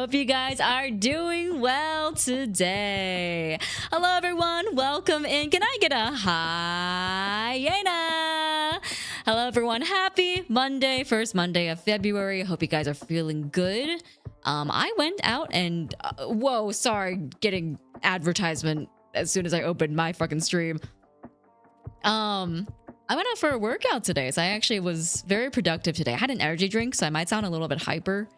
Hope you guys are doing well today. Hello, everyone. Welcome in. Can I get a hi, Yena? Hello, everyone. Happy Monday, first Monday of February. Hope you guys are feeling good. I went out and whoa, sorry, getting advertisement as soon as I opened my fucking stream. I went out for a workout today, so I actually was very productive today. I had an energy drink, so I might sound a little bit hyper.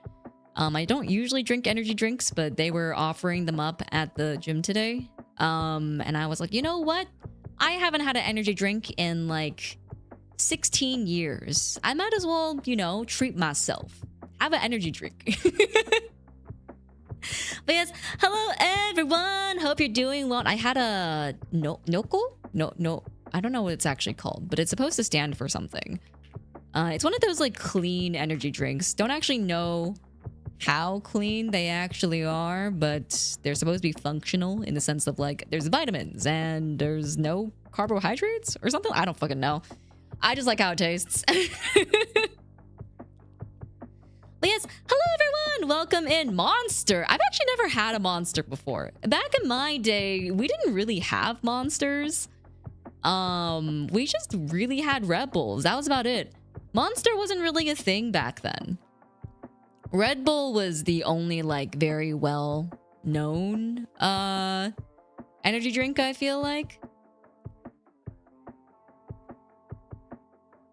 I don't usually drink energy drinks, but they were offering them up at the gym today. And I was like, you know what? I haven't had an energy drink in like 16 years. I might as well, you know, treat myself. Have an energy drink. But yes, hello everyone. Hope you're doing well. I had a Noko? No. I don't know what it's actually called, but it's supposed to stand for something. It's one of those like clean energy drinks. Don't actually know how clean they actually are, but they're supposed to be functional in the sense of like there's vitamins and there's no carbohydrates or something. I don't fucking know. I just like how it tastes. But yes, hello everyone! Welcome in. Monster. I've actually never had a Monster before. Back in my day, we didn't really have Monsters. We just really had Red Bulls. That was about it. Monster wasn't really a thing back then. Red Bull was the only like very well known energy drink, I feel like.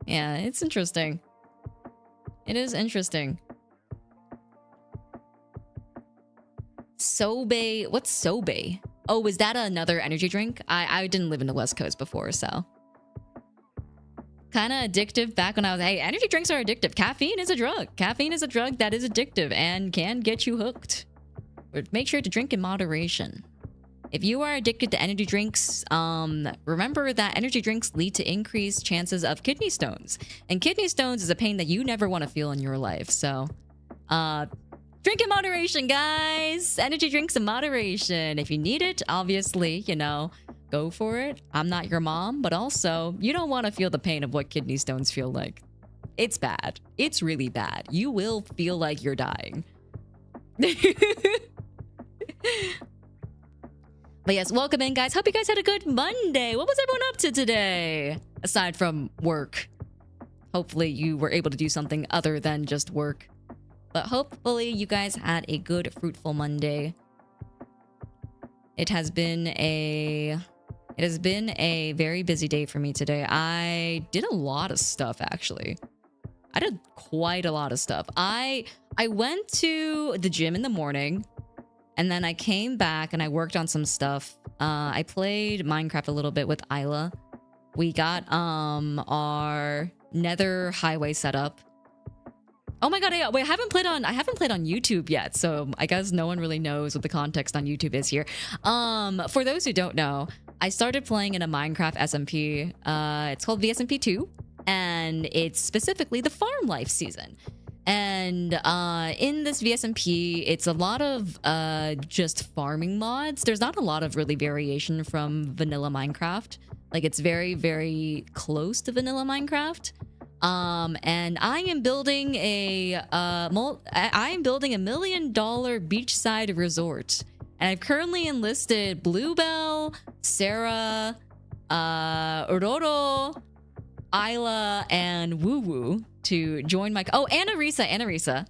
Yeah, it's interesting. It is interesting. Sobe. What's Sobe? Oh, was that another energy drink? I didn't live in the West Coast before, so. Kind of addictive back when I was, hey, energy drinks are addictive. Caffeine is a drug. Caffeine is a drug that is addictive and can get you hooked. But make sure to drink in moderation. If you are addicted to energy drinks, remember that energy drinks lead to increased chances of kidney stones. And kidney stones is a pain that you never want to feel in your life. So, drink in moderation, guys. Energy drinks in moderation. If you need it, obviously, you know, go for it. I'm not your mom, but also, you don't want to feel the pain of what kidney stones feel like. It's bad. It's really bad. You will feel like you're dying. But yes, welcome in, guys. Hope you guys had a good Monday. What was everyone up to today? Aside from work. Hopefully you were able to do something other than just work. But hopefully you guys had a good, fruitful Monday. It has been a very busy day for me today. I did a lot of stuff, actually. I did quite a lot of stuff. I went to the gym in the morning, and then I came back and I worked on some stuff. I played Minecraft a little bit with Isla. We got our Nether highway set up. Oh my god, wait, I haven't played on YouTube yet, so I guess no one really knows what the context on YouTube is here. For those who don't know, I started playing in a Minecraft SMP. It's called VSMP 2, and it's specifically the farm life season. And in this VSMP, it's a lot of just farming mods. There's not a lot of really variation from vanilla Minecraft. Like, it's very, very close to vanilla Minecraft. And I am building a $1 million beachside resort, and I've currently enlisted Bluebell, Sarah, Aurora, Isla, and Woo Woo to join my. Oh, Anna-Risa.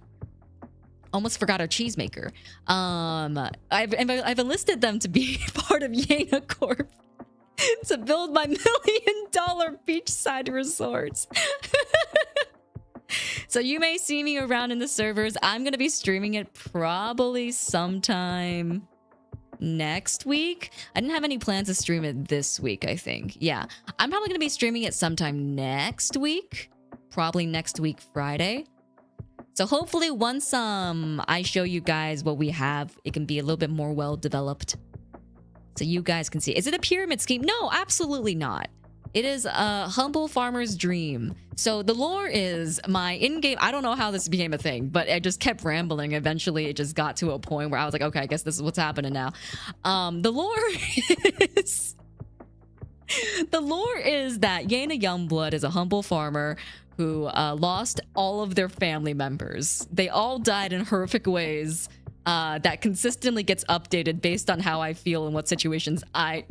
Almost forgot our cheesemaker. I've enlisted them to be part of Yena Corp. To build my $1 million beachside resorts. So you may see me around in the servers. I'm going to be streaming it probably sometime next week. I didn't have any plans to stream it this week, I think. Yeah, I'm probably going to be streaming it sometime next week. Probably next week, Friday. So hopefully once I show you guys what we have, it can be a little bit more well developed. So you guys can see. Is it a pyramid scheme? No, absolutely not. It is a humble farmer's dream. So the lore is my in-game. I don't know how this became a thing, but I just kept rambling. Eventually, it just got to a point where I was like, okay, I guess this is what's happening now. The lore is that Yena Youngblood is a humble farmer who lost all of their family members. They all died in horrific ways that consistently gets updated based on how I feel and what situations I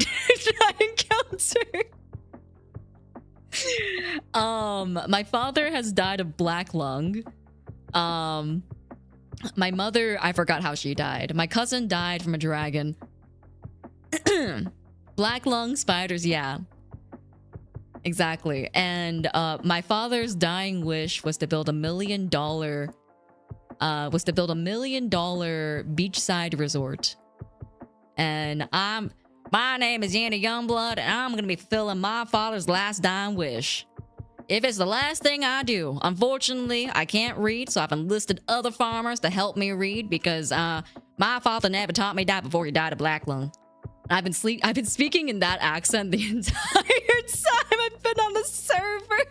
encounter. My father has died of black lung. My mother, I forgot how she died. My cousin died from a dragon. Black lung, spiders, yeah. Exactly. And my father's dying wish was to build $1 million beachside resort. And my name is Yena Youngblood, and I'm gonna be fulfilling my father's last dying wish. If it's the last thing I do, unfortunately, I can't read, so I've enlisted other farmers to help me read because my father never taught me that before he died of black lung. I've been speaking in that accent the entire time I've been on the server.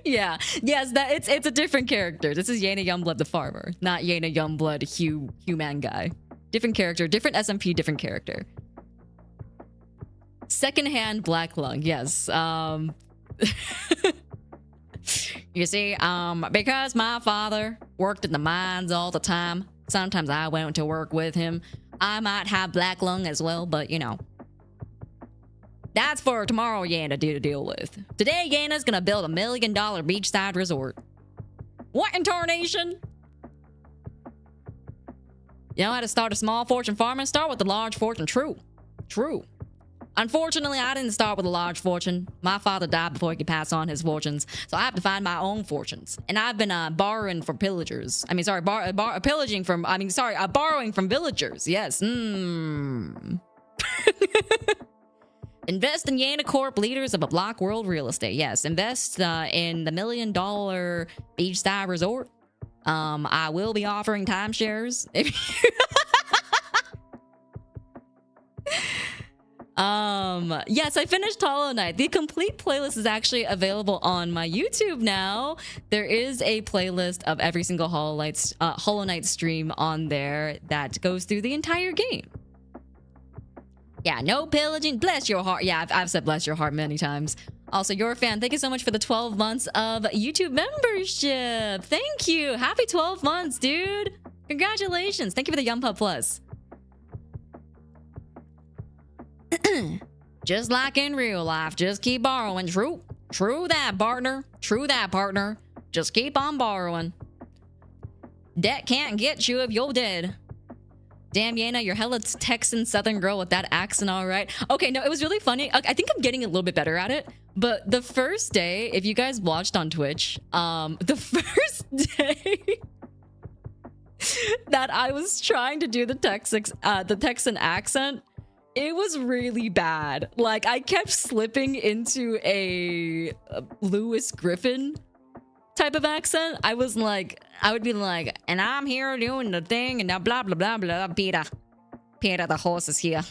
Yeah, yes, it's a different character. This is Yena Youngblood the farmer, not Yena Youngblood human guy. Different character, different SMP, different character. Secondhand black lung, yes. You see, because my father worked in the mines all the time, sometimes I went to work with him. I might have black lung as well, but you know, that's for tomorrow Yena to deal with. Today, Yena's gonna build $1 million beachside resort. What in tarnation? You know how to start a small fortune farming? Start with a large fortune. True. True. Unfortunately, I didn't start with a large fortune. My father died before he could pass on his fortunes, so I have to find my own fortunes. And I've been borrowing from pillagers. I mean, sorry, borrowing from villagers. Yes. Invest in Yena Corp, leaders of a block world real estate. Yes, invest in the $1 million beachside resort. I will be offering timeshares. Yes, I finished Hollow Knight. The complete playlist is actually available on my YouTube now. There is a playlist of every single Hollow Knight stream on there that goes through the entire game. Yeah, no pillaging. Bless your heart. Yeah, I've said bless your heart many times. Also, you're a fan. Thank you so much for the 12 months of YouTube membership. Thank you. Happy 12 months, dude. Congratulations. Thank you for the Youngblood Plus. Just like in real life, just keep borrowing. True that, partner. True that, partner. Just keep on borrowing. Debt can't get you if you're dead. Damn, Yena, you're hella Texan Southern girl with that accent, all right. Okay, no, it was really funny. I think I'm getting a little bit better at it. But the first day, if you guys watched on Twitch, the first day that I was trying to do the Texan accent, it was really bad. Like, I kept slipping into a Lewis Griffin type of accent. I would be like, and I'm here doing the thing, and blah, blah, blah, blah, Peter, the horse is here.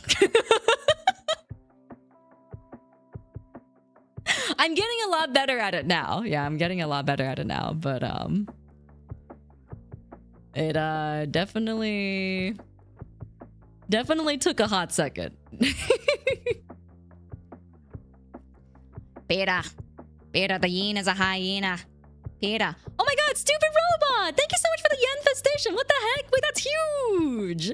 I'm getting a lot better at it now. Yeah, I'm getting a lot better at it now, but, it, definitely took a hot second. Peter, the Yena's a hyena. Peter. Oh my god, stupid robot! Thank you so much for the yen infestation. What the heck? Wait, that's huge!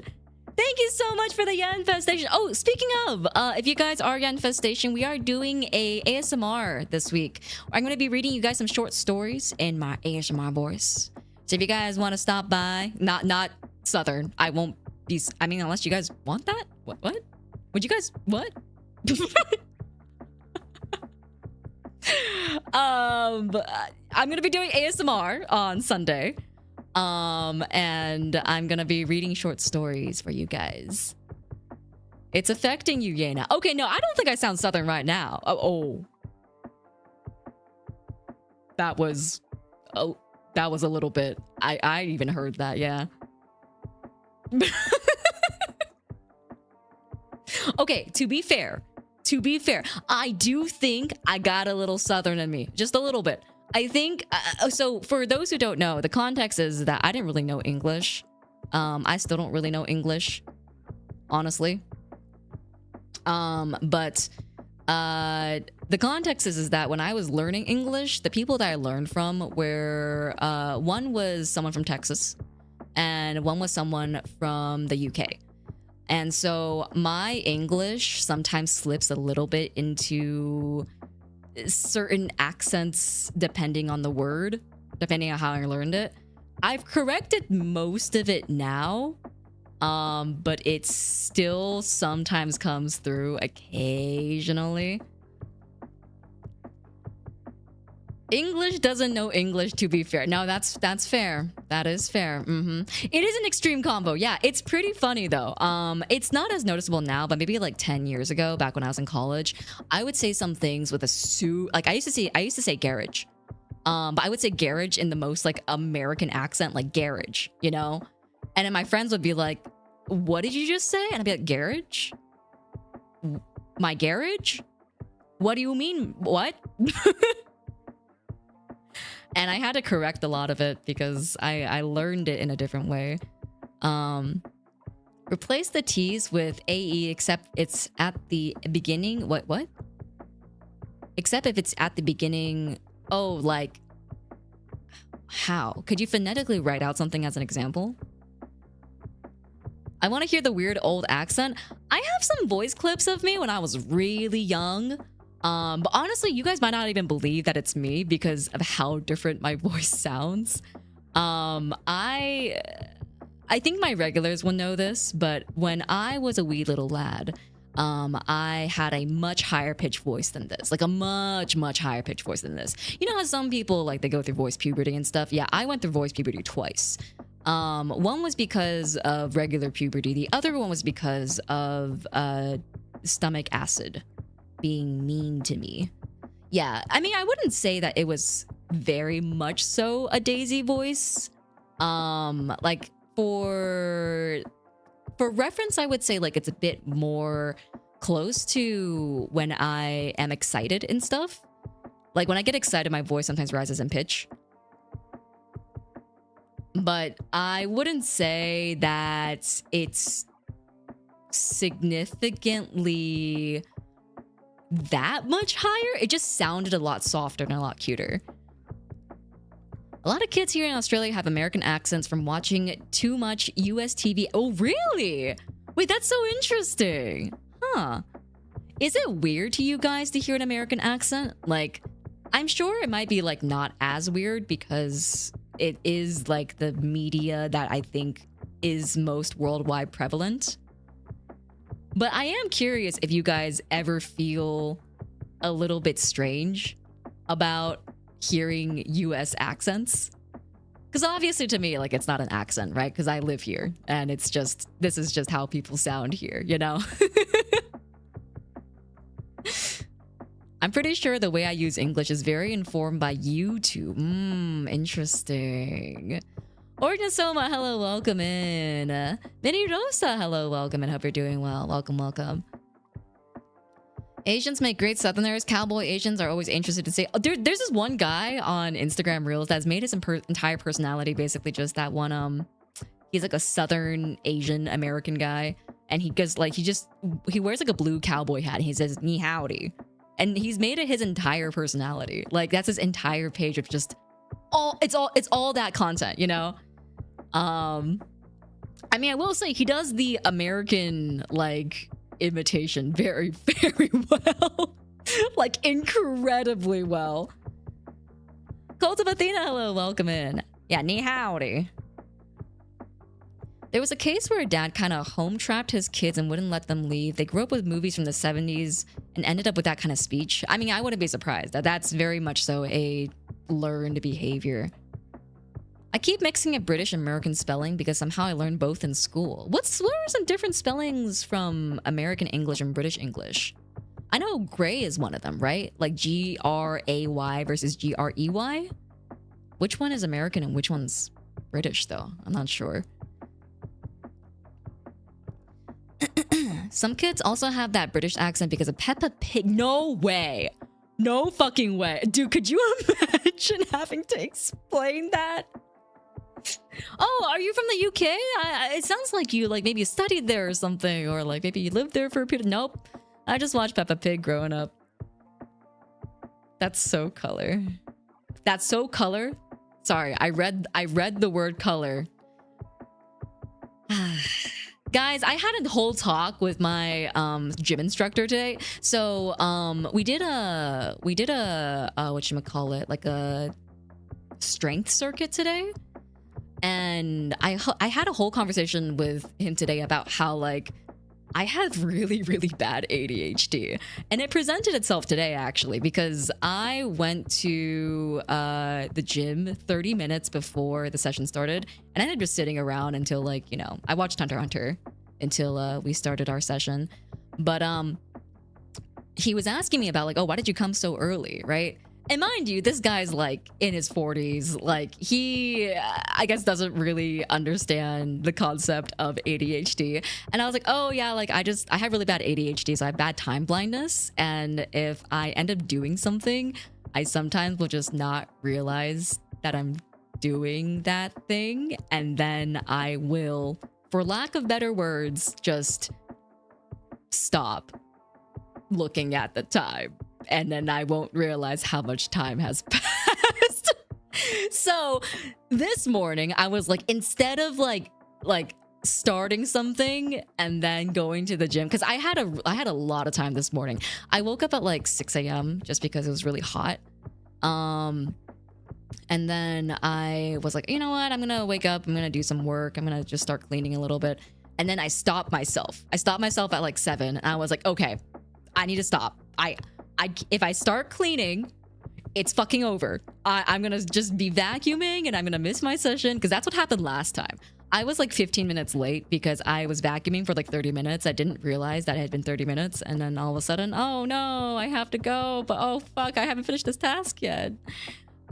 Thank you so much for the yen infestation. Oh, speaking of, if you guys are yen infestation, we are doing a ASMR this week. I'm going to be reading you guys some short stories in my ASMR voice. So if you guys want to stop by, not Southern, I won't be, I mean, unless you guys want that? What? Would you guys, what? I'm gonna be doing ASMR on Sunday, and I'm gonna be reading short stories for you guys. It's affecting you, Yena. Okay, no, I don't think I sound Southern right now. Oh. That was a little bit. I even heard that, yeah. Okay, to be fair, I do think I got a little Southern in me, just a little bit. I think, so for those who don't know, the context is that I didn't really know English. I still don't really know English, honestly. But the context is that when I was learning English, the people that I learned from were, one was someone from Texas. and one was someone from the UK. And so my English sometimes slips a little bit into certain accents depending on the word, depending on how I learned it. I've corrected most of it now, but it still sometimes comes through occasionally. English doesn't know English, to be fair. No, that's fair. That is fair. It is an extreme combo. Yeah, it's pretty funny though. It's not as noticeable now, but maybe like 10 years ago, back when I was in college, I would say some things with a like I used to say garage. But I would say garage in the most like American accent, like garage, you know? And then my friends would be like, "What did you just say?" And I'd be like, "Garage? My garage? What do you mean? What?" And I had to correct a lot of it because I learned it in a different way. Replace the T's with AE except it's at the beginning. What? Except if it's at the beginning. Oh, like, how? Could you phonetically write out something as an example? I want to hear the weird old accent. I have some voice clips of me when I was really young. But honestly, you guys might not even believe that it's me because of how different my voice sounds. I think my regulars will know this, but when I was a wee little lad, I had a much higher pitched voice than this, like a much higher pitched voice than this. You know how some people like they go through voice puberty and stuff? Yeah, I went through voice puberty twice. One was because of regular puberty. The other one was because of stomach acid being mean to me. Yeah, I mean, I wouldn't say that it was very much so a Daisy voice. Like for reference, I would say like it's a bit more close to when I am excited and stuff. Like when I get excited, my voice sometimes rises in pitch. But I wouldn't say that it's significantly that much higher. It just sounded a lot softer and a lot cuter. A lot of kids here in Australia have American accents from watching too much US TV. Oh, really? Wait, that's so interesting. Huh. Is it weird to you guys to hear an American accent? Like, I'm sure it might be like not as weird because it is like the media that I think is most worldwide prevalent. But I am curious if you guys ever feel a little bit strange about hearing US accents. Because obviously to me, like, it's not an accent, right? Because I live here and it's just, this is just how people sound here, you know? I'm pretty sure the way I use English is very informed by YouTube. Interesting. Orgasoma, hello, welcome in. Minnie Rosa, hello, welcome in. Hope you're doing well. Welcome, welcome. Asians make great Southerners. Cowboy Asians are always interested to say. Oh, there's this one guy on Instagram Reels that's made his entire personality basically just that one. He's like a Southern Asian American guy, and he goes like he wears like a blue cowboy hat. And he says "Ni howdy," and he's made it his entire personality. Like that's his entire page of just it's all that content, you know. I mean, I will say he does the American like imitation very, very well. Like incredibly well. Cult of Athena, hello, welcome in. Yeah, ni howdy. There was a case where a dad kind of home trapped his kids and wouldn't let them leave. They grew up with movies from the 70s and ended up with that kind of speech. I mean, I wouldn't be surprised. That's very much so a learned behavior. I keep mixing up British and American spelling because somehow I learned both in school. What are some different spellings from American English and British English? I know gray is one of them, right? Like G-R-A-Y versus G-R-E-Y? Which one is American and which one's British, though? I'm not sure. Some kids also have that British accent because of Peppa Pig. No way. No fucking way. Dude, could you imagine having to explain that? Oh, are you from the UK? It sounds like you like maybe studied there or something, or like maybe you lived there for a period. Nope. I just watched Peppa Pig growing up. That's so color. That's so color. Sorry, I read the word color Guys, I had a whole talk with my gym instructor today. So we did a whatchamacallit, like a strength circuit today. And I had a whole conversation with him today about how, like, I have really, really bad ADHD. And it presented itself today, actually, because I went to the gym 30 minutes before the session started. And I ended up just sitting around until, like, you know, I watched Hunter x Hunter until we started our session. But he was asking me about, like, oh, why did you come so early, right? And mind you, this guy's like in his 40s. Like, he, I guess, doesn't really understand the concept of ADHD. And I was like, oh yeah, like I have really bad ADHD, so I have bad time blindness. And if I end up doing something, I sometimes will just not realize that I'm doing that thing. And then I will, for lack of better words, just stop looking at the time. And then I won't realize how much time has passed. So this morning I was like, instead of like starting something and then going to the gym, because I had a lot of time this morning. I woke up at like 6 a.m. just because it was really hot. And then I was like, you know what? I'm gonna wake up. I'm gonna do some work. I'm gonna just start cleaning a little bit. And then I stopped myself. I stopped myself at like 7. And I was like, okay, I need to stop. If I start cleaning, it's fucking over. I'm gonna just be vacuuming and I'm gonna miss my session, because that's what happened last time. I was like 15 minutes late because I was vacuuming for like 30 minutes. I didn't realize that it had been 30 minutes. And then all of a sudden, oh no, I have to go. But oh fuck, I haven't finished this task yet.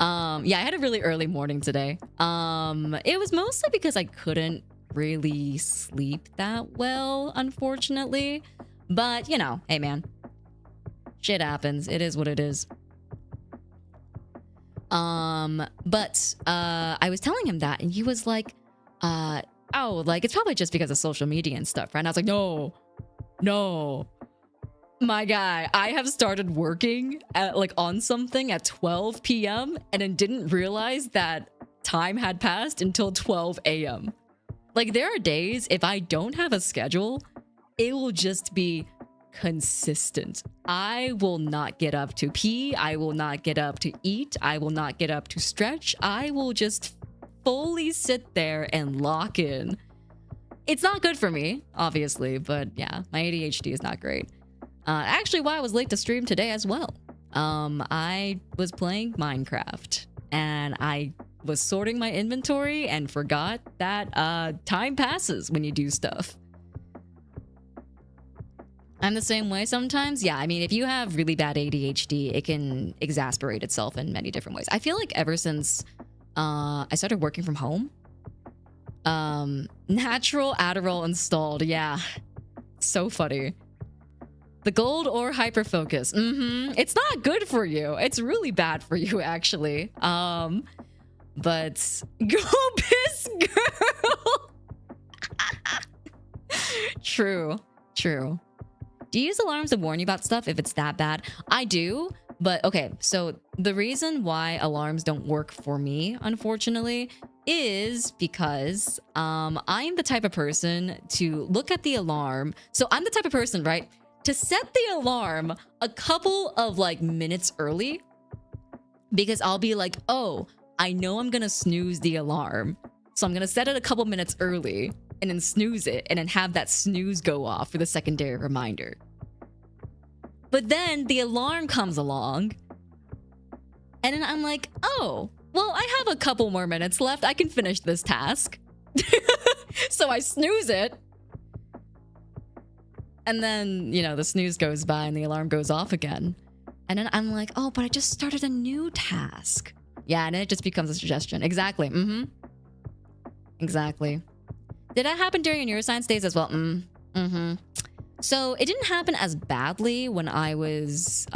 Yeah, I had a really early morning today. It was mostly because I couldn't really sleep that well, unfortunately. But, you know, hey man, shit happens. It is what it is. But I was telling him that, and he was like, oh, like, it's probably just because of social media and stuff, right? And I was like, no, my guy, I have started working on something at 12 p.m. and then didn't realize that time had passed until 12 a.m. Like, there are days, if I don't have a schedule, it will just be consistent. I will not get up to pee. I will not get up to eat. I will not get up to stretch. I will just fully sit there and lock in. It's not good for me, obviously, but yeah, my ADHD is not great. Actually, why I was late to stream today as well. I was playing Minecraft and I was sorting my inventory and forgot that time passes when you do stuff. I'm the same way sometimes. Yeah, I mean, if you have really bad ADHD, it can exasperate itself in many different ways. I feel like ever since I started working from home, natural Adderall installed. Yeah, so funny. The gold or hyperfocus. It's not good for you. It's really bad for you, actually. But go piss girl. True. Do you use alarms to warn you about stuff if it's that bad? I do, but okay, so the reason why alarms don't work for me, unfortunately, is because I'm the type of person to look at the alarm. So I'm the type of person, right, to set the alarm a couple of like minutes early, because I'll be like, oh, I know I'm gonna snooze the alarm, so I'm gonna set it a couple minutes early and then snooze it and then have that snooze go off for the secondary reminder. But then the alarm comes along and then I'm like, oh, well, I have a couple more minutes left. I can finish this task. So I snooze it. And then, you know, the snooze goes by and the alarm goes off again. And then I'm like, oh, but I just started a new task. Yeah, and it just becomes a suggestion. Exactly. Exactly. Did that happen during your neuroscience days as well? So it didn't happen as badly when I was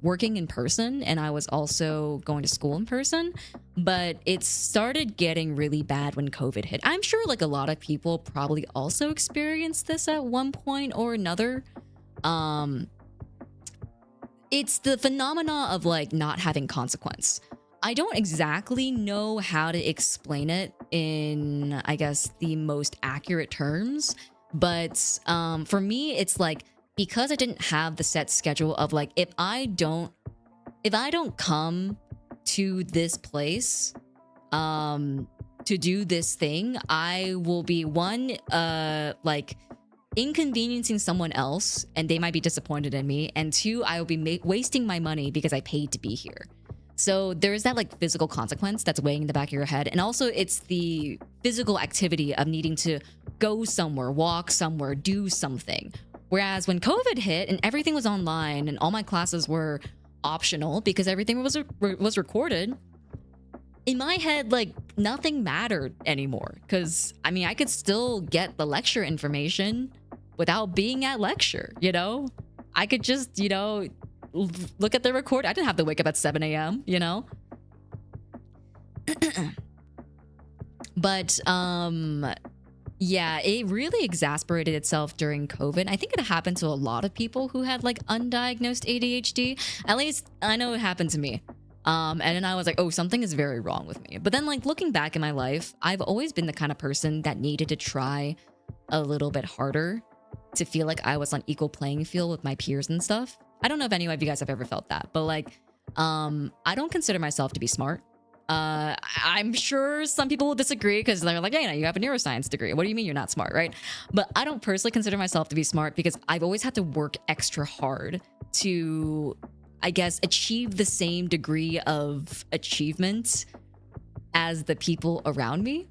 working in person and I was also going to school in person, but it started getting really bad when COVID hit. I'm sure like a lot of people probably also experienced this at one point or another. It's the phenomena of like not having consequence. I don't exactly know how to explain it in, I guess, the most accurate terms. But for me, it's like, because I didn't have the set schedule of like, if I don't come to this place to do this thing, I will be like inconveniencing someone else and they might be disappointed in me, and two, I will be wasting my money because I paid to be here. So there's that like physical consequence that's weighing in the back of your head, and also it's the physical activity of needing to go somewhere, walk somewhere, do something. Whereas when COVID hit and everything was online and all my classes were optional because everything was recorded, in my head, like, nothing mattered anymore. Because, I mean, I could still get the lecture information without being at lecture, you know? I could just, you know, look at the record. I didn't have to wake up at 7 a.m., you know? But, yeah, it really exasperated itself during COVID. I think it happened to a lot of people who had, like, undiagnosed ADHD. At least, I know it happened to me. And then I was like, oh, something is very wrong with me. But then, like, looking back in my life, I've always been the kind of person that needed to try a little bit harder to feel like I was on equal playing field with my peers and stuff. I don't know if any of you guys have ever felt that, but like, I don't consider myself to be smart. I'm sure some people will disagree because they're like, yeah, you have a neuroscience degree. What do you mean you're not smart, right? But I don't personally consider myself to be smart because I've always had to work extra hard to, I guess, achieve the same degree of achievement as the people around me.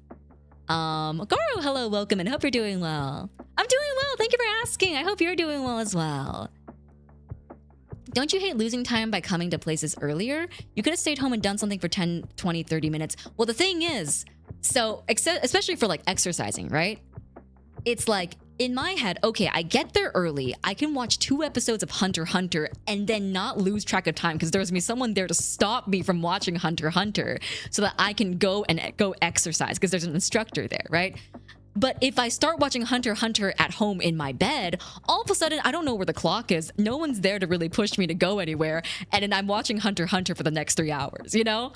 Goro, hello, welcome, and hope you're doing well. I'm doing well, thank you for asking. I hope you're doing well as well. Don't you hate losing time by coming to places earlier? You could have stayed home and done something for 10, 20, 30 minutes. Well, the thing is, so, especially for like exercising, right? It's like, in my head, okay, I get there early. I can watch 2 episodes of Hunter x Hunter and then not lose track of time because there's gonna be someone there to stop me from watching Hunter x Hunter so that I can go exercise because there's an instructor there, right? But if I start watching Hunter x Hunter at home in my bed, all of a sudden, I don't know where the clock is. No one's there to really push me to go anywhere. And then I'm watching Hunter x Hunter for the next 3 hours, you know?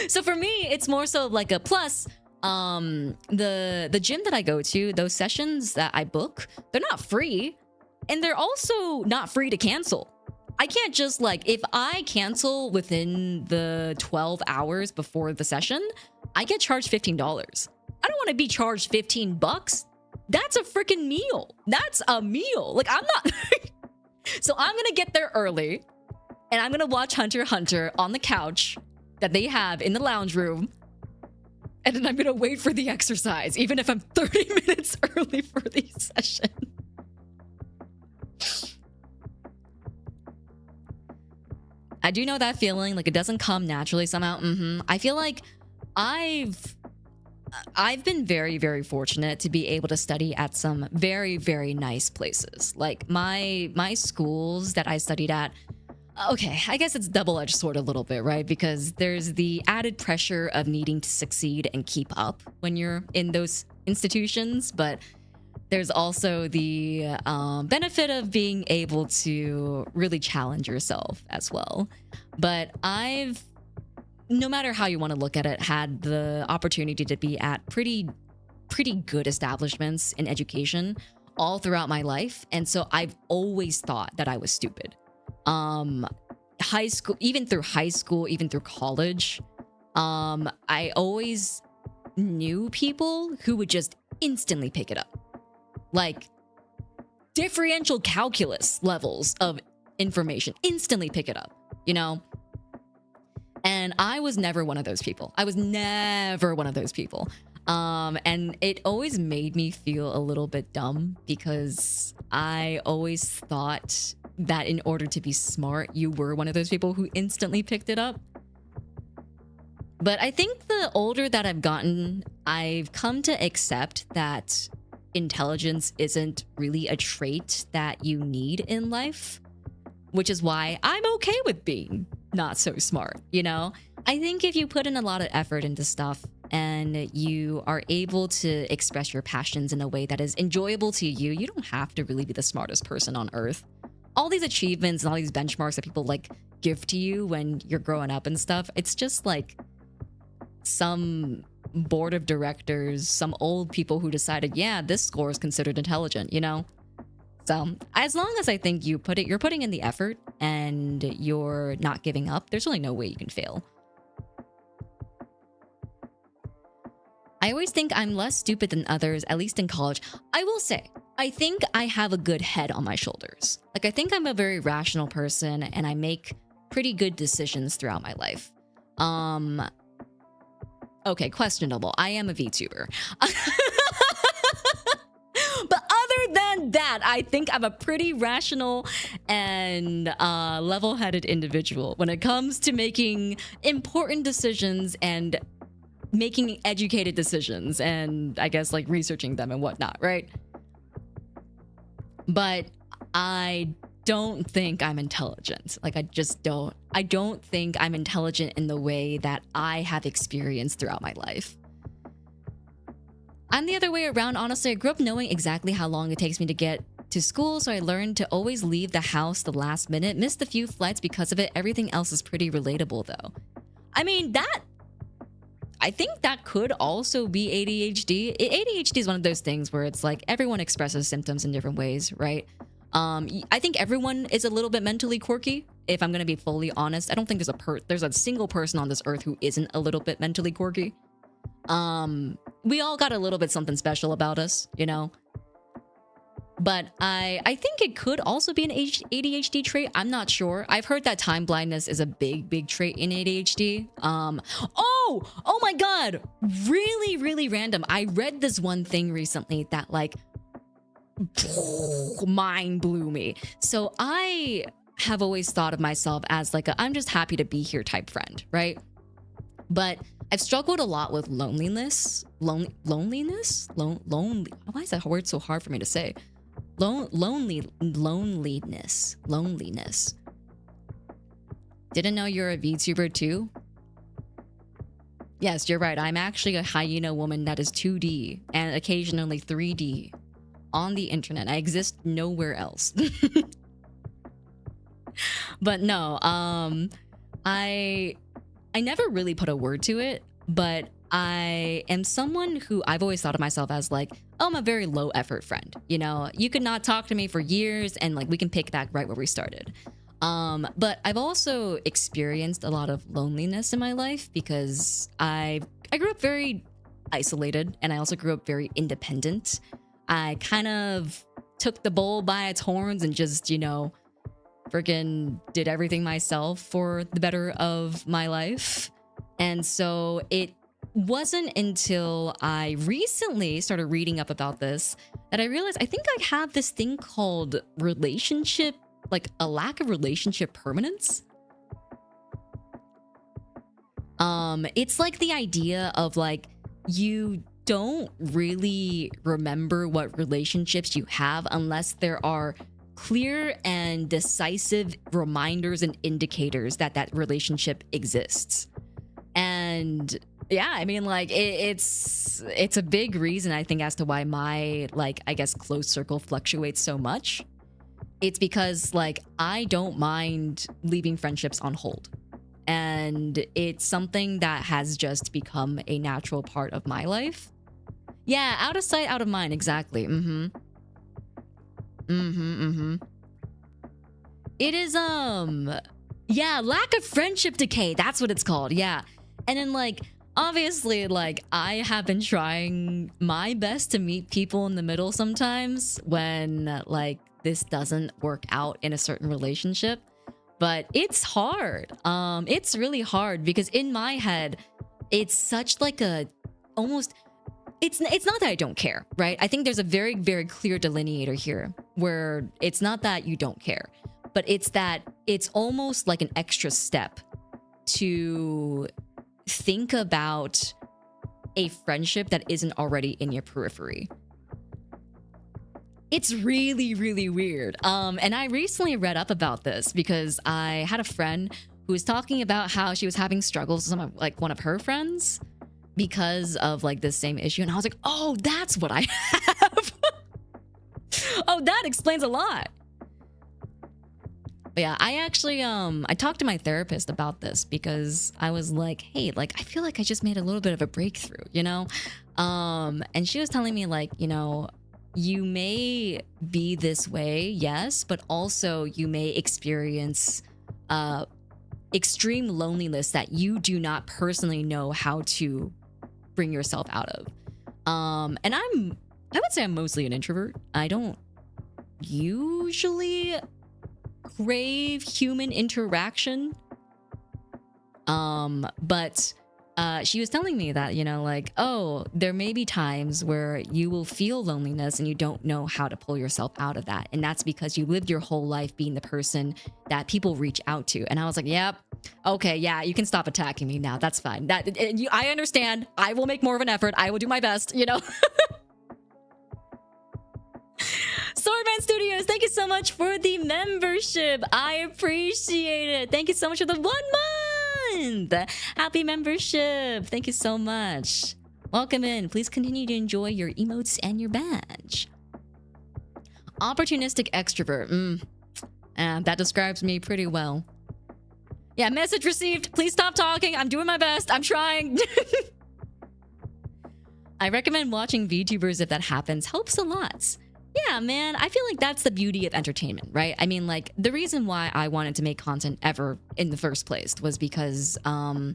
So for me, it's more so like a plus. The gym that I go to, those sessions that I book, they're not free. And they're also not free to cancel. I can't just like, if I cancel within the 12 hours before the session, I get charged $15. I don't want to be charged $15. That's a freaking meal. That's a meal. Like, I'm not. So I'm going to get there early and I'm going to watch Hunter x Hunter on the couch that they have in the lounge room. And then I'm going to wait for the exercise, even if I'm 30 minutes early for the session. I do know that feeling. Like, it doesn't come naturally somehow. I feel like I've been very, very fortunate to be able to study at some very, very nice places. Like my schools that I studied at, okay, I guess it's double-edged sword a little bit, right? Because there's the added pressure of needing to succeed and keep up when you're in those institutions, but there's also the benefit of being able to really challenge yourself as well. But I've, no matter how you want to look at it, had the opportunity to be at pretty good establishments in education all throughout my life. And so I've always thought that I was stupid. High school, even through college, I always knew people who would just instantly pick it up. Like differential calculus levels of information, instantly pick it up, you know? And I was never one of those people. And it always made me feel a little bit dumb because I always thought that in order to be smart, you were one of those people who instantly picked it up. But I think the older that I've gotten, I've come to accept that intelligence isn't really a trait that you need in life, which is why I'm okay with being not so smart, you know? I think if you put in a lot of effort into stuff and you are able to express your passions in a way that is enjoyable to you, you don't have to really be the smartest person on earth. All these achievements and all these benchmarks that people like give to you when you're growing up and stuff. It's just like some board of directors, some old people who decided, yeah, this score is considered intelligent, you know? So as long as I think you're putting in the effort and you're not giving up, there's really no way you can fail. I always think I'm less stupid than others, at least in college. I will say, I think I have a good head on my shoulders. Like, I think I'm a very rational person and I make pretty good decisions throughout my life. Okay, questionable. I am a VTuber. But other than that, I think I'm a pretty rational and level-headed individual when it comes to making important decisions and making educated decisions and I guess like researching them and whatnot, right? But I don't think I'm intelligent. Like, I just don't. I don't think I'm intelligent in the way that I have experienced throughout my life. I'm the other way around, honestly. I grew up knowing exactly how long it takes me to get to school, so I learned to always leave the house the last minute. Missed a few flights because of it. Everything else is pretty relatable, though. I mean, I think that could also be ADHD. ADHD is one of those things where it's like everyone expresses symptoms in different ways, right? I think everyone is a little bit mentally quirky, if I'm going to be fully honest. I don't think there's a single person on this earth who isn't a little bit mentally quirky. We all got a little bit something special about us, you know? But I think it could also be an ADHD trait. I'm not sure. I've heard that time blindness is a big trait in ADHD. Oh my God. Really, really random. I read this one thing recently that like mind blew me. So I have always thought of myself as like I'm just happy to be here type friend, right? But I've struggled a lot with loneliness. Loneliness? Lonely. Why is that word so hard for me to say? Loneliness. Didn't know you're a VTuber too? Yes, you're right. I'm actually a hyena woman that is 2D and occasionally 3D on the internet. I exist nowhere else. But no, I never really put a word to it, but I am someone who I've always thought of myself as like, oh, I'm a very low effort friend. You know, you could not talk to me for years and like we can pick back right where we started. But I've also experienced a lot of loneliness in my life because I grew up very isolated and I also grew up very independent. I kind of took the bull by its horns and just, you know, freaking did everything myself for the better of my life. And so it wasn't until I recently started reading up about this that I realized I think I have this thing called relationship, like a lack of relationship permanence. It's like the idea of like you don't really remember what relationships you have unless there are clear and decisive reminders and indicators that that relationship exists. And yeah, I mean, like it's a big reason I think as to why my like I guess close circle fluctuates so much. It's because like I don't mind leaving friendships on hold. And it's something that has just become a natural part of my life. Yeah, out of sight, out of mind, exactly. It is yeah, lack of friendship decay. That's what it's called. Yeah. And then like obviously like I have been trying my best to meet people in the middle sometimes when like this doesn't work out in a certain relationship. But it's hard. It's really hard because in my head, it's such like a almost it's not that I don't care, right? I think there's a very, very clear delineator here where it's not that you don't care, but it's that it's almost like an extra step to think about a friendship that isn't already in your periphery. It's really, really weird. And I recently read up about this because I had a friend who was talking about how she was having struggles with some like one of her friends because of like this same issue. And I was like, oh, that's what I have. Oh, that explains a lot. But yeah, I actually I talked to my therapist about this because I was like, hey, like I feel like I just made a little bit of a breakthrough, you know? And she was telling me like, you know, you may be this way, yes, but also you may experience extreme loneliness that you do not personally know how to bring yourself out of. And I would say I'm mostly an introvert. I don't usually crave human interaction. But she was telling me that, you know, like, oh, there may be times where you will feel loneliness and you don't know how to pull yourself out of that. And that's because you lived your whole life being the person that people reach out to. And I was like, yep, okay, yeah, you can stop attacking me now. That's fine. I understand. I will make more of an effort. I will do my best, you know? Swordman Studios, thank you so much for the membership. I appreciate it. Thank you so much for the 1 month. Happy membership. Thank you so much. Welcome in. Please continue to enjoy your emotes and your badge. Opportunistic extrovert. That describes me pretty well. Yeah, message received. Please stop talking. I'm doing my best. I'm trying. I recommend watching VTubers if that happens. Helps a lot. Yeah, man, I feel like that's the beauty of entertainment, right? I mean, like, the reason why I wanted to make content ever in the first place was because I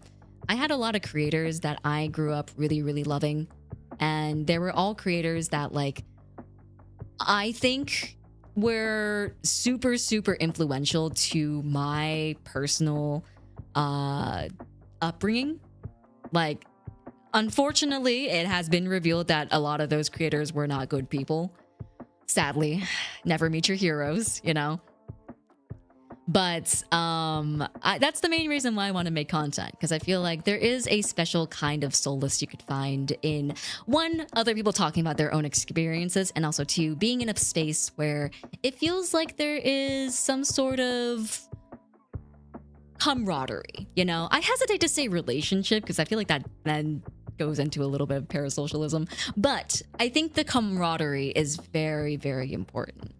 had a lot of creators that I grew up really, really loving. And they were all creators that, like, I think were super, super influential to my personal upbringing. Like, unfortunately, it has been revealed that a lot of those creators were not good people. Sadly, never meet your heroes, you know? But that's the main reason why I want to make content, because I feel like there is a special kind of solace you could find in, one, other people talking about their own experiences, and also two, being in a space where it feels like there is some sort of camaraderie, you know? I hesitate to say relationship because I feel like that then goes into a little bit of parasocialism, but I think the camaraderie is very, very important.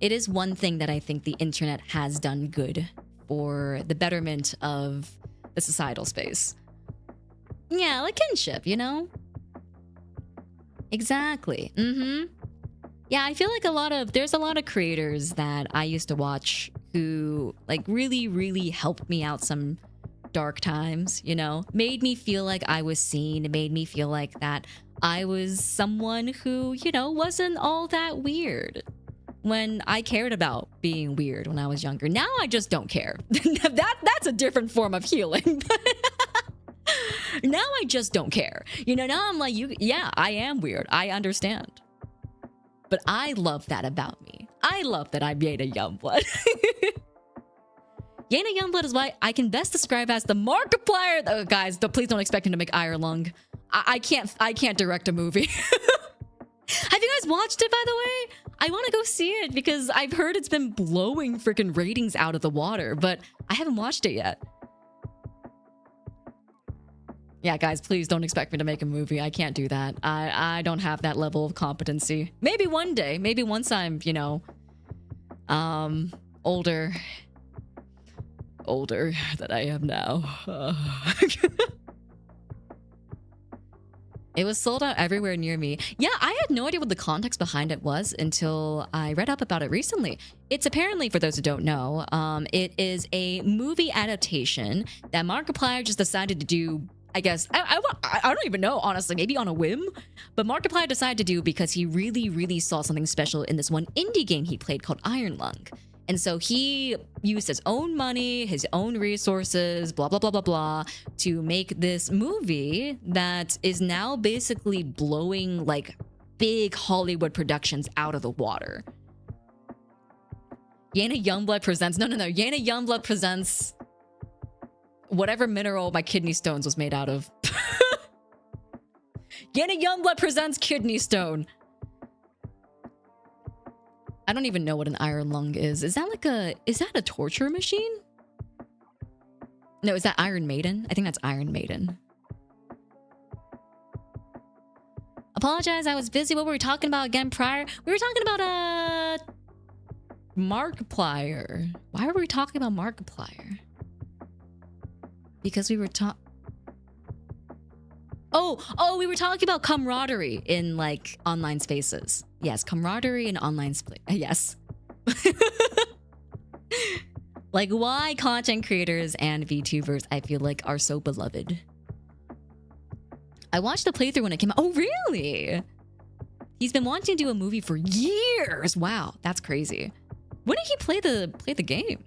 It is one thing that I think the internet has done good for the betterment of the societal space. Yeah, like kinship, you know? Exactly. Yeah, I feel like there's a lot of creators that I used to watch who like really, really helped me out some dark times, you know, made me feel like I was seen, made me feel like that I was someone who, you know, wasn't all that weird when I cared about being weird when I was younger. Now I just don't care. That's a different form of healing. Now I just don't care. You know, now I'm like, yeah, I am weird. I understand. But I love that about me. I love that I'm Yena Youngblood. Yena Youngblood is what I can best describe as the Markiplier. Oh, guys, please don't expect him to make Iron Lung. I can't direct a movie. Have you guys watched it, by the way? I want to go see it because I've heard it's been blowing freaking ratings out of the water, but I haven't watched it yet. Yeah, guys, please don't expect me to make a movie. I can't do that. I don't have that level of competency. Maybe one day. Maybe once I'm, you know, older than I am now. It was sold out everywhere near me. Yeah, I had no idea what the context behind it was until I read up about it recently. It's apparently, for those who don't know, it is a movie adaptation that Markiplier just decided to do. I guess, I don't even know, honestly, maybe on a whim, but Markiplier decided to do because he really, really saw something special in this one indie game he played called Iron Lung. And so he used his own money, his own resources, blah, blah, blah, blah, blah, to make this movie that is now basically blowing like big Hollywood productions out of the water. Yena Youngblood presents, no, Yena Youngblood presents whatever mineral my kidney stones was made out of. Yena Youngblood presents kidney stone. I don't even know what an iron lung is. Is that a torture machine? No, is that Iron Maiden? I think that's Iron Maiden. Apologize, I was busy. What were we talking about again prior? We were talking about Markiplier. Why were we talking about Markiplier? Because we were talking... Oh, we were talking about camaraderie in, like, online spaces. Yes, camaraderie in online space. Yes. Like, why content creators and VTubers, I feel like, are so beloved. I watched the playthrough when it came out. Oh, really? He's been wanting to do a movie for years. Wow, that's crazy. When did he play the game?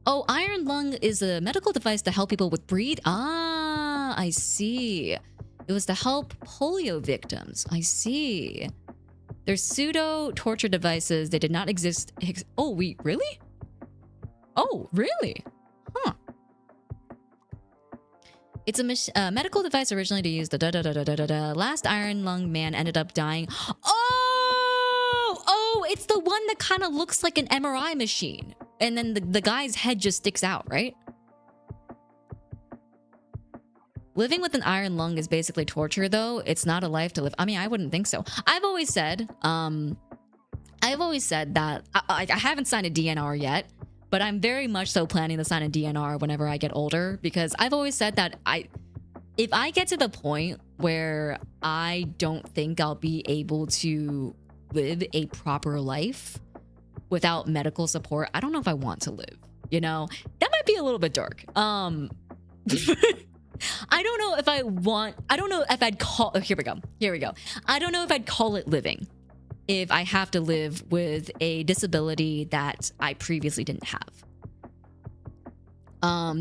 Oh, Iron Lung is a medical device to help people with breathe. Ah, I see. It was to help polio victims. I see. They're pseudo torture devices. They did not exist. Oh, wait, really? Oh, really? Huh. It's a medical device originally to use the last Iron Lung man ended up dying. Oh, it's the one that kind of looks like an MRI machine. And then the guy's head just sticks out, right? Living with an iron lung is basically torture, though. It's not a life to live. I mean, I wouldn't think so. I've always said that I haven't signed a DNR yet, but I'm very much so planning to sign a DNR whenever I get older, because I've always said that if I get to the point where I don't think I'll be able to live a proper life without medical support, I don't know if I want to live, you know? That might be a little bit dark. I don't know if I'd call... Oh, here we go. I don't know if I'd call it living if I have to live with a disability that I previously didn't have.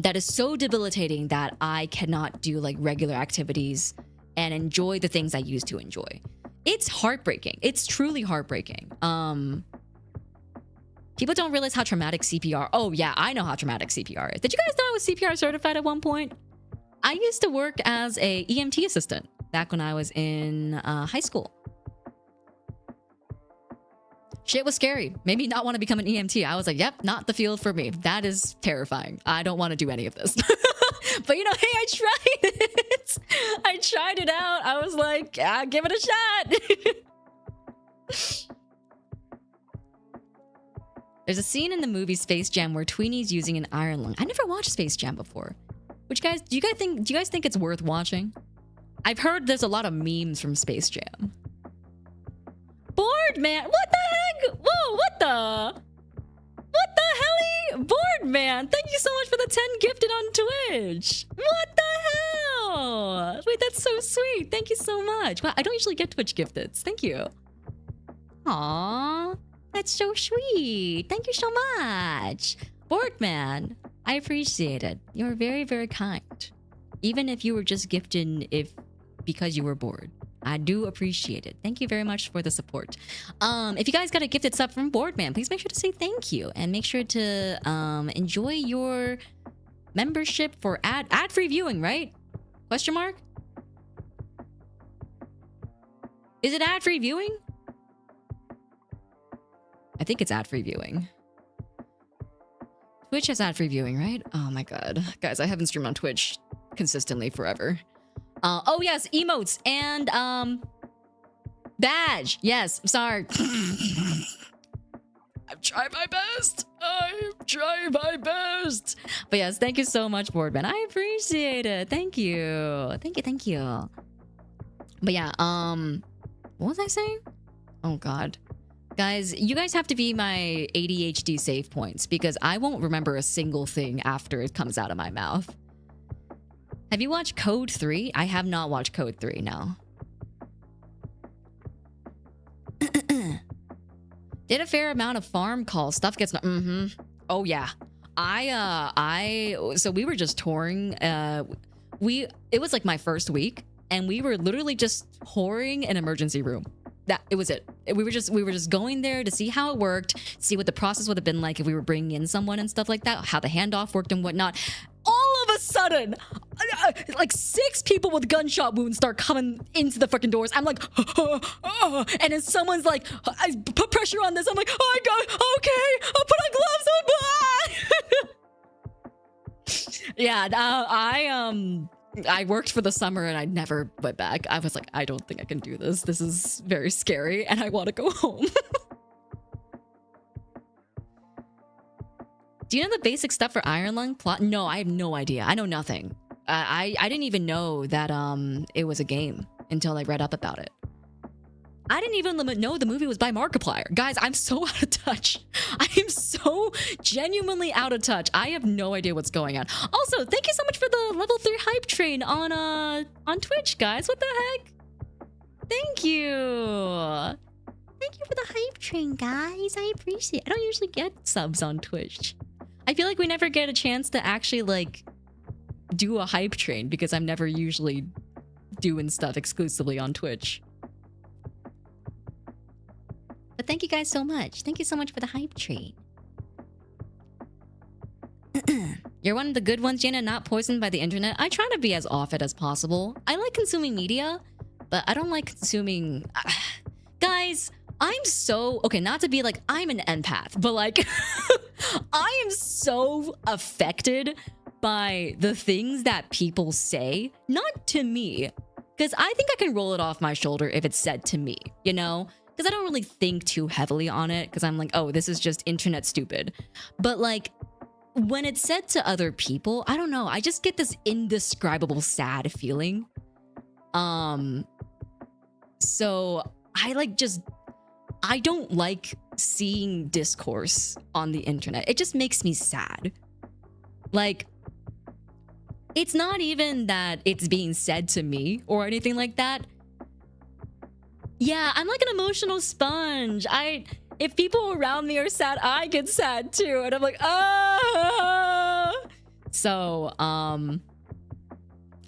That is so debilitating that I cannot do like regular activities and enjoy the things I used to enjoy. It's heartbreaking. It's truly heartbreaking. People don't realize how traumatic CPR... Oh yeah, I know how traumatic CPR is. Did you guys know I was CPR certified at one point? I used to work as a EMT assistant back when I was in high school. Shit was scary. Made me not want to become an EMT. I was like, yep, not the field for me. That is terrifying. I don't want to do any of this. But you know, hey, I tried it. I tried it out. I was like, give it a shot. There's a scene in the movie Space Jam where Tweeny's using an iron lung. I never watched Space Jam before. Which do you guys think it's worth watching? I've heard there's a lot of memes from Space Jam. Bored man, what the heck? Whoa, what the helly? Bored man, thank you so much for the 10 gifted on Twitch. What the hell? Wait, that's so sweet. Thank you so much. Wow, I don't usually get Twitch gifteds. Thank you. Aww, that's so sweet. Thank you so much. Bored man, I appreciate it. You're very, very kind. Even if you were just gifted because you were bored. I do appreciate it. Thank you very much for the support. If you guys got a gifted sub from Boardman, please make sure to say thank you and make sure to enjoy your membership for ad-free viewing, right? Question mark? Is it ad-free viewing? I think it's ad-free viewing. Twitch has ad-free viewing, right? Oh my god. Guys, I haven't streamed on Twitch consistently forever. Oh yes, emotes and badge. Yes, I'm sorry. I'm trying my best. But yes, thank you so much, Boardman. I appreciate it. Thank you. Thank you. But yeah, what was I saying? Oh god. Guys, you guys have to be my ADHD save points because I won't remember a single thing after it comes out of my mouth. Have you watched Code 3? I have not watched Code 3, no. Did a fair amount of farm calls. Stuff gets... Oh, yeah. So we were just touring. It was like my first week, and we were literally just touring an emergency room. It was it. We were just going there to see how it worked, see what the process would have been like if we were bringing in someone and stuff like that, how the handoff worked and whatnot. All of a sudden, like 6 people with gunshot wounds start coming into the freaking doors. I'm like, and then someone's like, I put pressure on this. I'm like, oh my god, okay, I'll put on gloves. Yeah, I worked for the summer and I never went back. I was like, I don't think I can do this. This is very scary and I want to go home. Do you know the basic stuff for Iron Lung plot? No, I have no idea. I know nothing. I didn't even know that it was a game until I read up about it. I didn't even know the movie was by Markiplier. Guys, I'm so out of touch. I am so genuinely out of touch. I have no idea what's going on. Also, thank you so much for the level 3 hype train on Twitch, guys. What the heck? Thank you. Thank you for the hype train, guys. I appreciate it. I don't usually get subs on Twitch. I feel like we never get a chance to actually, like, do a hype train because I'm never usually doing stuff exclusively on Twitch. But thank you guys so much. Thank you so much for the hype train. You're one of the good ones, Yena, not poisoned by the internet. I try to be as off it as possible. I like consuming media, but I don't like consuming... Guys, I'm so... Okay, not to be like, I'm an empath, but like... I am so affected by the things that people say. Not to me. Because I think I can roll it off my shoulder if it's said to me, you know? Because I don't really think too heavily on it, because I'm like, oh, this is just internet stupid. But like, when it's said to other people, I don't know, I just get this indescribable sad feeling. So I like just, I don't like seeing discourse on the internet. It just makes me sad. Like, it's not even that it's being said to me or anything like that. Yeah, I'm like an emotional sponge. If people around me are sad, I get sad too. And I'm like, ah. So,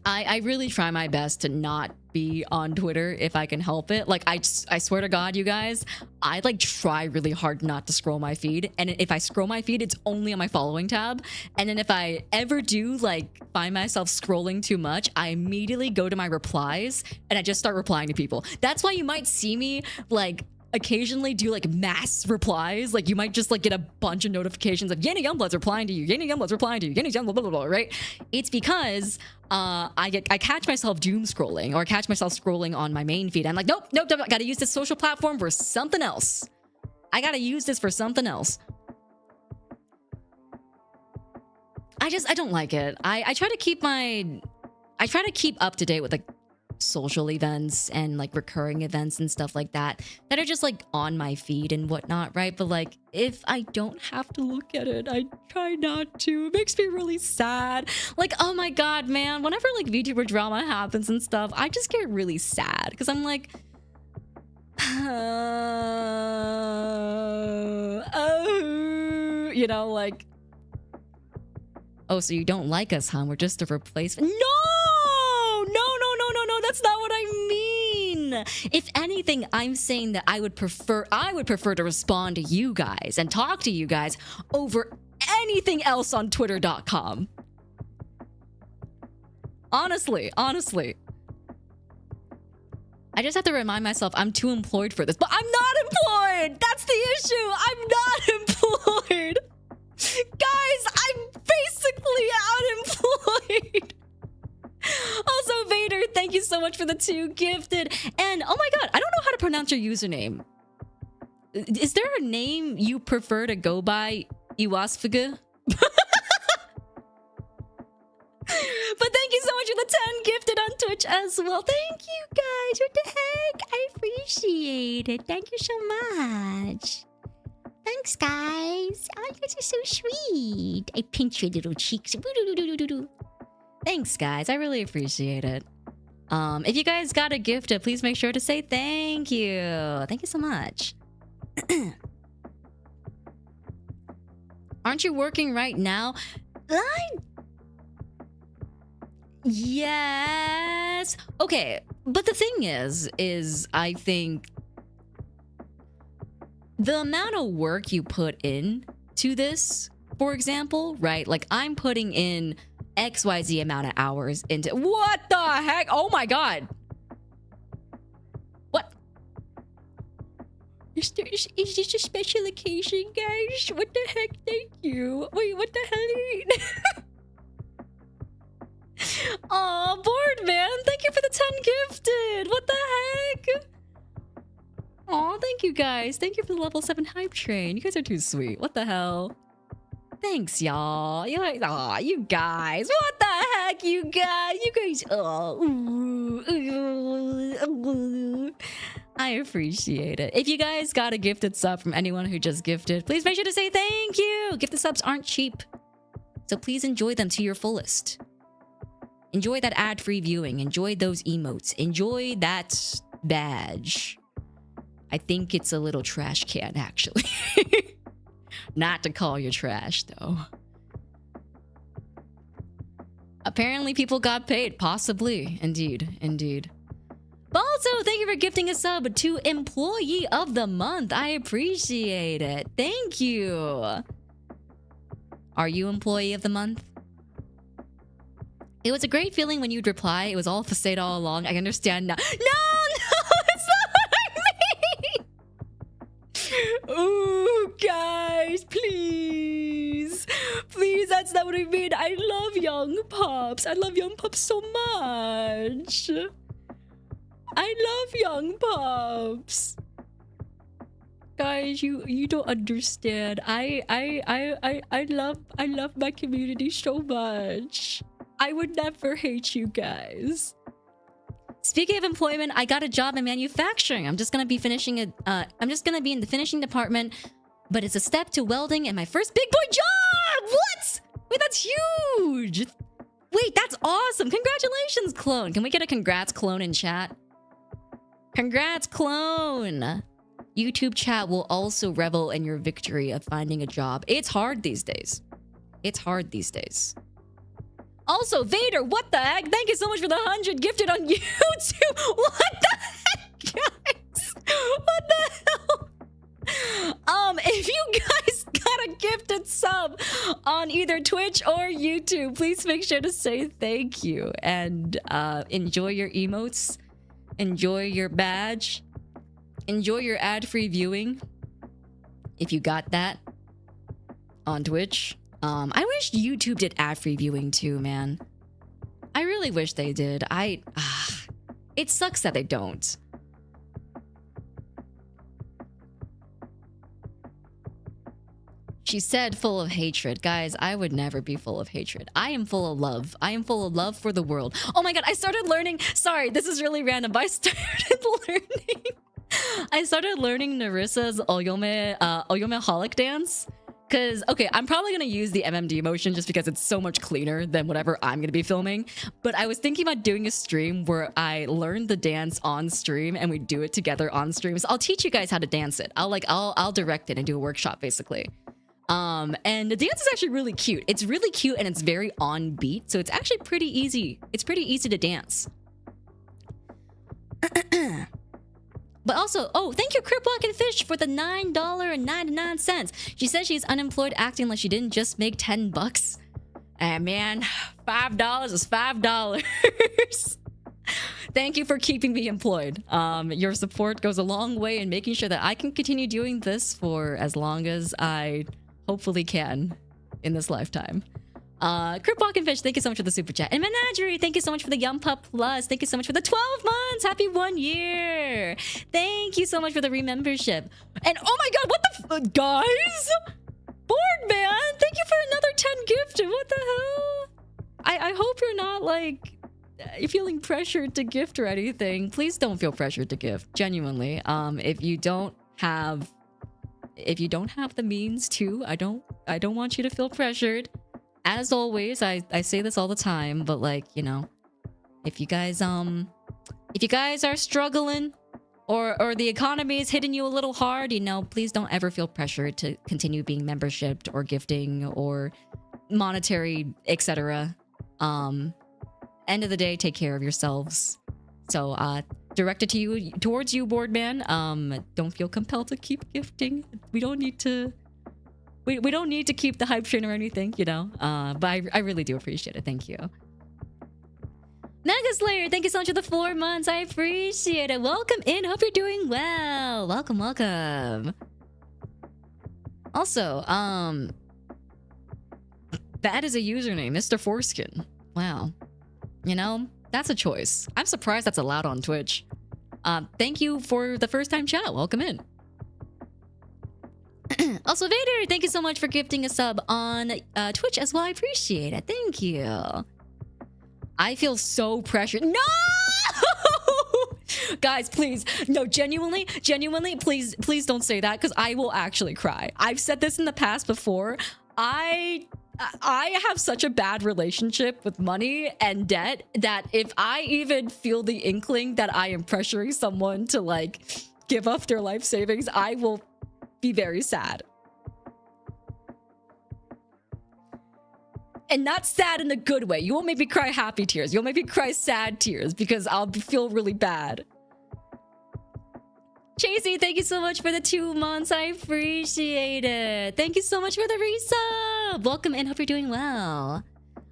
I really try my best to not be on Twitter if I can help it. Like, I swear to God, you guys, I like try really hard not to scroll my feed. And if I scroll my feed, it's only on my following tab. And then if I ever do like find myself scrolling too much, I immediately go to my replies and I just start replying to people. That's why you might see me like occasionally do like mass replies. Like you might just like get a bunch of notifications of Yena Youngblood's replying to you, Yena Youngblood's replying to you, Yena Youngblood, blah, blah, blah, right? It's because I catch myself doom scrolling or catch myself scrolling on my main feed. I'm like, nope, I gotta use this social platform for something else. I gotta use this for something else. I don't like it. I try to keep up to date with like social events and like recurring events and stuff like that are just like on my feed and whatnot, right? But like if I don't have to look at it, I try not to. It makes me really sad. Like, oh my God, man, whenever like VTuber drama happens and stuff, I just get really sad because I'm like, you know, like, oh, so you don't like us, huh? We're just a replacement. No, that's not what I mean. If anything, I'm saying that I would prefer to respond to you guys and talk to you guys over anything else on twitter.com. Honestly. I just have to remind myself I'm too employed for this, but I'm not employed. That's the issue. I'm not employed. Guys, I'm basically unemployed. Also, Vader, thank you so much for the 2 gifted. And oh my God, I don't know how to pronounce your username. Is there a name you prefer to go by, Iwasfuga? But thank you so much for the 10 gifted on Twitch as well. Thank you guys. What the heck? I appreciate it. Thank you so much. Thanks, guys. Oh, you guys are so sweet. I pinch your little cheeks. Thanks, guys. I really appreciate it. If you guys got a gift, please make sure to say thank you. Thank you so much. Aren't you working right now? Yes. Okay, but the thing is I think the amount of work you put in to this, for example, right? Like I'm putting in XYZ amount of hours into... What the heck? Oh my God. What? Is this a special occasion, guys? What the heck? Thank you. Wait, what the hell? Aw, bored man. Thank you for the 10 gifted. What the heck? Aw, thank you guys. Thank you for the level 7 hype train. You guys are too sweet. What the hell? thanks, y'all. You guys. What the heck, you guys? You guys. I appreciate it. If you guys got a gifted sub from anyone who just gifted, please make sure to say thank you. Gifted subs aren't cheap, so please enjoy them to your fullest. Enjoy that ad-free viewing. Enjoy those emotes. Enjoy that badge. I think it's a little trash can, actually. Not to call you trash, though. Apparently, people got paid. Possibly. Indeed. Indeed. But also, thank you for gifting a sub to Employee of the Month. I appreciate it. Thank you. Are you Employee of the Month? It was a great feeling when you'd reply. It was all facade all along. I understand now. No, it's not what I mean. Ooh, guys, please. Please, that's not what I mean. I love Young Pups. I love Young Pups so much. I love Young Pups. Guys, you don't understand. I love my community so much. I would never hate you guys. Speaking of employment, I got a job in manufacturing. I'm just gonna be finishing in the finishing department, but it's a step to welding and my first big boy job. What? Wait, that's huge. Wait, that's awesome. Congratulations, clone. Can we get a congrats clone in chat? Congrats, clone. YouTube chat will also revel in your victory of finding a job. It's hard these days. It's hard these days. Also, Vader, what the heck? Thank you so much for the 100 gifted on YouTube. What the heck, guys? What the hell? If you guys got a gifted sub on either Twitch or YouTube, please make sure to say thank you and enjoy your emotes, enjoy your badge, enjoy your ad-free viewing. If you got that on Twitch. I wish YouTube did ad-free viewing too, man. I really wish they did. It sucks that they don't. She said full of hatred. Guys, I would never be full of hatred. I am full of love. I am full of love for the world. Oh my god, I started learning... Sorry, this is really random, but I started learning Narissa's Oyome Holic dance. Because, okay, I'm probably going to use the MMD motion just because it's so much cleaner than whatever I'm going to be filming. But I was thinking about doing a stream where I learn the dance on stream and we do it together on stream. So I'll teach you guys how to dance it. I'll direct it and do a workshop, basically. And the dance is actually really cute. It's really cute and it's very on beat. So it's actually pretty easy. It's pretty easy to dance. But also, oh, thank you, Crip Walking Fish, for the $9.99. She says she's unemployed, acting like she didn't just make 10 bucks. And man, $5 is $5. Thank you for keeping me employed. Your support goes a long way in making sure that I can continue doing this for as long as I hopefully can in this lifetime. Crip Walking Fish, thank you so much for the super chat. And Menagerie, thank you so much for the Yum Pup Plus. Thank you so much for the 12 months. Happy 1 year. Thank you so much for the remembership. And oh my god, what the guys? Bored man, thank you for another 10 gifted. What the hell? I hope you're not like feeling pressured to gift or anything. Please don't feel pressured to gift. Genuinely. If you don't have the means to, I don't want you to feel pressured. As always, I say this all the time, but like, you know, if you guys are struggling or the economy is hitting you a little hard, you know, please don't ever feel pressured to continue being membershiped or gifting or monetary, etc. End of the day, take care of yourselves. So, directed to you, towards you, Boardman. Don't feel compelled to keep gifting. We don't need to keep the hype train or anything, you know. But I really do appreciate it. Thank you. Mega Slayer, thank you so much for the 4 months. I appreciate it. Welcome in. Hope you're doing well. Welcome, welcome. Also, that is a username, Mr. Foreskin. Wow. You know, that's a choice. I'm surprised that's allowed on Twitch. Thank you for the first time chat. Welcome in. Also, Vader, thank you so much for gifting a sub on Twitch as well. I appreciate it. Thank you. I feel so pressured. No! Guys, please. No, genuinely, please don't say that because I will actually cry. I've said this in the past before. I have such a bad relationship with money and debt that if I even feel the inkling that I am pressuring someone to like give up their life savings, I will be very sad. And not sad in a good way. You won't make me cry happy tears. You'll make me cry sad tears because I'll feel really bad. Chasey, thank you so much for the 2 months. I appreciate it. Thank you so much for the resub. Welcome in. Hope you're doing well.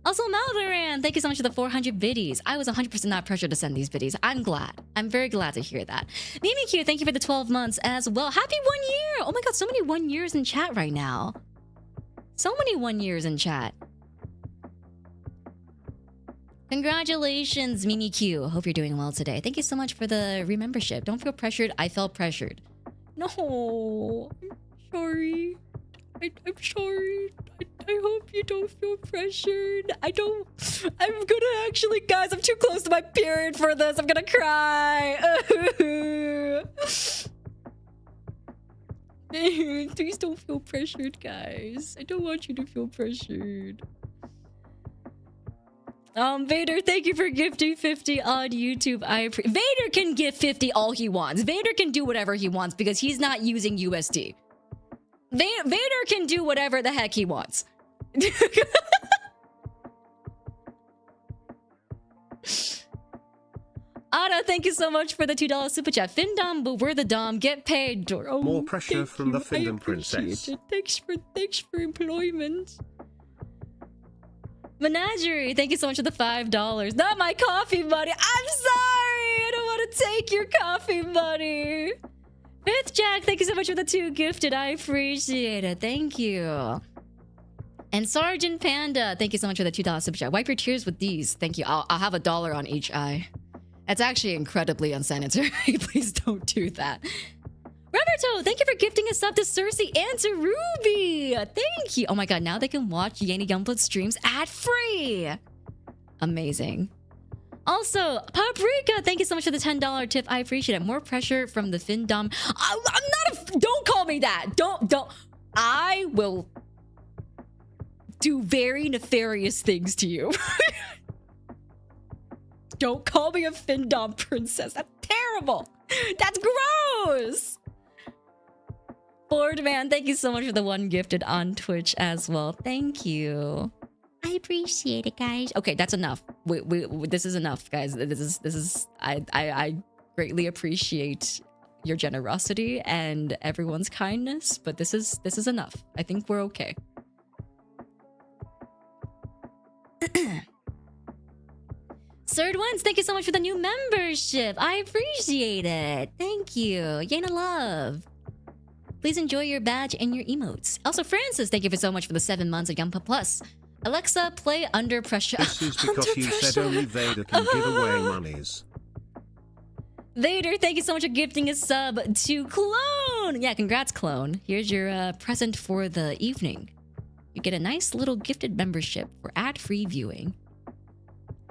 Also, Maldoran, thank you so much for the 400 biddies. I was 100% not pressured to send these biddies. I'm glad. I'm very glad to hear that. Mimikyu, thank you for the 12 months as well. Happy 1 year. Oh my god, so many 1 years in chat right now. So many 1 years in chat. Congratulations, Mimikyu. Hope you're doing well today. Thank you so much for the remembership. Don't feel pressured. I felt pressured. No, I'm sorry. I'm sorry. I hope you don't feel pressured. I'm gonna actually, guys, I'm too close to my period for this. I'm gonna cry. Please don't feel pressured, guys. I don't want you to feel pressured. Vader, thank you for gifting 50 on YouTube. Vader can give 50 all he wants. Vader can do whatever he wants because he's not using USD. Vader can do whatever the heck he wants. Ada, thank you so much for the $2 super chat. Findom, but we're the Dom. Get paid. Oh, more pressure from the Findom princess. Thanks for employment. Menagerie, thank you so much for the $5. Not my coffee money. I'm sorry. I don't want to take your coffee money. Fifth Jack, thank you so much for the 2 gifted. I appreciate it. Thank you. And Sergeant Panda, thank you so much for the $2 super chat. Wipe your tears with these. Thank you. I'll have $1 on each eye. That's actually incredibly unsanitary. Please don't do that. Roberto, thank you for gifting us up to Cersei and to Ruby. Thank you. Oh my god, now they can watch Yena Youngblood streams ad-free. Amazing. Also, Paprika, thank you so much for the $10 tip. I appreciate it. More pressure from the Findom. I'm not a... Don't call me that. Don't. I will do very nefarious things to you. Don't call me a Findom princess. That's terrible. That's gross. Board man, thank you so much for the 1 gifted on Twitch as well. Thank you. I appreciate it, guys. Okay, that's enough. This is enough, guys. This is. I greatly appreciate your generosity and everyone's kindness, but this is enough. I think we're okay. Third ones, thank you so much for the new membership. I appreciate it. Thank you. Yena love. Please enjoy your badge and your emotes. Also, Francis, thank you so much for the 7 months of Yampa Plus. Alexa, play Under Pressure. This is because you said only Vader can give away monies. Vader, thank you so much for gifting a sub to Clone. Yeah, congrats, Clone. Here's your present for the evening. You get a nice little gifted membership for ad-free viewing.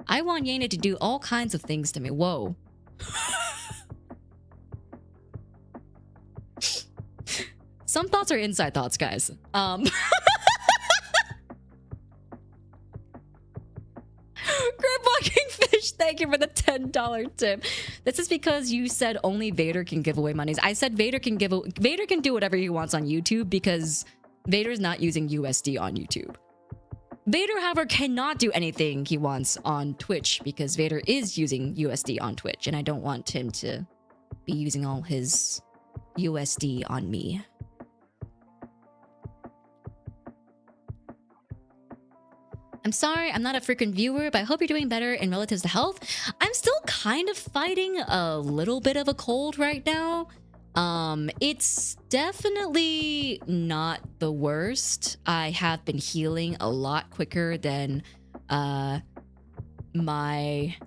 I want Yena to do all kinds of things to me. Whoa. Some thoughts are inside thoughts, guys. Grimblocking Fish, thank you for the $10 tip. This is because you said only Vader can give away monies. I said Vader can do whatever he wants on YouTube because Vader's not using USD on YouTube. Vader, however, cannot do anything he wants on Twitch because Vader is using USD on Twitch, and I don't want him to be using all his USD on me. I'm sorry, I'm not a frequent viewer, but I hope you're doing better in relatives to health. I'm still kind of fighting a little bit of a cold right now. It's definitely not the worst. I have been healing a lot quicker than my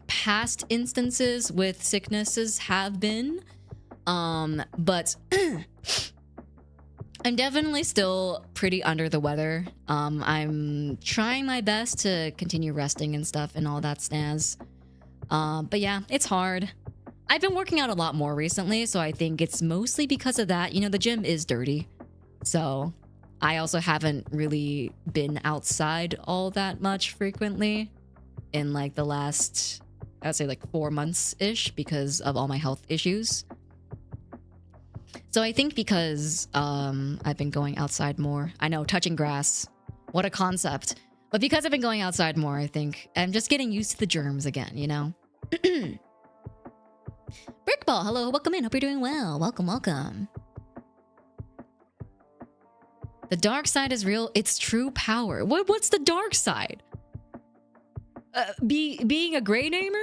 past instances with sicknesses have been. But I'm definitely still pretty under the weather. I'm trying my best to continue resting and stuff and all that snaz. But yeah, it's hard. I've been working out a lot more recently, so I think it's mostly because of that. You know, the gym is dirty. So I also haven't really been outside all that much frequently in like the last, I would say like 4 months-ish because of all my health issues. So I think because I've been going outside more. I know, touching grass. What a concept. But because I've been going outside more, I think I'm just getting used to the germs again, you know? Brickball, hello, welcome in. Hope you're doing well. Welcome, welcome. The dark side is real. It's true power. What's the dark side? Being a gray namer?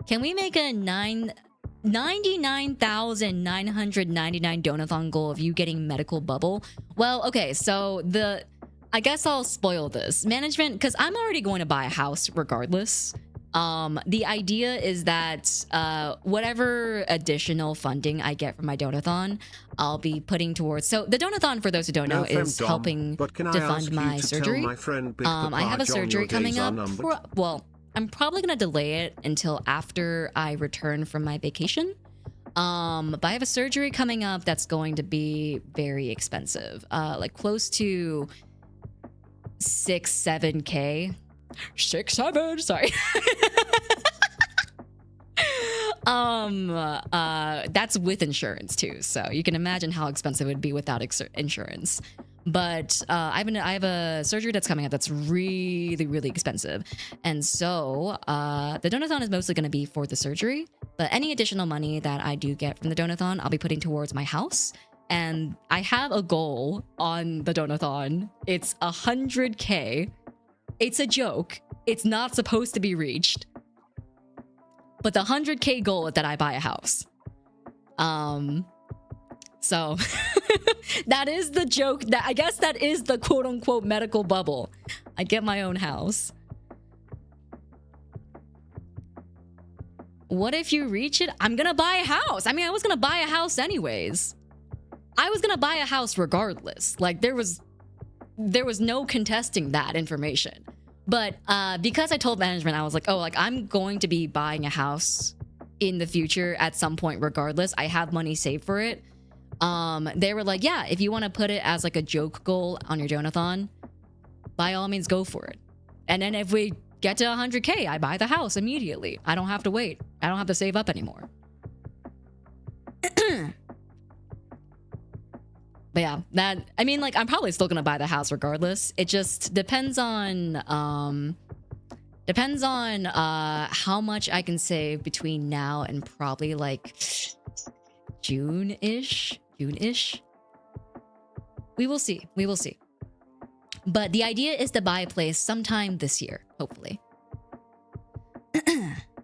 Can we make a 99,999 donathon goal of you getting medical bubble? Well, okay, so I guess I'll spoil this. Management, because I'm already going to buy a house regardless. The idea is that whatever additional funding I get from my donathon, I'll be putting towards. So the donathon, for those who don't know, is helping to fund my surgery. I have a surgery coming up. Well, I'm probably gonna delay it until after I return from my vacation. But I have a surgery coming up that's going to be very expensive, like close to 6-7K. 6-7, sorry. That's with insurance too, so you can imagine how expensive it would be without insurance. But I have a surgery that's coming up that's really, really expensive, and so the donathon is mostly going to be for the surgery. But any additional money that I do get from the donathon, I'll be putting towards my house. And I have a goal on the donathon. It's 100K. It's a joke. It's not supposed to be reached. But the 100K goal is that I buy a house. So that is the joke. I guess that is the quote unquote medical bubble. I get my own house. What if you reach it? I'm gonna buy a house. I mean, I was gonna buy a house anyways. I was gonna buy a house regardless. Like there was no contesting that information. But because I told management, I was like, oh, like I'm going to be buying a house in the future at some point regardless. I have money saved for it. They were like, yeah, if you want to put it as like a joke goal on your donathon, by all means go for it. And then if we get to 100K, I buy the house immediately. I don't have to wait. I don't have to save up anymore. But yeah, I mean, like, I'm probably still gonna buy the house regardless. It just depends on how much I can save between now and probably like June-ish. We will see. But the idea is to buy a place sometime this year, hopefully.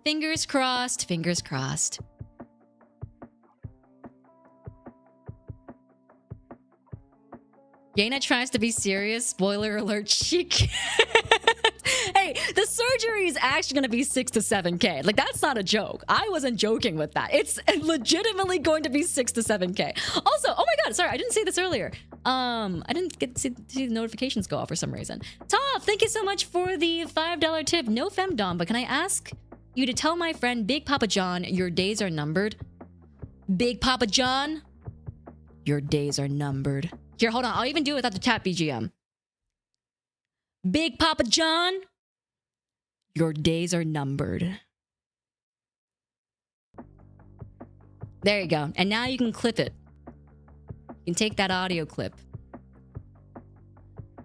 Fingers crossed. Yena tries to be serious. Spoiler alert, she can't. Hey, the surgery is actually going to be 6 to 7K. Like, that's not a joke. I wasn't joking with that. It's legitimately going to be 6 to 7K. Also, oh my god, sorry, I didn't say this earlier. I didn't get to see the notifications go off for some reason. Toph, thank you so much for the $5 tip. No femdom, but can I ask you to tell my friend Big Papa John your days are numbered? Big Papa John, your days are numbered. Here, hold on. I'll even do it without the chat BGM. Big Papa John, your days are numbered. There you go. And now you can clip it. You can take that audio clip.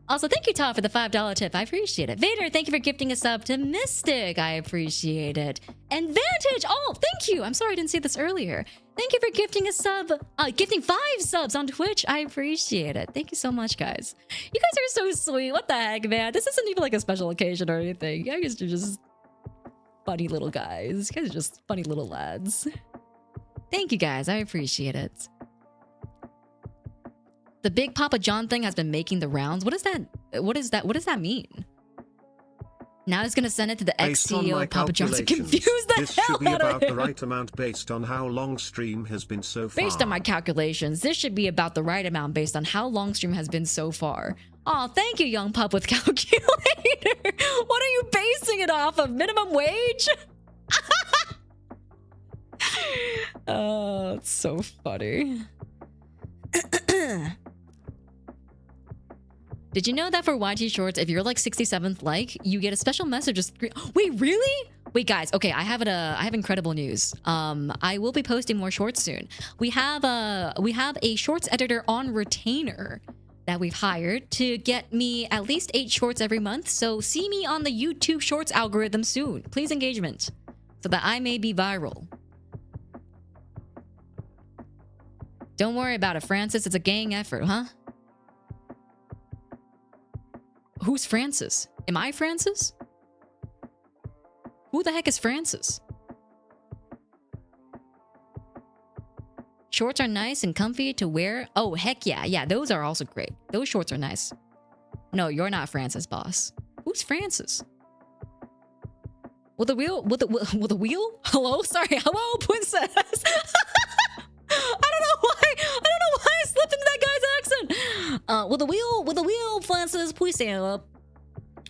Also, thank you, Todd, for the $5 tip. I appreciate it. Vader, thank you for gifting a sub to Mystic. I appreciate it. And Vantage, oh, thank you. I'm sorry I didn't say this earlier. Thank you for gifting a sub, gifting 5 subs on Twitch. I appreciate it. Thank you so much, guys. You guys are so sweet. What the heck, man? This isn't even like a special occasion or anything. You guys are just funny little guys. You guys are just funny little lads. Thank you, guys. I appreciate it. The Big Papa John thing has been making the rounds. What is that? What does that mean? Now he's gonna send it to the Based on my ex-CEO Papa John's to calculations, confuse the this should hell be out of about the him. right amount based on how long stream has been so far. Based on my calculations, this should be about the right amount based on how long stream has been so far. Oh, thank you, young pup with calculator. What are you basing it off of? Minimum wage? Oh, it's so funny. Did you know that for YT Shorts, if you're like 67th like, you get a special message? Wait, really? Wait, guys. Okay, I have incredible news. I will be posting more shorts soon. We have a shorts editor on retainer that we've hired to get me at least 8 shorts every month. So see me on the YouTube Shorts algorithm soon. Please engagement so that I may be viral. Don't worry about it, Francis. It's a gang effort, huh? Who's Francis? Am I Francis? Who the heck is Francis? Shorts are nice and comfy to wear. Oh, heck yeah. Yeah, those are also great. Those shorts are nice. No, you're not Francis, boss. Who's Francis? With a wheel? With a wheel? Hello? Sorry. Hello, princess. I don't know why I slipped into that guy's accent. With a wheel, Francis, please stand up.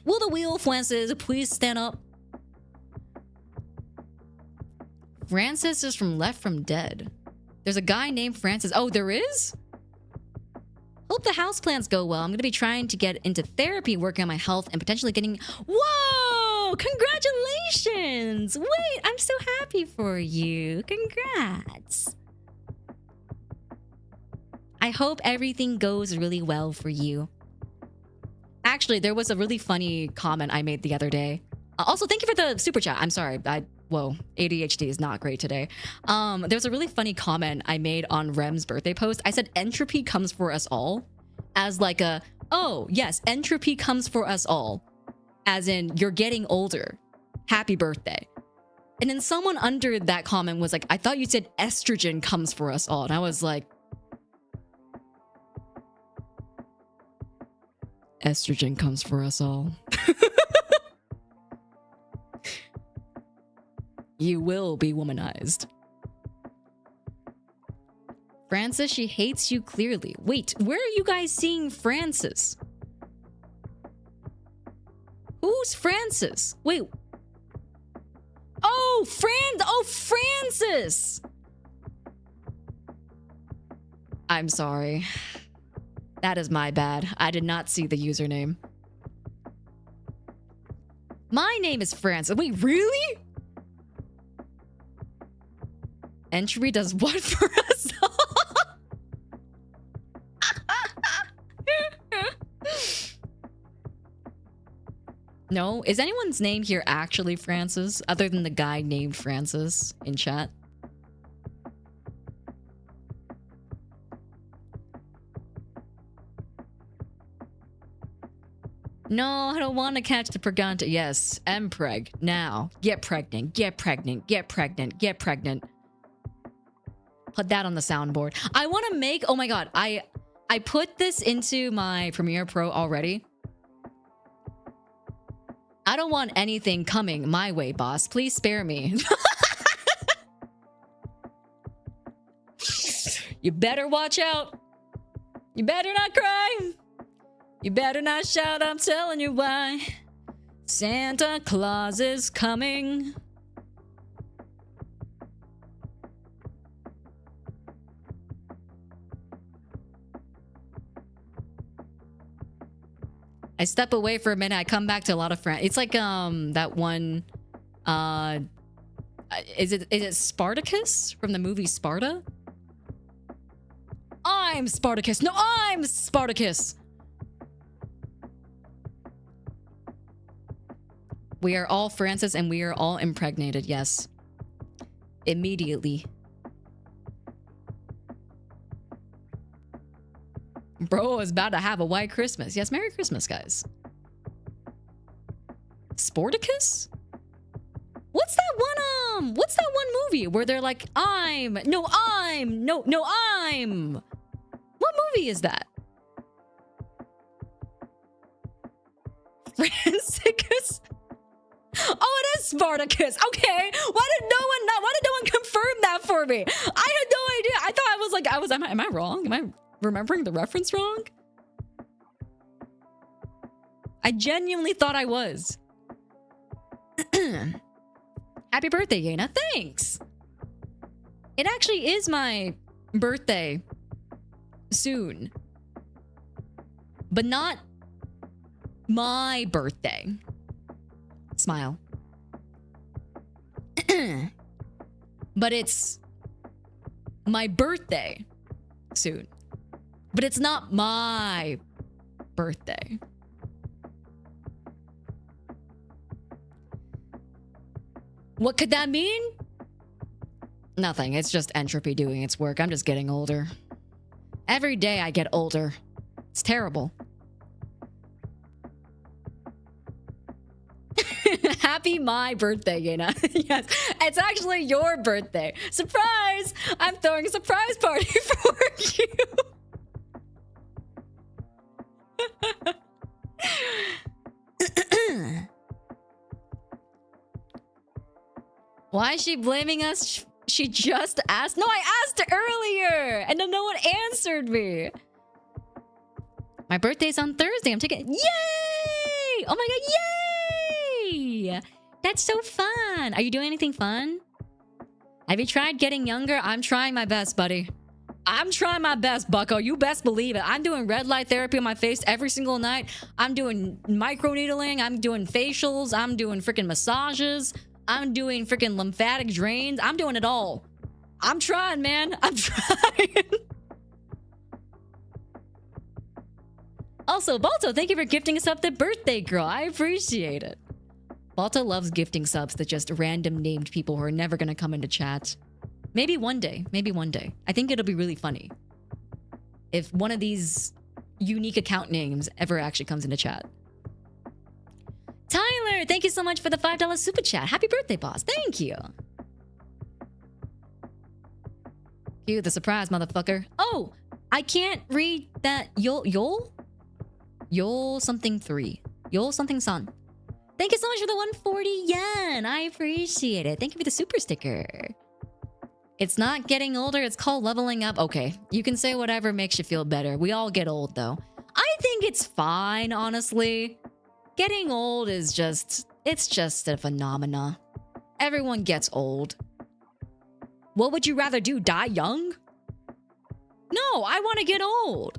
With a wheel, Francis, please stand up. Francis is from Left from Dead. There's a guy named Francis. Oh, there is? Hope the houseplants go well. I'm gonna be trying to get into therapy, working on my health, and potentially getting... Whoa! Congratulations! Wait, I'm so happy for you. Congrats. I hope everything goes really well for you. Actually, there was a really funny comment I made the other day. Also, thank you for the super chat. I'm sorry. Whoa, ADHD is not great today. There was a really funny comment I made on Rem's birthday post. I said entropy comes for us all. As like a, oh, yes, entropy comes for us all. As in, you're getting older. Happy birthday. And then someone under that comment was like, I thought you said estrogen comes for us all. And I was like, estrogen comes for us all. You will be womanized. Francis, she hates you clearly. Wait, where are you guys seeing Francis? Who's Francis? Wait. Oh, Francis! I'm sorry. That is my bad. I did not see the username. My name is Francis. Wait, really? Entropy does what for us? No? Is anyone's name here actually Francis? Other than the guy named Francis in chat? No, I don't want to catch the pregnant. Yes, M-preg. Now. Get pregnant. Get pregnant. Get pregnant. Get pregnant. Put that on the soundboard. I want to make... Oh my god. I put this into my Premiere Pro already. I don't want anything coming my way, boss. Please spare me. You better watch out. You better not cry. You better not shout. I'm telling you why. Santa Claus is coming. I step away for a minute. I come back to a lot of friends. It's like that one. Is it Spartacus from the movie Sparta? I'm Spartacus. No, I'm Spartacus. We are all Francis and we are all impregnated. Yes. Immediately. Bro is about to have a white Christmas. Yes, Merry Christmas, guys. Sporticus? What's that one movie where they're like, I'm. What movie is that? Franciscus? Oh, it is Spartacus. Okay. Why did no one confirm that for me? I had no idea. I thought I was like, am I wrong? Am I remembering the reference wrong? I genuinely thought I was. Happy birthday, Yena. Thanks. It actually is my birthday soon. But not my birthday. Smile. But it's my birthday soon. But it's not my birthday. What could that mean? Nothing. It's just entropy doing its work. I'm just getting older. Every day I get older. It's terrible. Happy my birthday, Yena. Yes, it's actually your birthday. Surprise! I'm throwing a surprise party for you. Why is she blaming us? She just asked. No, I asked earlier, and then no one answered me. My birthday's on Thursday. I'm taking. Yay! Oh my god! Yay! That's so fun. Are you doing anything fun? Have you tried getting younger? I'm trying my best, buddy. I'm trying my best, bucko. You best believe it. I'm doing red light therapy on my face every single night. I'm doing microneedling. I'm doing facials. I'm doing freaking massages. I'm doing freaking lymphatic drains. I'm doing it all. I'm trying, man. I'm trying. Also, Balto, thank you for gifting us up the birthday girl. I appreciate it. Balto loves gifting subs to just random named people who are never going to come into chat. Maybe one day. Maybe one day. I think it'll be really funny if one of these unique account names ever actually comes into chat. Tyler, thank you so much for the $5 super chat. Happy birthday, boss. Thank you. You, the surprise, motherfucker. Oh, I can't read that. Yol something 3. Yol something son. Thank you so much for the 140 yen. I appreciate it. Thank you for the super sticker. It's not getting older. It's called leveling up. Okay, you can say whatever makes you feel better. We all get old, though. I think it's fine, honestly. Getting old is it's just a phenomena. Everyone gets old. What would you rather do? Die young? No, I want to get old.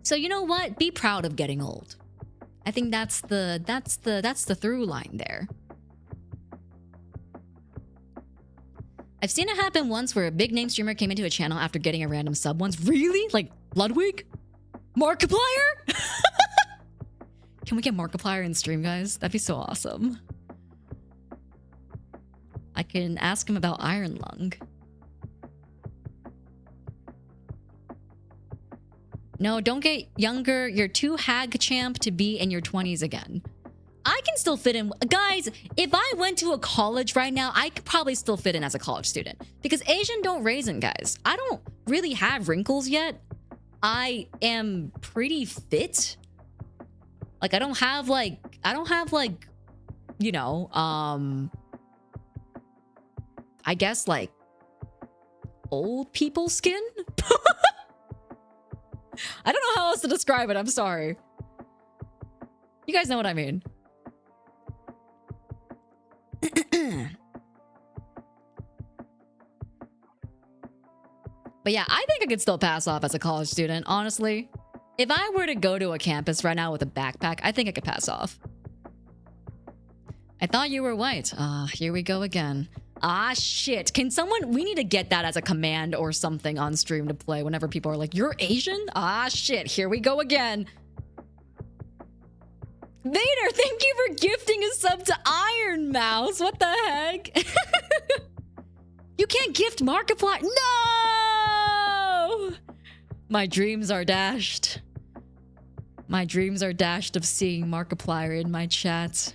So you know what? Be proud of getting old. I think that's the through line there. I've seen it happen once where a big name streamer came into a channel after getting a random sub once. Really? Like Ludwig? Markiplier? Can we get Markiplier in stream, guys? That'd be so awesome. I can ask him about Iron Lung. No, don't get younger. You're too hag champ to be in your 20s again. I can still fit in. Guys, if I went to a college right now, I could probably still fit in as a college student. Because Asian don't raisin, guys. I don't really have wrinkles yet. I am pretty fit. Like, I don't have like, you know, I guess like old people skin? I don't know how else to describe it. I'm sorry. You guys know what I mean. But yeah, I think I could still pass off as a college student, honestly. If I were to go to a campus right now with a backpack, I think I could pass off. I thought you were white. Here we go again. Ah, shit. Can someone... We need to get that as a command or something on stream to play whenever people are like, you're Asian? Ah, shit. Here we go again. Vader, thank you for gifting a sub to Iron Mouse. What the heck? You can't gift Markiplier. No! My dreams are dashed. My dreams are dashed of seeing Markiplier in my chat.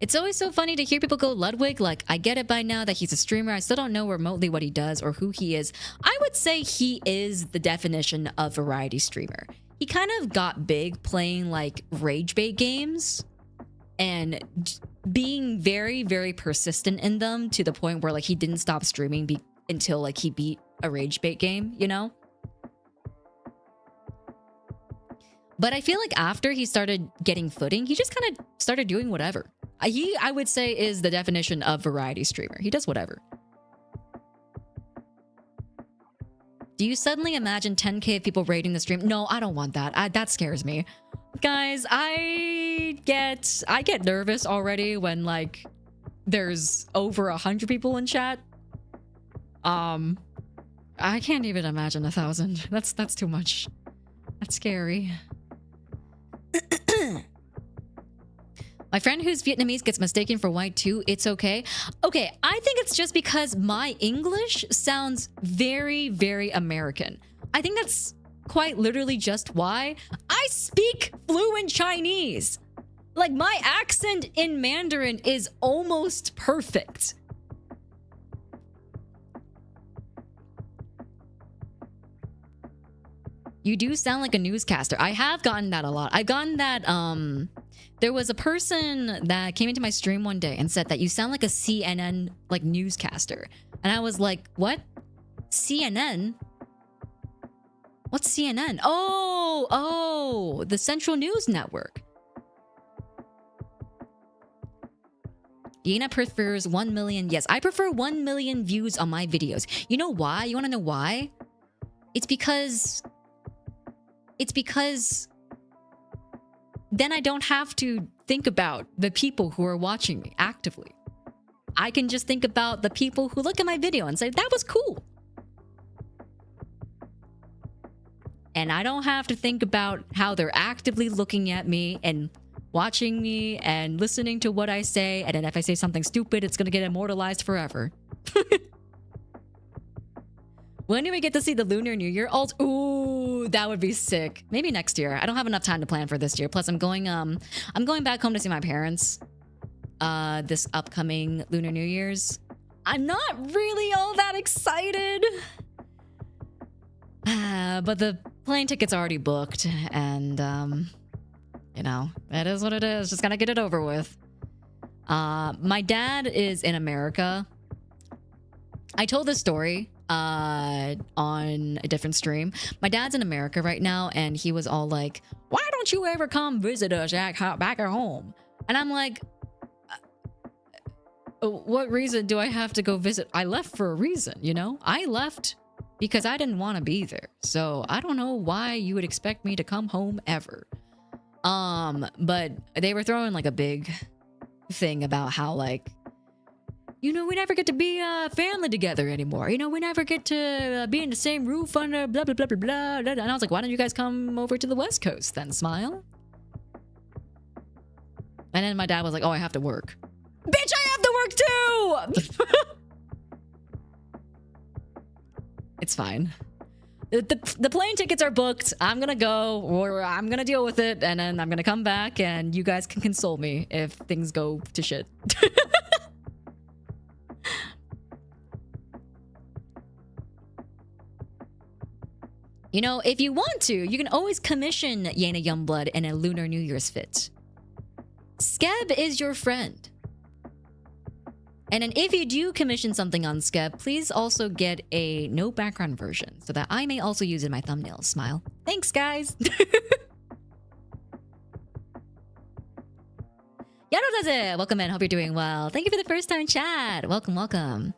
It's always so funny to hear people go Ludwig. Like, I get it by now that he's a streamer. I still don't know remotely what he does or who he is. I would say he is the definition of variety streamer. he kind of got big playing like rage bait games and being very, very persistent in them to the point where like he didn't stop streaming until like he beat a rage bait game, you know? But I feel like after he started getting footing, he just kind of started doing whatever. He, I would say, is the definition of variety streamer. He does whatever. Do you suddenly imagine 10K of people raiding the stream? No, I don't want that. That scares me. Guys, I get nervous already when like there's over 100 people in chat. I can't even imagine 1,000. That's too much. That's scary. My friend who's Vietnamese gets mistaken for white too. It's okay. Okay, I think it's just because my English sounds very, very American. I think that's quite literally just why. I speak fluent Chinese. Like, my accent in Mandarin is almost perfect. You do sound like a newscaster. I have gotten that a lot. I've gotten that, there was a person that came into my stream one day and said that you sound like a CNN, like, newscaster. And I was like, what? CNN? What's CNN? Oh, the Central News Network. Yena prefers 1 million. Yes, I prefer 1 million views on my videos. You know why? You want to know why? It's because then I don't have to think about the people who are watching me actively. I can just think about the people who look at my video and say, that was cool. And I don't have to think about how they're actively looking at me and watching me and listening to what I say. And then if I say something stupid, it's going to get immortalized forever. When do we get to see the Lunar New Year ult? Ooh, that would be sick. Maybe next year. I don't have enough time to plan for this year. Plus, I'm going back home to see my parents this upcoming Lunar New Year's. I'm not really all that excited. But the plane ticket's already booked, and you know, it is what it is. Just gotta get it over with. My dad is in America. I told this story on a different stream. My dad's in America right now, and he was all like, why don't you ever come visit us back at home? And I'm like, what reason do I have to go visit? I left for a reason, you know? I left because I didn't want to be there. So I don't know why you would expect me to come home ever. But they were throwing like a big thing about how like, you know, we never get to be a family together anymore. You know, we never get to be in the same roof under blah, blah, blah, blah, blah, blah. And I was like, why don't you guys come over to the West Coast then, Smile? And then my dad was like, oh, I have to work. Bitch, I have to work too! It's fine. The plane tickets are booked. I'm gonna go, or I'm gonna deal with it, and then I'm gonna come back, and you guys can console me if things go to shit. You know, if you want to, you can always commission Yena Youngblood in a Lunar New Year's fit. Skeb is your friend. And then if you do commission something on Skeb, please also get a no background version so that I may also use it in my thumbnails. Smile. Thanks, guys. Yano welcome in. Hope you're doing well. Thank you for the first time chat. Welcome, welcome.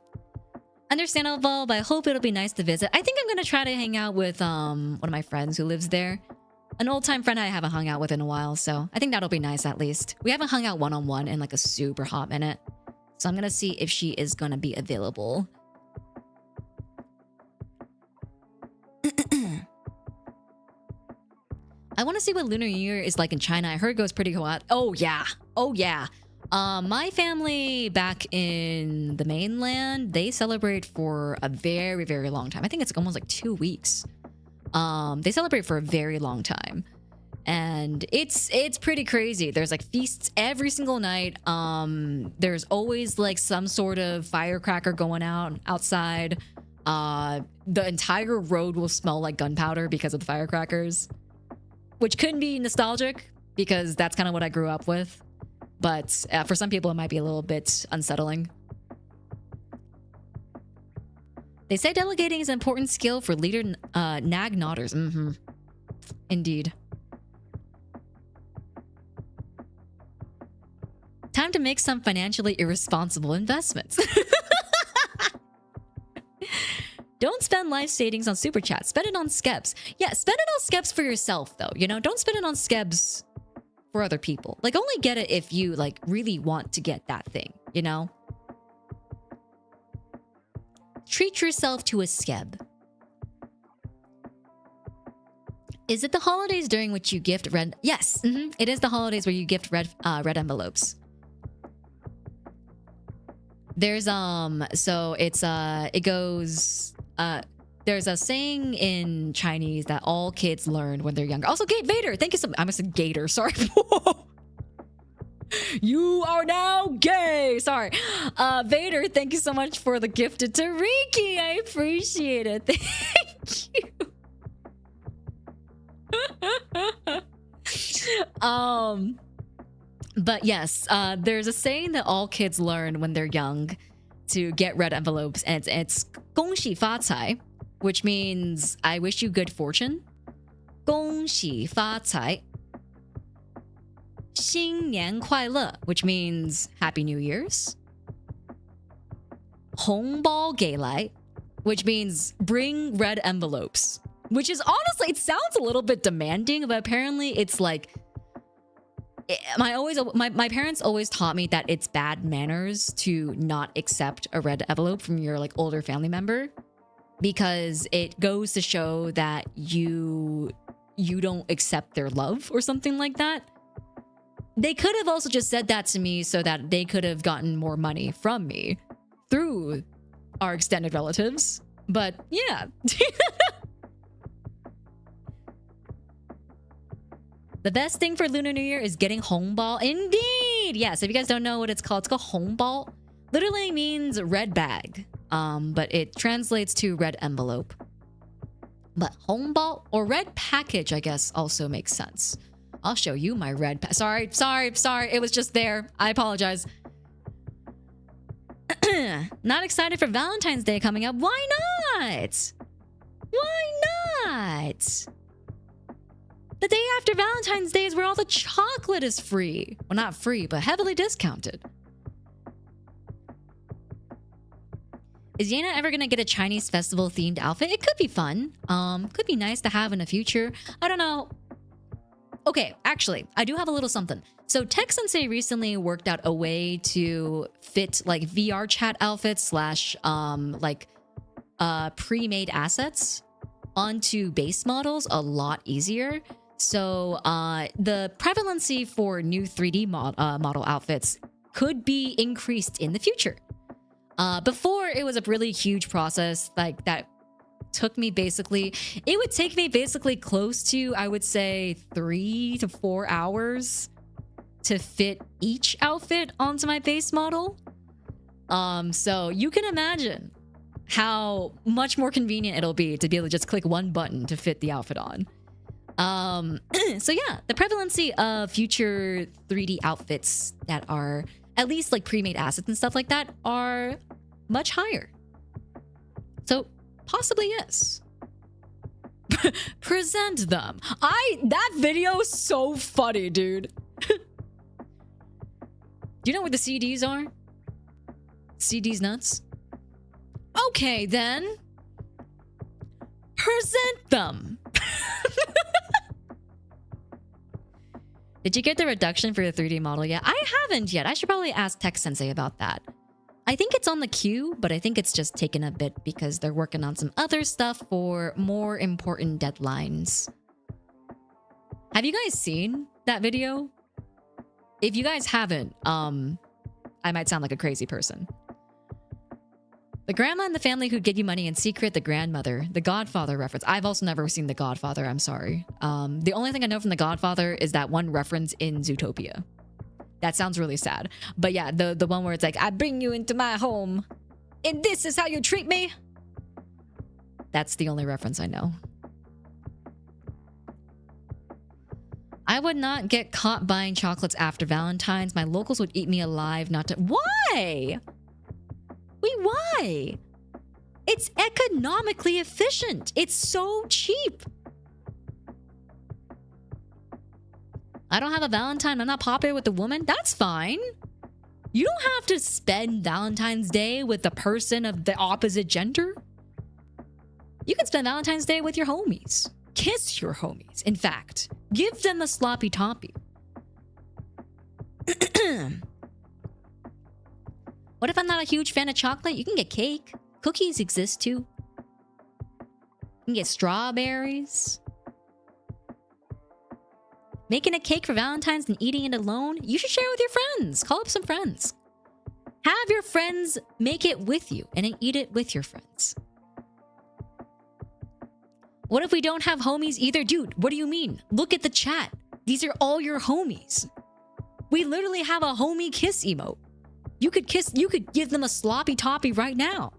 Understandable, but I hope it'll be nice to visit. I think I'm gonna try to hang out with one of my friends who lives there. An old-time friend I haven't hung out with in a while, so I think that'll be nice at least. We haven't hung out one-on-one in like a super hot minute. So I'm gonna see if she is gonna be available. I want to see what Lunar New Year is like in China. I heard it goes pretty hot. Oh yeah. Oh yeah. My family back in the mainland, they celebrate for a very, very long time. I think it's almost like 2 weeks. They celebrate for a very long time. And it's pretty crazy. There's like feasts every single night. There's always like some sort of firecracker going outside. The entire road will smell like gunpowder because of the firecrackers. which could be nostalgic because that's kind of what I grew up with. But for some people, it might be a little bit unsettling. They say delegating is an important skill for leader nag nodders. Indeed. Time to make some financially irresponsible investments. Don't spend life savings on Super Chat. Spend it on Skebs. Yeah, spend it on Skebs for yourself, though. You know, don't spend it on Skebs for other people. Like, only get it if you, like, really want to get that thing, you know? Treat yourself to a Skeb. Is it the holidays during which you gift red... Yes, it is the holidays where you gift red envelopes. There's, so it's, it goes... there's a saying in Chinese that all kids learn when they're younger. Also, Gate Vader, thank you so much. I must have Gator, sorry. You are now gay. Sorry. Vader, thank you so much for the gifted Tariki. I appreciate it. Thank you. But yes, there's a saying that all kids learn when they're young to get red envelopes, and it's 恭喜发财, which means I wish you good fortune. 恭喜发财. 新年快乐, which means Happy New Year's. 红包给来, which means bring red envelopes. Which is honestly, it sounds a little bit demanding, but apparently it's like... My parents always taught me that it's bad manners to not accept a red envelope from your like older family member, because it goes to show that you don't accept their love or something like that. They could have also just said that to me so that they could have gotten more money from me through our extended relatives. But yeah. The best thing for Lunar New Year is getting hongbao. Indeed! Yes, if you guys don't know what it's called hongbao. Literally means red bag. But it translates to red envelope. But hongbao or red package, I guess, also makes sense. I'll show you my red sorry. It was just there. I apologize. Not excited for Valentine's Day coming up. Why not? Why not? The day after Valentine's Day is where all the chocolate is free. Well, not free, but heavily discounted. Is Yena ever gonna get a Chinese festival themed outfit? It could be fun. Could be nice to have in the future. I don't know. Okay, actually, I do have a little something. So Tech Sensei recently worked out a way to fit like VR chat outfits slash pre-made assets onto base models a lot easier. So the prevalency for new 3D model outfits could be increased in the future. Before, it was a really huge process like that took me basically, it would take me basically close to, I would say, 3 to 4 hours to fit each outfit onto my base model. So you can imagine how much more convenient it'll be to be able to just click one button to fit the outfit on. So yeah, the prevalency of future 3D outfits that are at least like pre-made assets and stuff like that are much higher. So possibly yes. Present them. That video is so funny, dude. Do you know what the CDs are? CDs nuts? Okay, then. Present them. Did you get the reduction for the 3D model yet? I haven't yet. I should probably ask Tech Sensei about that. I think it's on the queue, but I think it's just taken a bit because they're working on some other stuff for more important deadlines. Have you guys seen that video? If you guys haven't, I might sound like a crazy person. The grandma in the family who'd give you money in secret, the grandmother, the Godfather reference. I've also never seen the Godfather, I'm sorry. The only thing I know from the Godfather is that one reference in Zootopia. That sounds really sad. But yeah, the one where it's like, I bring you into my home, and this is how you treat me. That's the only reference I know. I would not get caught buying chocolates after Valentine's. My locals would eat me alive not to... Why? Wait, why? It's economically efficient. It's so cheap. I don't have a Valentine. I'm not popular with the woman. That's fine. You don't have to spend Valentine's Day with the person of the opposite gender. You can spend Valentine's Day with your homies. Kiss your homies. In fact, give them a sloppy toppy. What if I'm not a huge fan of chocolate? You can get cake. Cookies exist too. You can get strawberries. Making a cake for Valentine's and eating it alone? You should share it with your friends. Call up some friends. Have your friends make it with you and then eat it with your friends. What if we don't have homies either? Dude, what do you mean? Look at the chat. These are all your homies. We literally have a homie kiss emote. You could give them a sloppy toppy right now.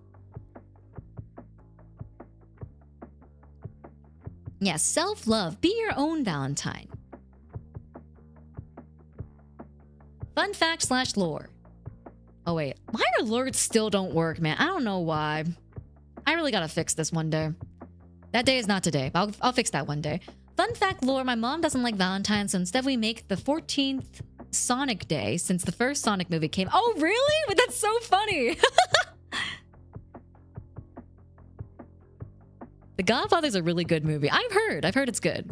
Yeah, self-love. Be your own Valentine. Fun fact / lore. Oh wait, my alerts still don't work, man. I don't know why. I really gotta fix this one day. That day is not today, but I'll fix that one day. Fun fact lore, my mom doesn't like Valentine's, so instead we make the 14th Sonic Day since the first Sonic movie came. Oh really? But that's so funny. The Godfather's a really good movie. I've heard it's good.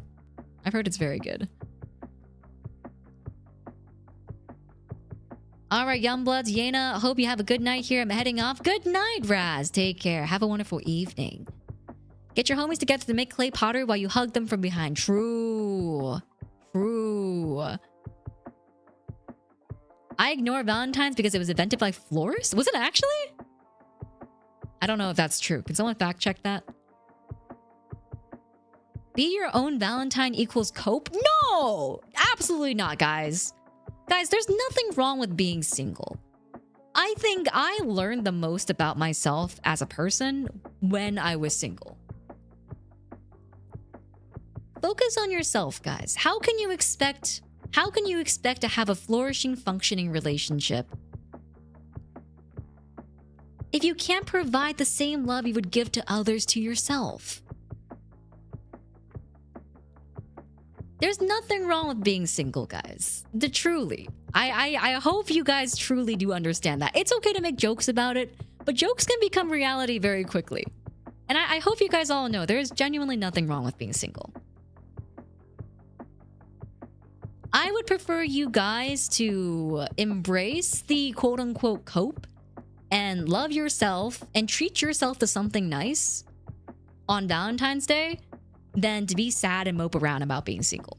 I've heard it's very good. All right, Youngbloods, Yena, hope you have a good night here. I'm heading off. Good night, Raz. Take care. Have a wonderful evening. Get your homies together to make clay pottery while you hug them from behind. True. True. I ignore Valentine's because it was invented by florists? Was it actually? I don't know if that's true. Can someone fact check that? Be your own Valentine equals cope? No! Absolutely not, guys. Guys, there's nothing wrong with being single. I think I learned the most about myself as a person when I was single. Focus on yourself, guys. How can you expect to have a flourishing, functioning relationship if you can't provide the same love you would give to others to yourself? There's nothing wrong with being single, guys. Truly. I hope you guys truly do understand that. It's okay to make jokes about it, but jokes can become reality very quickly. And I hope you guys all know there is genuinely nothing wrong with being single. I would prefer you guys to embrace the quote-unquote cope and love yourself and treat yourself to something nice on Valentine's Day than to be sad and mope around about being single.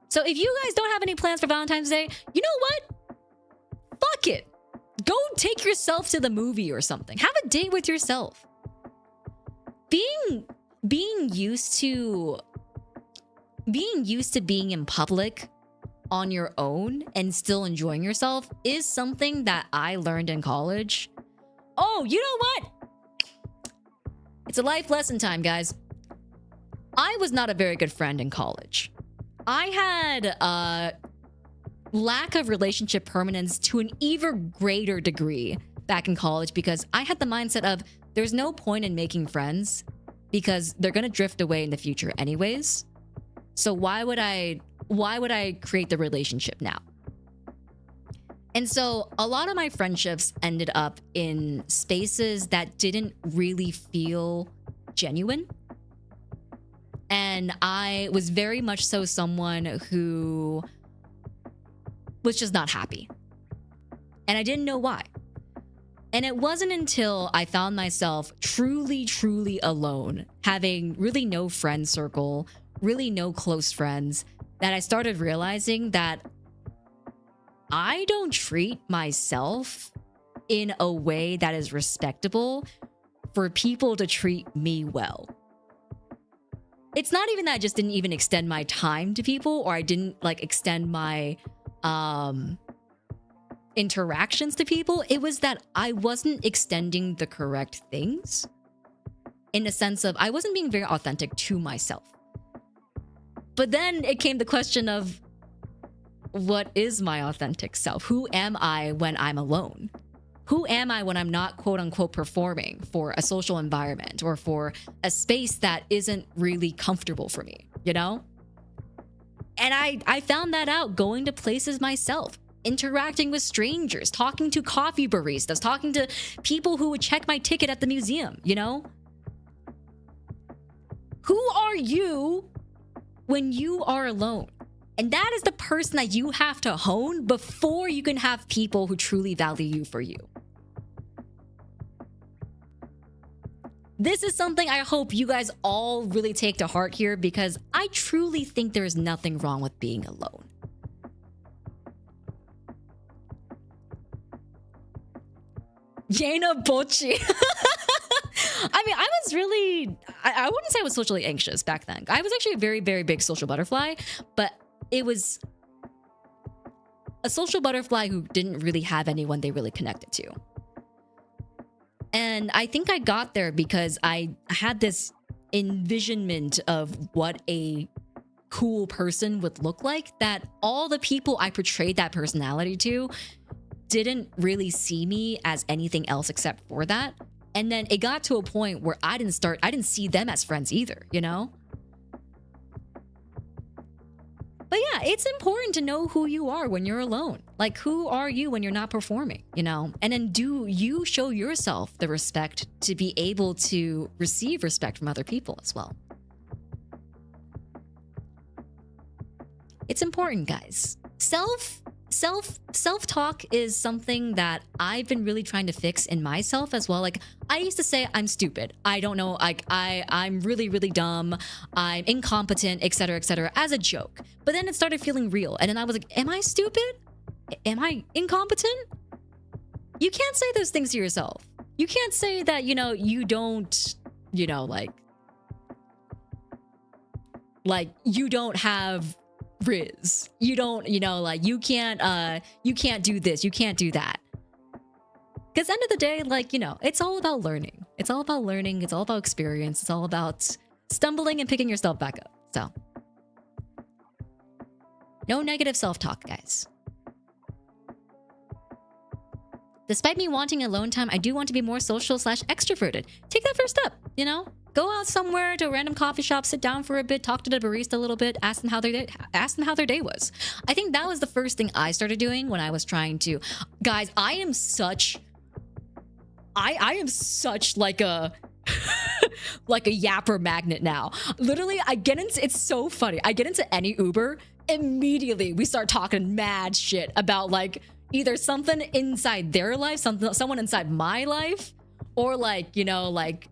So if you guys don't have any plans for Valentine's Day, you know what? Fuck it. Go take yourself to the movie or something. Have a date with yourself. Being used to being in public on your own and still enjoying yourself is something that I learned in college. Oh, you know what? It's a life lesson time, guys. I was not a very good friend in college. I had a lack of relationship permanence to an even greater degree back in college because I had the mindset of there's no point in making friends because they're going to drift away in the future anyways. So why would I create the relationship now? And so a lot of my friendships ended up in spaces that didn't really feel genuine. And I was very much so someone who was just not happy. And I didn't know why. And it wasn't until I found myself truly, truly alone, having really no friend circle, really no close friends, that I started realizing that I don't treat myself in a way that is respectable for people to treat me well. It's not even that I just didn't even extend my time to people, or I didn't extend my interactions to people. It was that I wasn't extending the correct things, in the sense of I wasn't being very authentic to myself. But then it came the question of, what is my authentic self? Who am I when I'm alone? Who am I when I'm not quote unquote performing for a social environment or for a space that isn't really comfortable for me, you know? And I found that out going to places myself, interacting with strangers, talking to coffee baristas, talking to people who would check my ticket at the museum, you know? Who are you when you are alone? And that is the person that you have to hone before you can have people who truly value you for you. This is something I hope you guys all really take to heart here, because I truly think there is nothing wrong with being alone. Yena Bochi. I mean, I was really, I wouldn't say I was socially anxious back then. I was actually a very, very big social butterfly, but it was a social butterfly who didn't really have anyone they really connected to. And I think I got there because I had this envisionment of what a cool person would look like, that all the people I portrayed that personality to didn't really see me as anything else except for that. And then it got to a point where I didn't see them as friends either, you know? But yeah, it's important to know who you are when you're alone. Like, who are you when you're not performing, you know? And then do you show yourself the respect to be able to receive respect from other people as well? It's important, guys. Self-talk is something that I've been really trying to fix in myself as well. Like, I used to say I'm stupid, I don't know, like I'm really, really dumb, I'm incompetent, etc., as a joke. But then it started feeling real, and then I was like, am I stupid? Am I incompetent? You can't say those things to yourself. You can't say that, you know, you don't, you know, like you don't have Riz. You don't, you know, like you can't do this, you can't do that. Because end of the day, like, you know, it's all about learning. It's all about learning, it's all about experience, it's all about stumbling and picking yourself back up. So no negative self-talk, guys. Despite me wanting alone time, I do want to be more social / extroverted. Take that first step, you know? Go out somewhere to a random coffee shop, sit down for a bit, talk to the barista a little bit, ask them how their day was. I think that was the first thing I started doing when I was trying to. Guys, I am such like a like a yapper magnet now. Literally, it's so funny. I get into any Uber, immediately we start talking mad shit about like either something inside their life, someone inside my life, or like, you know, like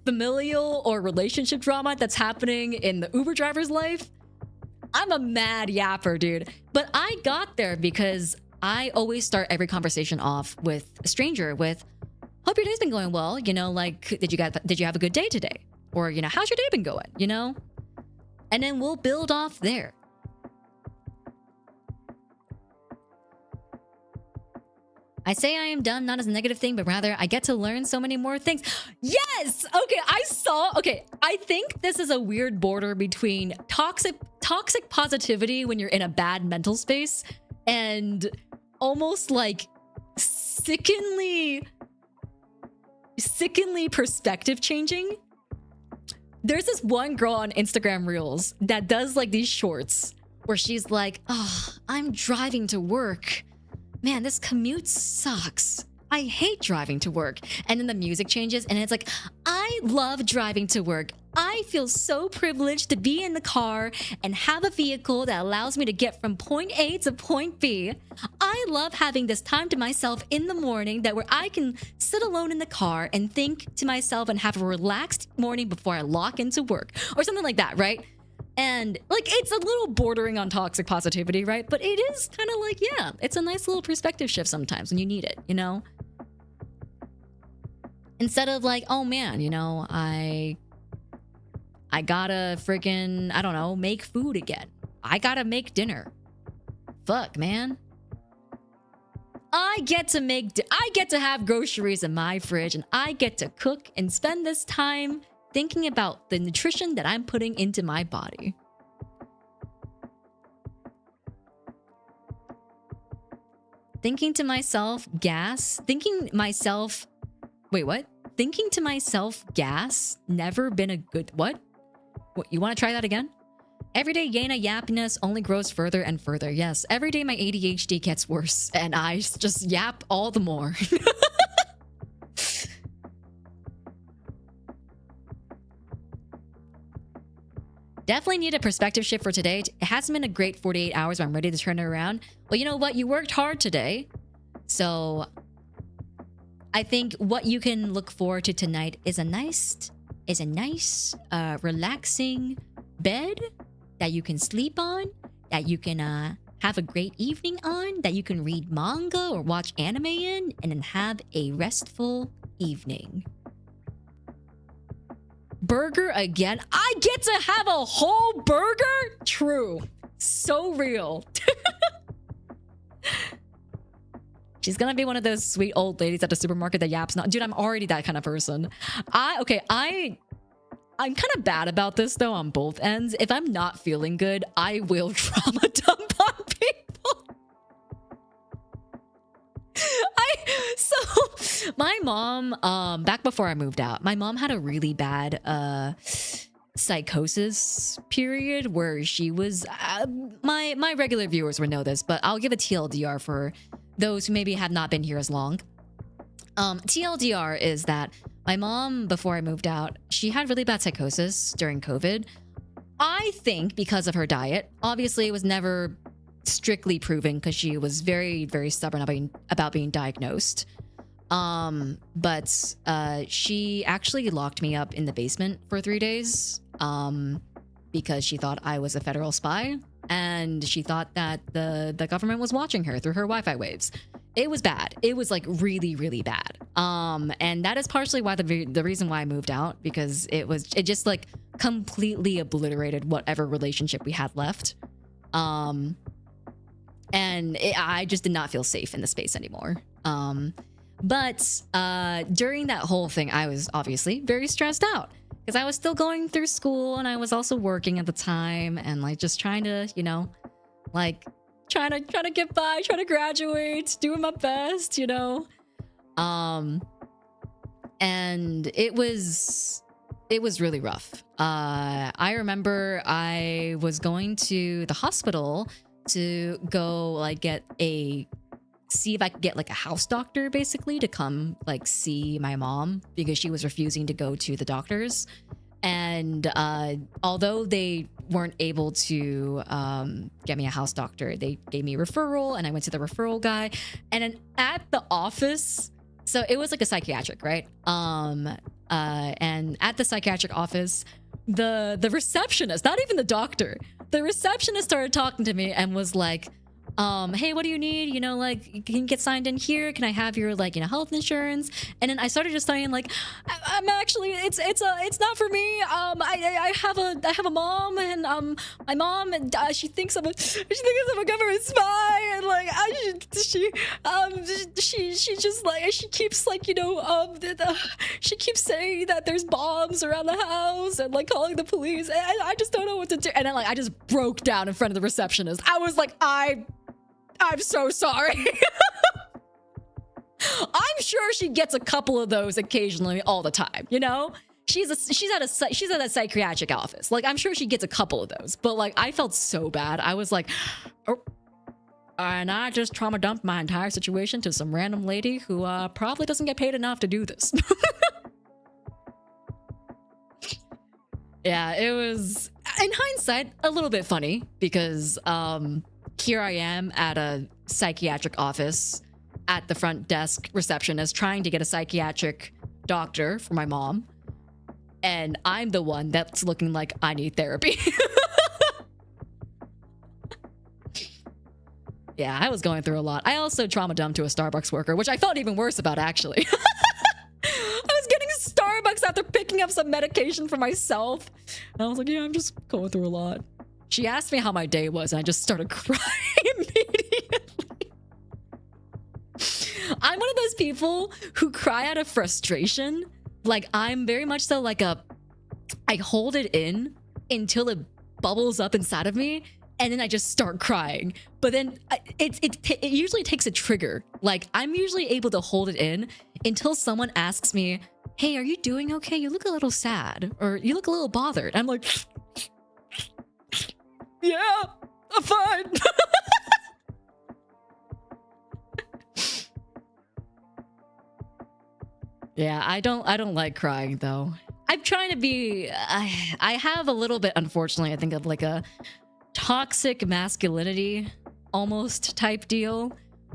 familial or relationship drama that's happening in the Uber driver's life. I'm a mad yapper, dude. But I got there because I always start every conversation off with a stranger with, hope your day's been going well, you know, like, did you have a good day today? Or, you know, how's your day been going, you know? And then we'll build off there. I say I am done, not as a negative thing, but rather I get to learn so many more things. Yes! Okay, I think this is a weird border between toxic positivity when you're in a bad mental space and almost like sickeningly perspective changing. There's this one girl on Instagram Reels that does like these shorts where she's like, oh, I'm driving to work. Man, this commute sucks. I hate driving to work. And then the music changes and it's like, I love driving to work. I feel so privileged to be in the car and have a vehicle that allows me to get from point A to point B. I love having this time to myself in the morning where I can sit alone in the car and think to myself and have a relaxed morning before I lock into work or something like that, right? And like, it's a little bordering on toxic positivity, right? But it is kind of like, yeah, it's a nice little perspective shift sometimes when you need it, you know? Instead of like, oh man, you know, I gotta freaking, I don't know, make food again. I gotta make dinner. Fuck, man. I get to have groceries in my fridge and I get to cook and spend this time thinking about the nutrition that I'm putting into my body. Thinking to myself, gas. Thinking myself, wait, what? Thinking to myself, gas. Never been a good, what? You want to try that again? Everyday Yena yappiness only grows further and further. Yes, every day my ADHD gets worse and I just yap all the more. Definitely need a perspective shift for today. It hasn't been a great 48 hours, but I'm ready to turn it around. Well, you know what? You worked hard today. So I think what you can look forward to tonight is a nice, relaxing bed that you can sleep on, that you can have a great evening on, that you can read manga or watch anime in, and then have a restful evening. Burger again? I get to have a whole burger? True. So real. She's gonna be one of those sweet old ladies at the supermarket that yaps not. Dude, I'm already that kind of person. I'm kind of bad about this though on both ends. If I'm not feeling good, I will trauma dump on people. So my mom, back before I moved out, my mom had a really bad psychosis period where she was my regular viewers would know this, but I'll give a TLDR for those who maybe have not been here as long. TLDR is that my mom, before I moved out, she had really bad psychosis during COVID. I think because of her diet. Obviously, it was never strictly proven because she was very, very stubborn about being diagnosed. But she actually locked me up in the basement for 3 days because she thought I was a federal spy and she thought that the government was watching her through her Wi-Fi waves. It was bad. It was like really, really bad. And that is partially why the reason why I moved out, because it just like completely obliterated whatever relationship we had left. I just did not feel safe in the space anymore. But during that whole thing, I was obviously very stressed out because I was still going through school and I was also working at the time and like just trying to, you know, like trying to get by, trying to graduate, doing my best, you know. And it was really rough. I remember I was going to the hospital to go like see if I could get like a house doctor basically to come like see my mom because she was refusing to go to the doctors. And although they weren't able to get me a house doctor, they gave me a referral and I went to the referral guy. And then at the office, so it was like a psychiatric, right? And at the psychiatric office, the receptionist, not even the doctor, the receptionist started talking to me and was like, hey, what do you need? You know, like, you can get signed in here. Can I have your, like, you know, health insurance? And then I started just saying, like, I'm actually, it's not for me. I have a mom, and my mom, and she thinks I'm a government spy, and like, she just like, she keeps like, you know, she keeps saying that there's bombs around the house and like calling the police. And I just don't know what to do. And then like, I just broke down in front of the receptionist. I was like, I'm so sorry. I'm sure she gets a couple of those occasionally all the time, you know? She's at a psychiatric office. Like, I'm sure she gets a couple of those. But like, I felt so bad. I was like, oh, and I just trauma dumped my entire situation to some random lady who probably doesn't get paid enough to do this. Yeah, it was, in hindsight, a little bit funny because here I am at a psychiatric office at the front desk receptionist trying to get a psychiatric doctor for my mom. And I'm the one that's looking like I need therapy. Yeah, I was going through a lot. I also trauma dumped to a Starbucks worker, which I felt even worse about, actually. I was getting Starbucks after picking up some medication for myself. And I was like, yeah, I'm just going through a lot. She asked me how my day was, and I just started crying immediately. I'm one of those people who cry out of frustration. Like, I'm very much so like I hold it in until it bubbles up inside of me, and then I just start crying. But then it usually takes a trigger. Like, I'm usually able to hold it in until someone asks me, hey, are you doing okay? You look a little sad, or you look a little bothered. I'm like, yeah, I'm fine. Yeah, I don't like crying though. I'm trying to be, I have a little bit, unfortunately, I think of like a toxic masculinity almost type deal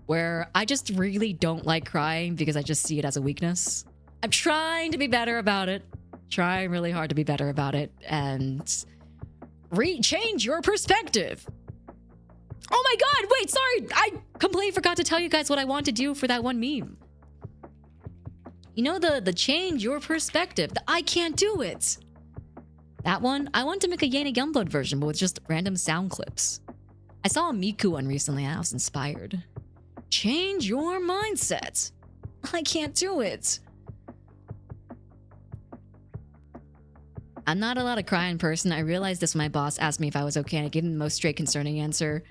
where I just really don't like crying because I just see it as a weakness. I'm trying to be better about it, trying really hard to be better about it and change your perspective. Oh my God, wait, sorry. I completely forgot to tell you guys what I want to do for that one meme. You know, the change your perspective, the I can't do it. That one, I want to make a Yena Youngblood version, but with just random sound clips. I saw a Miku one recently and I was inspired. Change your mindset. I can't do it. I'm not allowed to cry in person. I realized this when my boss asked me if I was okay, and I gave him the most straight concerning answer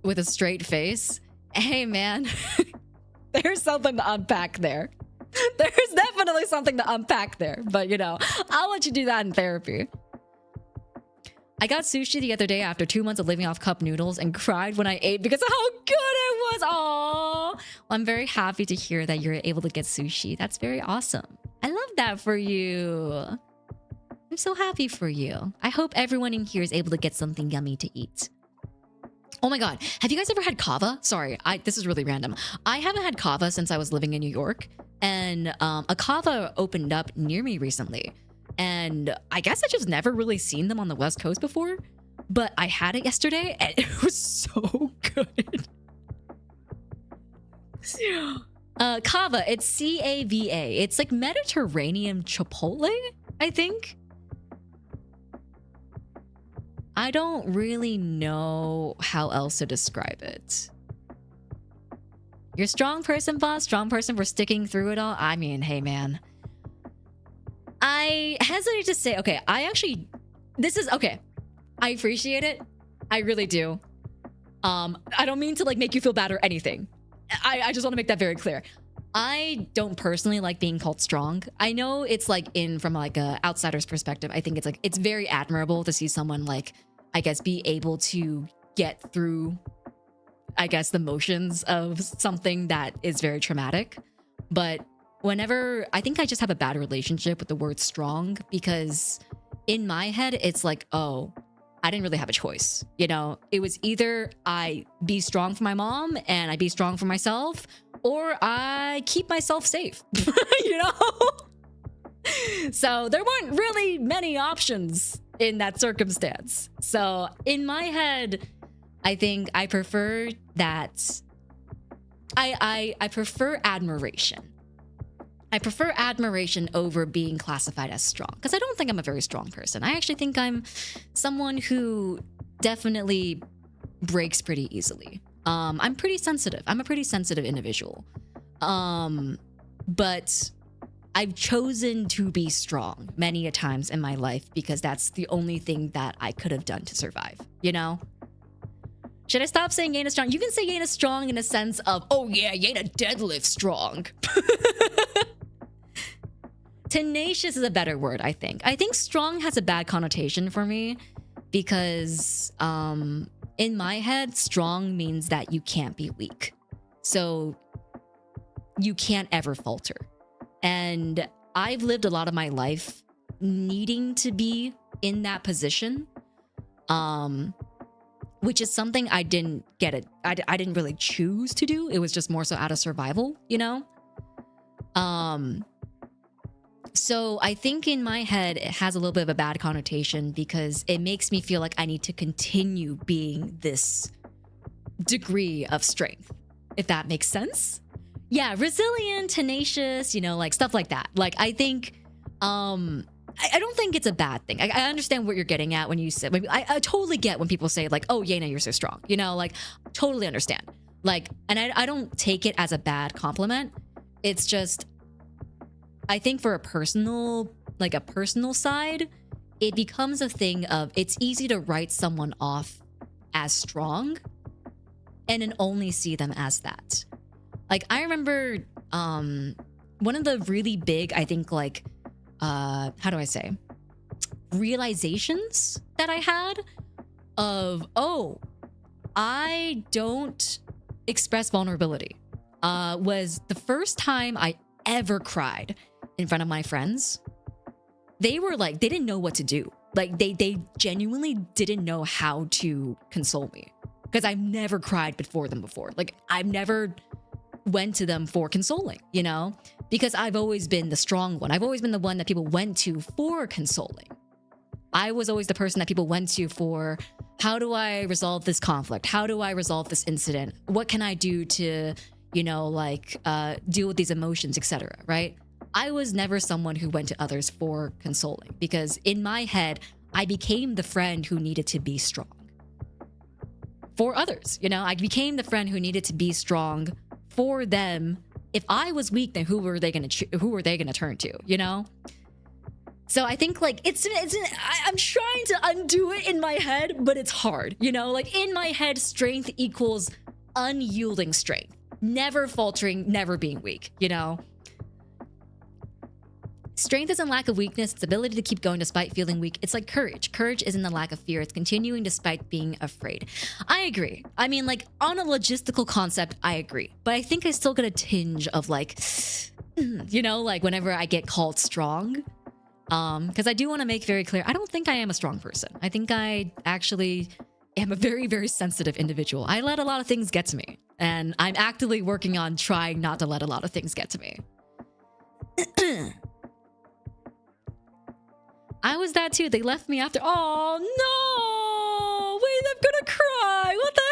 with a straight face. Hey man, there's something to unpack there. There's definitely something to unpack there, but you know, I'll let you do that in therapy. I got sushi the other day after 2 months of living off cup noodles and cried when I ate because of how good it was. Aww. Well, I'm very happy to hear that you're able to get sushi. That's very awesome. I love that for you. I'm so happy for you. I hope everyone in here is able to get something yummy to eat. Oh my God, have you guys ever had kava? Sorry, this is really random. I haven't had kava since I was living in New York, and a kava opened up near me recently. And I guess I just never really seen them on the West Coast before, but I had it yesterday and it was so good. Kava, it's C-A-V-A. It's like Mediterranean Chipotle, I think. I don't really know how else to describe it. You're a strong person, boss. Strong person for sticking through it all. I mean, hey, man. I hesitate to say, okay, okay. I appreciate it. I really do. I don't mean to like make you feel bad or anything. I just want to make that very clear. I don't personally like being called strong. I know it's like from like a outsider's perspective. I think it's like, it's very admirable to see someone like, I guess, be able to get through, I guess, the motions of something that is very traumatic. But whenever, I think I just have a bad relationship with the word strong because in my head, it's like, oh, I didn't really have a choice. You know, it was either I be strong for my mom and I be strong for myself, or I keep myself safe, you know? So there weren't really many options in that circumstance. So in my head, I think I prefer that. I prefer admiration. I prefer admiration over being classified as strong because I don't think I'm a very strong person. I actually think I'm someone who definitely breaks pretty easily. I'm pretty sensitive. I'm a pretty sensitive individual. But I've chosen to be strong many a times in my life because that's the only thing that I could have done to survive, you know? Should I stop saying Yena strong? You can say Yena strong in a sense of, oh yeah, Yena deadlift strong. Tenacious is a better word, I think. I think strong has a bad connotation for me because in my head, strong means that you can't be weak. So you can't ever falter. And I've lived a lot of my life needing to be in that position, which is something I didn't get it. I didn't really choose to do. It was just more so out of survival, you know? So I think in my head, it has a little bit of a bad connotation because it makes me feel like I need to continue being this degree of strength, if that makes sense. Yeah, resilient, tenacious, you know, like stuff like that. Like, I think, I don't think it's a bad thing. I understand what you're getting at when you say, I totally get when people say like, oh, Yena, you're so strong. You know, like, totally understand. Like, and I don't take it as a bad compliment. It's just, I think for a personal side, it becomes a thing of it's easy to write someone off as strong and then only see them as that. Like, I remember one of the really big, I think, like, how do I say, realizations that I had of, oh, I don't express vulnerability, was the first time I ever cried in front of my friends. They were like, they didn't know what to do. Like, they genuinely didn't know how to console me, because I've never cried before them before. Like, I've never went to them for consoling, you know, because I've always been the strong one. I've always been the one that people went to for consoling. I was always the person that people went to for, how do I resolve this conflict? How do I resolve this incident? What can I do to, you know, like, deal with these emotions, etc., right? I was never someone who went to others for consoling, because in my head, I became the friend who needed to be strong for others. You know, I became the friend who needed to be strong for them. If I was weak, then who were they going to turn to, you know? So I think, like, I'm trying to undo it in my head, but it's hard, you know? Like, in my head, strength equals unyielding strength, never faltering, never being weak, you know? Strength isn't lack of weakness, it's ability to keep going despite feeling weak. It's like courage. Courage isn't the lack of fear, it's continuing despite being afraid. I agree. I mean, like, on a logistical concept, I agree. But I think I still get a tinge of, like, you know, like, whenever I get called strong. Because I do want to make very clear, I don't think I am a strong person. I think I actually am a very, very sensitive individual. I let a lot of things get to me. And I'm actively working on trying not to let a lot of things get to me. I was that too. They left me after. Oh no! Wait, I'm gonna cry. What the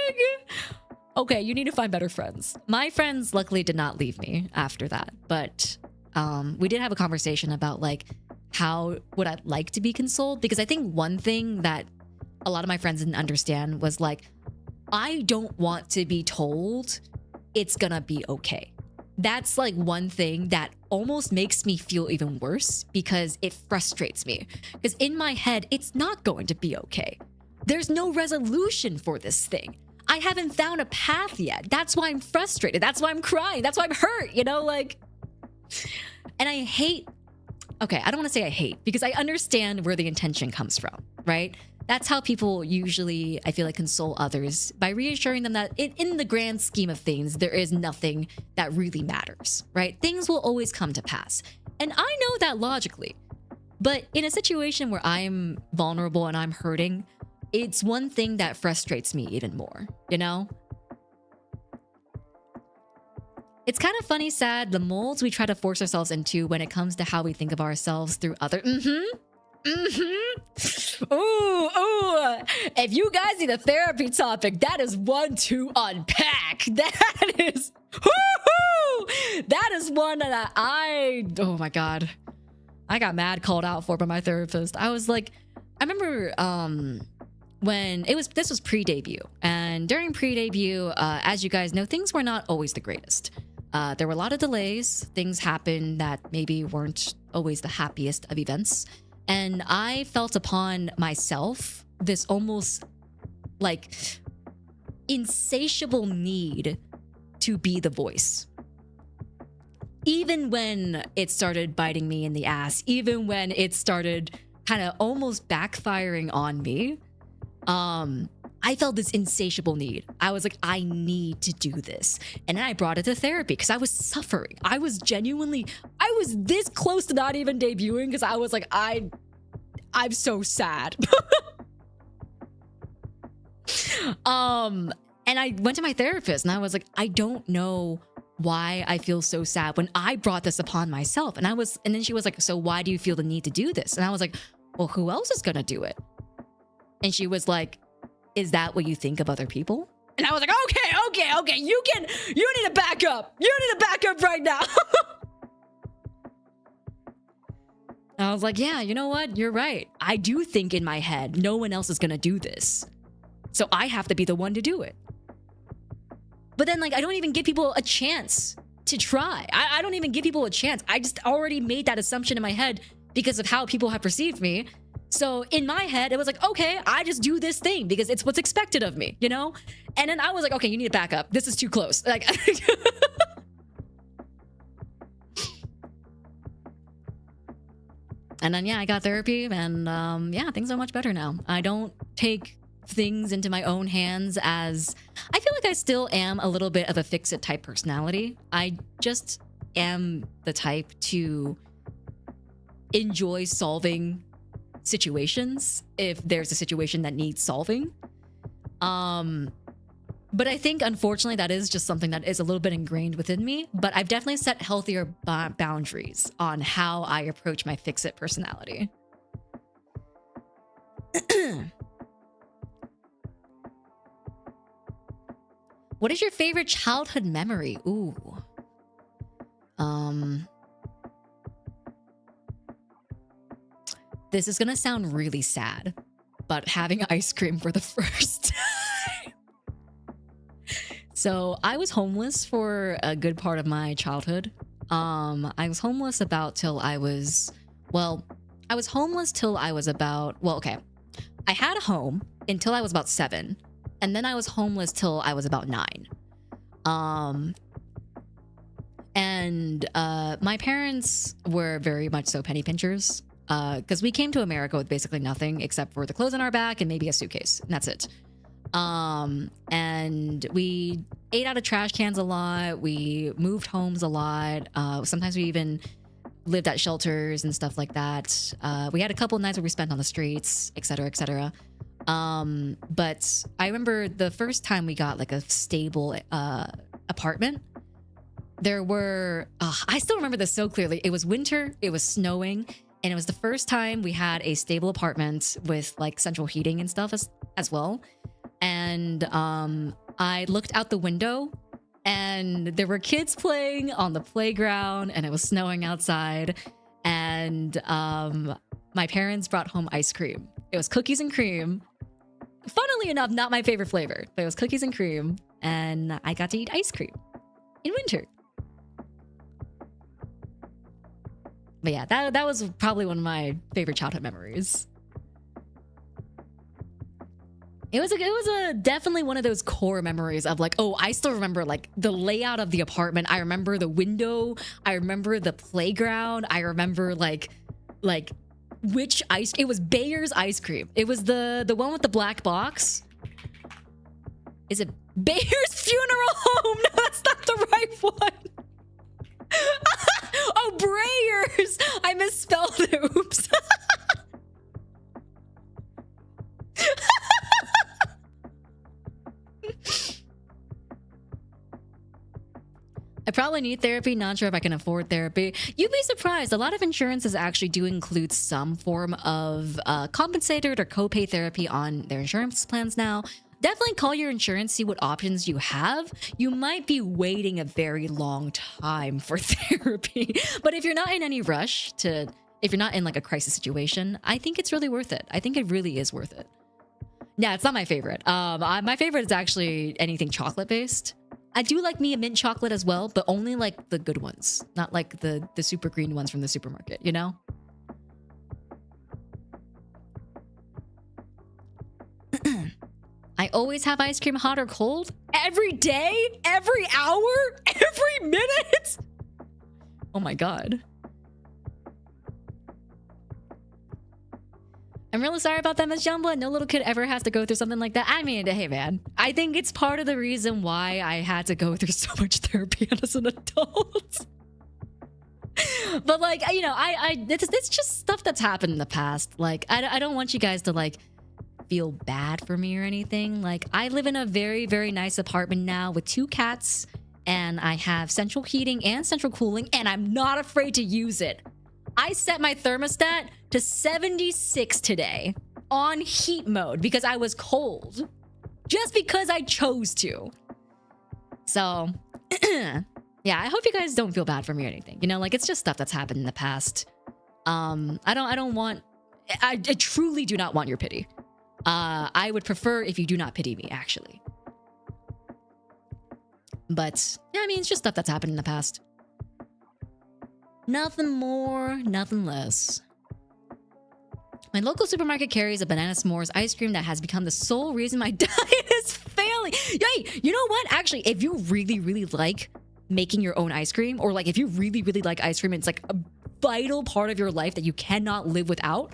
heck? Okay, you need to find better friends. My friends luckily did not leave me after that, but we did have a conversation about, like, how would I like to be consoled? Because I think one thing that a lot of my friends didn't understand was, like, I don't want to be told it's gonna be okay. That's, like, one thing that almost makes me feel even worse, because it frustrates me. Because in my head, it's not going to be okay. There's no resolution for this thing. I haven't found a path yet. That's why I'm frustrated. That's why I'm crying. That's why I'm hurt, you know, like... And I hate... Okay, I don't want to say I hate, because I understand where the intention comes from, right? That's how people usually, I feel like, console others, by reassuring them that in the grand scheme of things, there is nothing that really matters, right? Things will always come to pass. And I know that logically. But in a situation where I'm vulnerable and I'm hurting, it's one thing that frustrates me even more, you know? It's kind of funny, sad, the molds we try to force ourselves into when it comes to how we think of ourselves through other... Ooh. If you guys need a therapy topic, that is one to unpack. That is... Woohoo! That is one that oh my God. I got mad called out for by my therapist. I was like... I remember when this was pre-debut. And during pre-debut, as you guys know, things were not always the greatest. There were a lot of delays. Things happened that maybe weren't always the happiest of events. And I felt upon myself this almost, like, insatiable need to be the voice. Even when it started biting me in the ass, even when it started kind of almost backfiring on me, I felt this insatiable need. I was like, I need to do this. And then I brought it to therapy because I was suffering. I was this close to not even debuting because I was like, I'm so sad. And I went to my therapist and I was like, I don't know why I feel so sad when I brought this upon myself. And then she was like, so why do you feel the need to do this? And I was like, well, who else is gonna do it? And she was like, is that what you think of other people? And I was like, okay. You need to back up. You need to back up right now. And I was like, yeah, you know what? You're right. I do think in my head, no one else is gonna do this. So I have to be the one to do it. But then, like, I don't even give people a chance to try. I don't even give people a chance. I just already made that assumption in my head because of how people have perceived me. So in my head, it was like, okay, I just do this thing because it's what's expected of me, you know? And then I was like, okay, you need to back up. This is too close. Like, and then, yeah, I got therapy and yeah, things are much better now. I don't take things into my own hands as I feel like I still am a little bit of a fix-it type personality. I just am the type to enjoy solving situations if there's a situation that needs solving. But I think unfortunately that is just something that is a little bit ingrained within me, but I've definitely set healthier boundaries on how I approach my fix-it personality. What is your favorite childhood memory? Ooh. This is gonna sound really sad, but having ice cream for the first time. So I was homeless for a good part of my childhood. I was homeless till I was about, well, okay. I had a home until I was about 7, and then I was homeless till I was about 9. And my parents were very much so penny pinchers. Because we came to America with basically nothing except for the clothes on our back and maybe a suitcase, and that's it. And we ate out of trash cans a lot. We moved homes a lot. Sometimes we even lived at shelters and stuff like that. We had a couple of nights where we spent on the streets, etc., etc. But I remember the first time we got like a stable apartment. There were, I still remember this so clearly. It was winter, it was snowing, and it was the first time we had a stable apartment with like central heating and stuff as well. And I looked out the window and there were kids playing on the playground and it was snowing outside. And my parents brought home ice cream. It was cookies and cream. Funnily enough, not my favorite flavor, but it was cookies and cream. And I got to eat ice cream in winter. But yeah, that was probably one of my favorite childhood memories. It was definitely one of those core memories of like, oh, I still remember like the layout of the apartment. I remember the window. I remember the playground. I remember like which ice. It was Bayer's ice cream. It was the one with the black box. Is it Bayer's Funeral Home? No, that's not the right one. Oh, Breyers! I misspelled it. Oops. I probably need therapy. Not sure if I can afford therapy. You'd be surprised. A lot of insurances actually do include some form of compensated or copay therapy on their insurance plans now. Definitely call your insurance, see what options you have. You might be waiting a very long time for therapy. But if you're not in any rush if you're not in like a crisis situation, I think it's really worth it. I think it really is worth it. Yeah, it's not my favorite. My favorite is actually anything chocolate based. I do like me a mint chocolate as well, but only like the good ones, not like the super green ones from the supermarket, you know? I always have ice cream hot or cold. Every day? Every hour? Every minute? Oh my god. I'm really sorry about that, Miss Youngblood. No little kid ever has to go through something like that. I mean, hey man, I think it's part of the reason why I had to go through so much therapy as an adult. But like, you know, it's just stuff that's happened in the past. Like, I don't want you guys to like feel bad for me or anything. Like, I live in a very, very nice apartment now with 2 cats, and I have central heating and central cooling, and I'm not afraid to use it. I set my thermostat to 76 today on heat mode because I was cold. Just because I chose to. So, yeah, I hope you guys don't feel bad for me or anything. You know, like, it's just stuff that's happened in the past. I truly do not want your pity. I would prefer if you do not pity me, actually. But, yeah, I mean, it's just stuff that's happened in the past. Nothing more, nothing less. My local supermarket carries a banana s'mores ice cream that has become the sole reason my diet is failing. Yay! You know what? Actually, if you really, really like making your own ice cream, or like if you really, really like ice cream, it's like a vital part of your life that you cannot live without,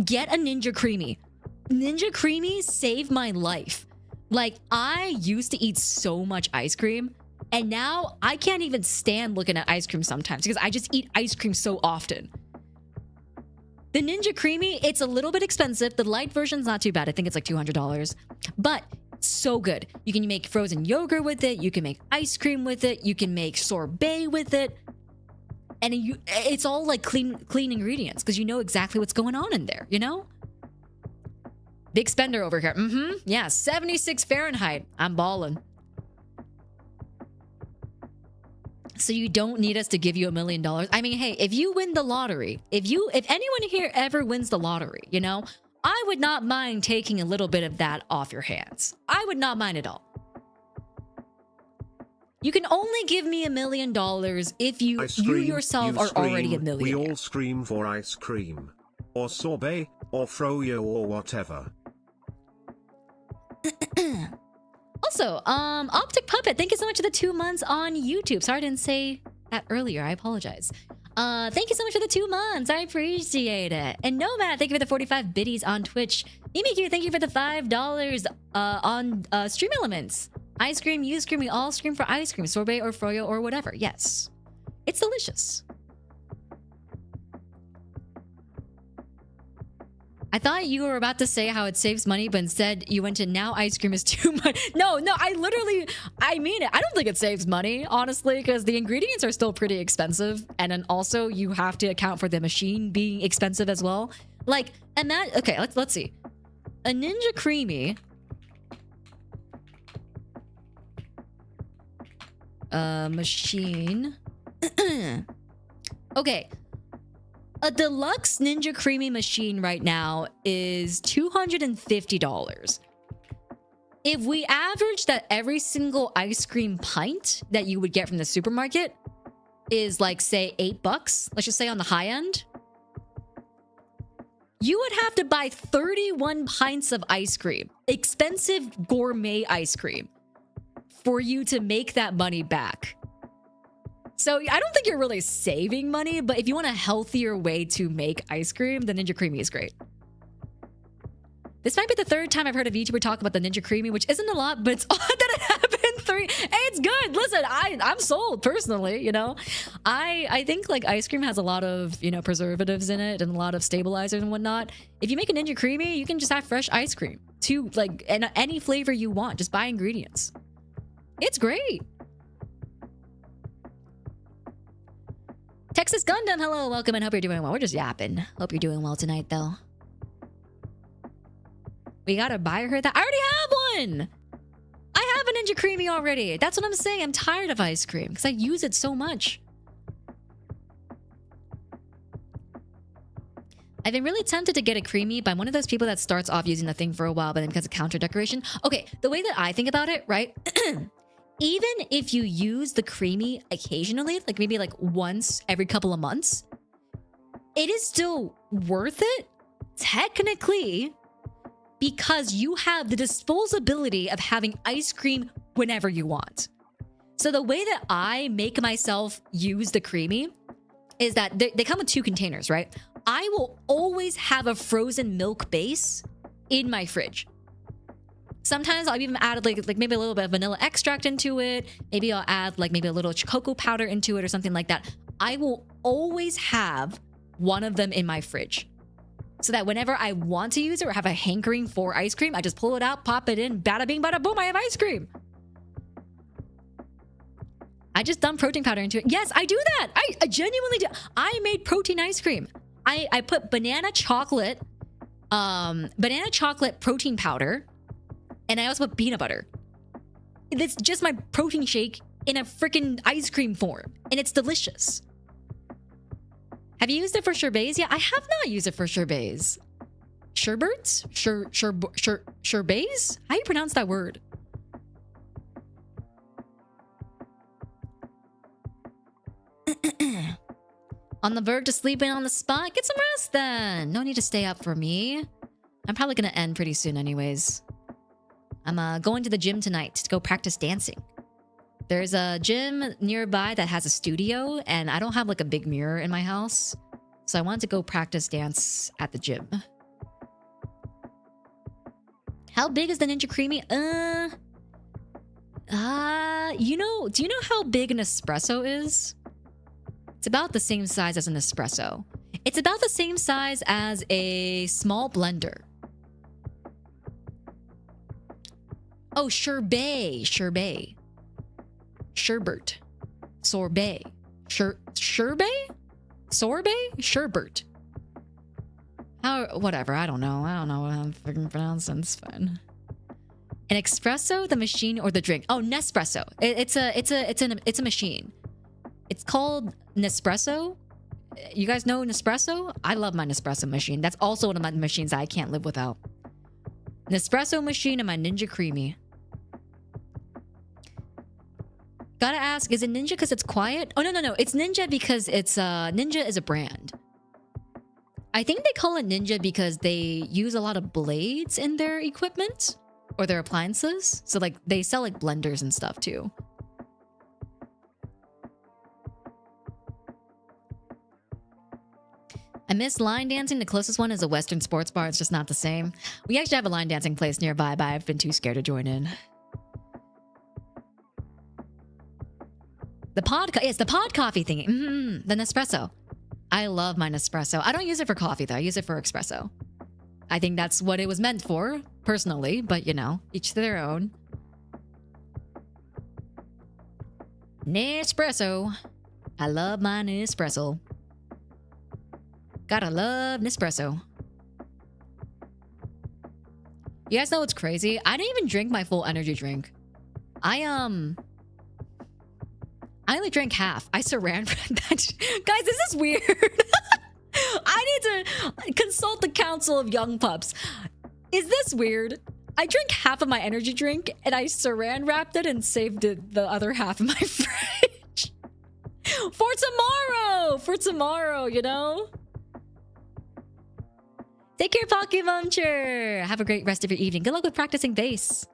get a Ninja Creamy. Ninja Creamy saved my life. Like, I used to eat so much ice cream, and now I can't even stand looking at ice cream sometimes because I just eat ice cream so often. The Ninja Creamy, it's a little bit expensive. The light version's not too bad. I think it's like $200, but so good. You can make frozen yogurt with it. You can make ice cream with it. You can make sorbet with it. And it's all like clean ingredients because you know exactly what's going on in there, you know? Big spender over here. Yeah, 76 Fahrenheit. I'm balling. So you don't need us to give you $1 million. I mean, hey, if you win the lottery, if anyone here ever wins the lottery, you know, I would not mind taking a little bit of that off your hands. I would not mind at all. You can only give me $1 million if you yourself are already a millionaire. We all scream for ice cream, or sorbet, or froyo, or whatever. Also, Optic Puppet, thank you so much for the 2 months on YouTube. Sorry I didn't say that earlier. I apologize. Thank you so much for the 2 months. I appreciate it. And Nomad, thank you for the 45 biddies on Twitch. Mimikyu, thank you for the $5 on Stream Elements. Ice cream, you scream, we all scream for ice cream, sorbet or froyo or whatever. Yes, it's delicious. I thought you were about to say how it saves money, but instead you went to now ice cream is too much. No, I mean it. I don't think it saves money, honestly, because the ingredients are still pretty expensive. And then also you have to account for the machine being expensive as well. Like, okay, let's see. A Ninja Creamy. Machine. Okay. A deluxe Ninja Creamy machine right now is $250. If we average that every single ice cream pint that you would get from the supermarket is like, say, $8, let's just say on the high end, you would have to buy 31 pints of ice cream, expensive gourmet ice cream, for you to make that money back. So I don't think you're really saving money, but if you want a healthier way to make ice cream, the Ninja Creamy is great. This might be the 3rd time I've heard a VTuber talk about the Ninja Creamy, which isn't a lot, but it's odd that it happened 3. Hey, it's good. Listen, I'm sold personally, you know. I think like ice cream has a lot of, you know, preservatives in it and a lot of stabilizers and whatnot. If you make a Ninja Creamy, you can just have fresh ice cream to like any flavor you want. Just buy ingredients. It's great. Texas Gundam, hello, welcome, and hope you're doing well. We're just yapping. Hope you're doing well tonight, though. We gotta buy her that. I already have one! I have a Ninja Creamy already. That's what I'm saying. I'm tired of ice cream because I use it so much. I've been really tempted to get a Creamy, but I'm one of those people that starts off using the thing for a while, but then becomes a counter decoration. Okay, the way that I think about it, right? Even if you use the Creamy occasionally, like maybe like once every couple of months, it is still worth it, technically, because you have the disposability of having ice cream whenever you want. So the way that I make myself use the Creamy is that they come with 2 containers, right? I will always have a frozen milk base in my fridge. Sometimes I'll even add like maybe a little bit of vanilla extract into it. Maybe I'll add like maybe a little cocoa powder into it or something like that. I will always have one of them in my fridge so that whenever I want to use it or have a hankering for ice cream, I just pull it out, pop it in, bada bing, bada boom, I have ice cream. I just dump protein powder into it. Yes, I do that. I genuinely do. I made protein ice cream. I put banana chocolate protein powder, and I also put peanut butter. It's just my protein shake in a freaking ice cream form, and it's delicious. Have you used it for sherbets? Yeah, I have not used it for sherbets. Sherbets? Sherbets? How do you pronounce that word? On the verge of sleeping on the spot? Get some rest then. No need to stay up for me. I'm probably gonna end pretty soon anyways. I'm going to the gym tonight to go practice dancing. There's a gym nearby that has a studio, and I don't have like a big mirror in my house. So I wanted to go practice dance at the gym. How big is the Ninja Creamy? You know, do you know how big an espresso is? It's about the same size as an espresso. It's about the same size as a small blender. Oh, sherbet. Sherbet. Sherbet. Sorbet. Sherbet? Sorbet? Sherbet. Whatever, I don't know. I don't know what I'm freaking pronouncing. It's fine. An espresso, the machine, or the drink? Oh, Nespresso. It's a machine. It's called Nespresso. You guys know Nespresso? I love my Nespresso machine. That's also one of my machines that I can't live without. Nespresso machine and my Ninja Creamy. Gotta ask, is it Ninja because it's quiet? Oh, no. It's Ninja because it's Ninja is a brand. I think they call it Ninja because they use a lot of blades in their equipment or their appliances. So like they sell like blenders and stuff too. I miss line dancing. The closest one is a Western sports bar. It's just not the same. We actually have a line dancing place nearby, but I've been too scared to join in. It's the pod coffee thingy. The Nespresso. I love my Nespresso. I don't use it for coffee though. I use it for espresso. I think that's what it was meant for, personally, but you know, each to their own. Nespresso. I love my Nespresso. Gotta love Nespresso. You guys know what's crazy? I didn't even drink my full energy drink. I only drank half. I saran wrapped that. Guys, this is weird. I need to consult the council of young pups. Is this weird? I drank half of my energy drink and I saran wrapped it and saved the other half in my fridge. For tomorrow! For tomorrow, you know? Take care, Pokemuncher! Have a great rest of your evening. Good luck with practicing bass.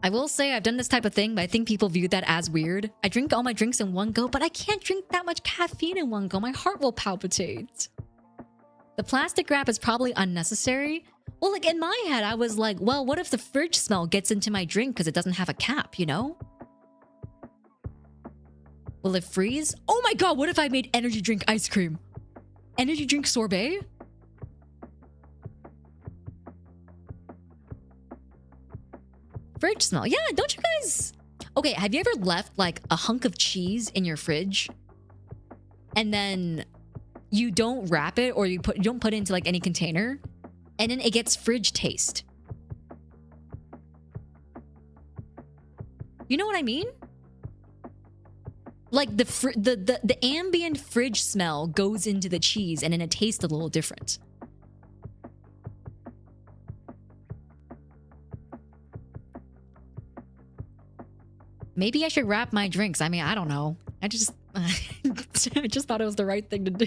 I will say I've done this type of thing, but I think people view that as weird. I drink all my drinks in one go, but I can't drink that much caffeine in one go. My heart will palpitate. The plastic wrap is probably unnecessary. Well, like in my head, I was like, well, what if the fridge smell gets into my drink because it doesn't have a cap, you know? Will it freeze? Oh my god, what if I made energy drink ice cream? Energy drink sorbet? Fridge smell. Yeah, don't you guys... Okay, have you ever left like a hunk of cheese in your fridge and then you don't wrap it or you don't put it into like any container and then it gets fridge taste? You know what I mean? Like the ambient fridge smell goes into the cheese and then it tastes a little different. Maybe I should wrap my drinks. I mean, I don't know. I just thought it was the right thing to do.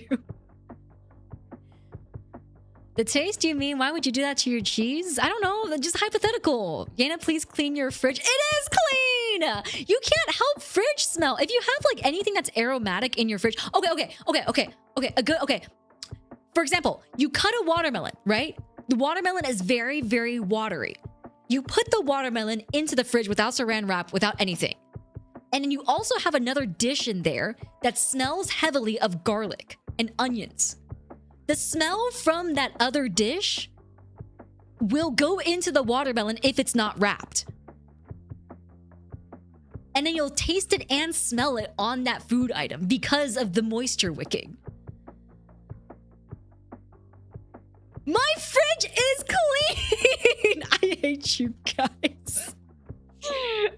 The taste, you mean? Why would you do that to your cheese? I don't know. Just hypothetical. Yena, please clean your fridge. It is clean! You can't help fridge smell. If you have like anything that's aromatic in your fridge. Okay. For example, you cut a watermelon, right? The watermelon is very, very watery. You put the watermelon into the fridge without saran wrap, without anything. And then you also have another dish in there that smells heavily of garlic and onions. The smell from that other dish will go into the watermelon if it's not wrapped. And then you'll taste it and smell it on that food item because of the moisture wicking. My fridge is clean! I hate you guys.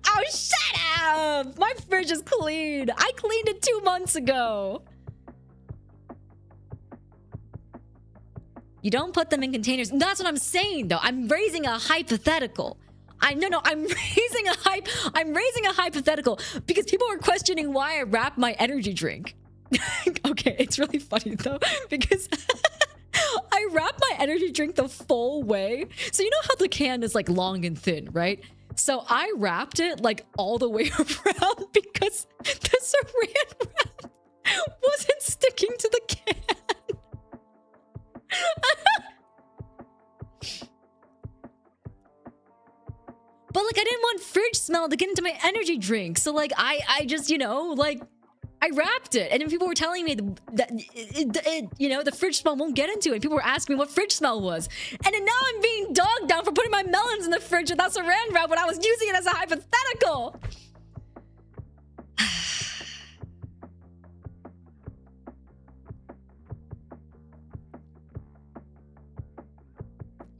Oh, shut up! My fridge is clean. I cleaned it 2 months ago. You don't put them in containers. That's what I'm saying, though. I'm raising a hypothetical. No, I'm raising a hypothetical because people are questioning why I wrap my energy drink. Okay, it's really funny though because I wrap my energy drink the full way. So you know how the can is like long and thin, right? So I wrapped it like all the way around because the saran wrap wasn't sticking to the can. But like I didn't want fridge smell to get into my energy drink. So like I just, you know, like I wrapped it. And then people were telling me that you know, the fridge smell won't get into it. People were asking me what fridge smell was. And then now I'm being dogged down for putting my melons in the fridge without saran wrap when I was using it as a hypothetical.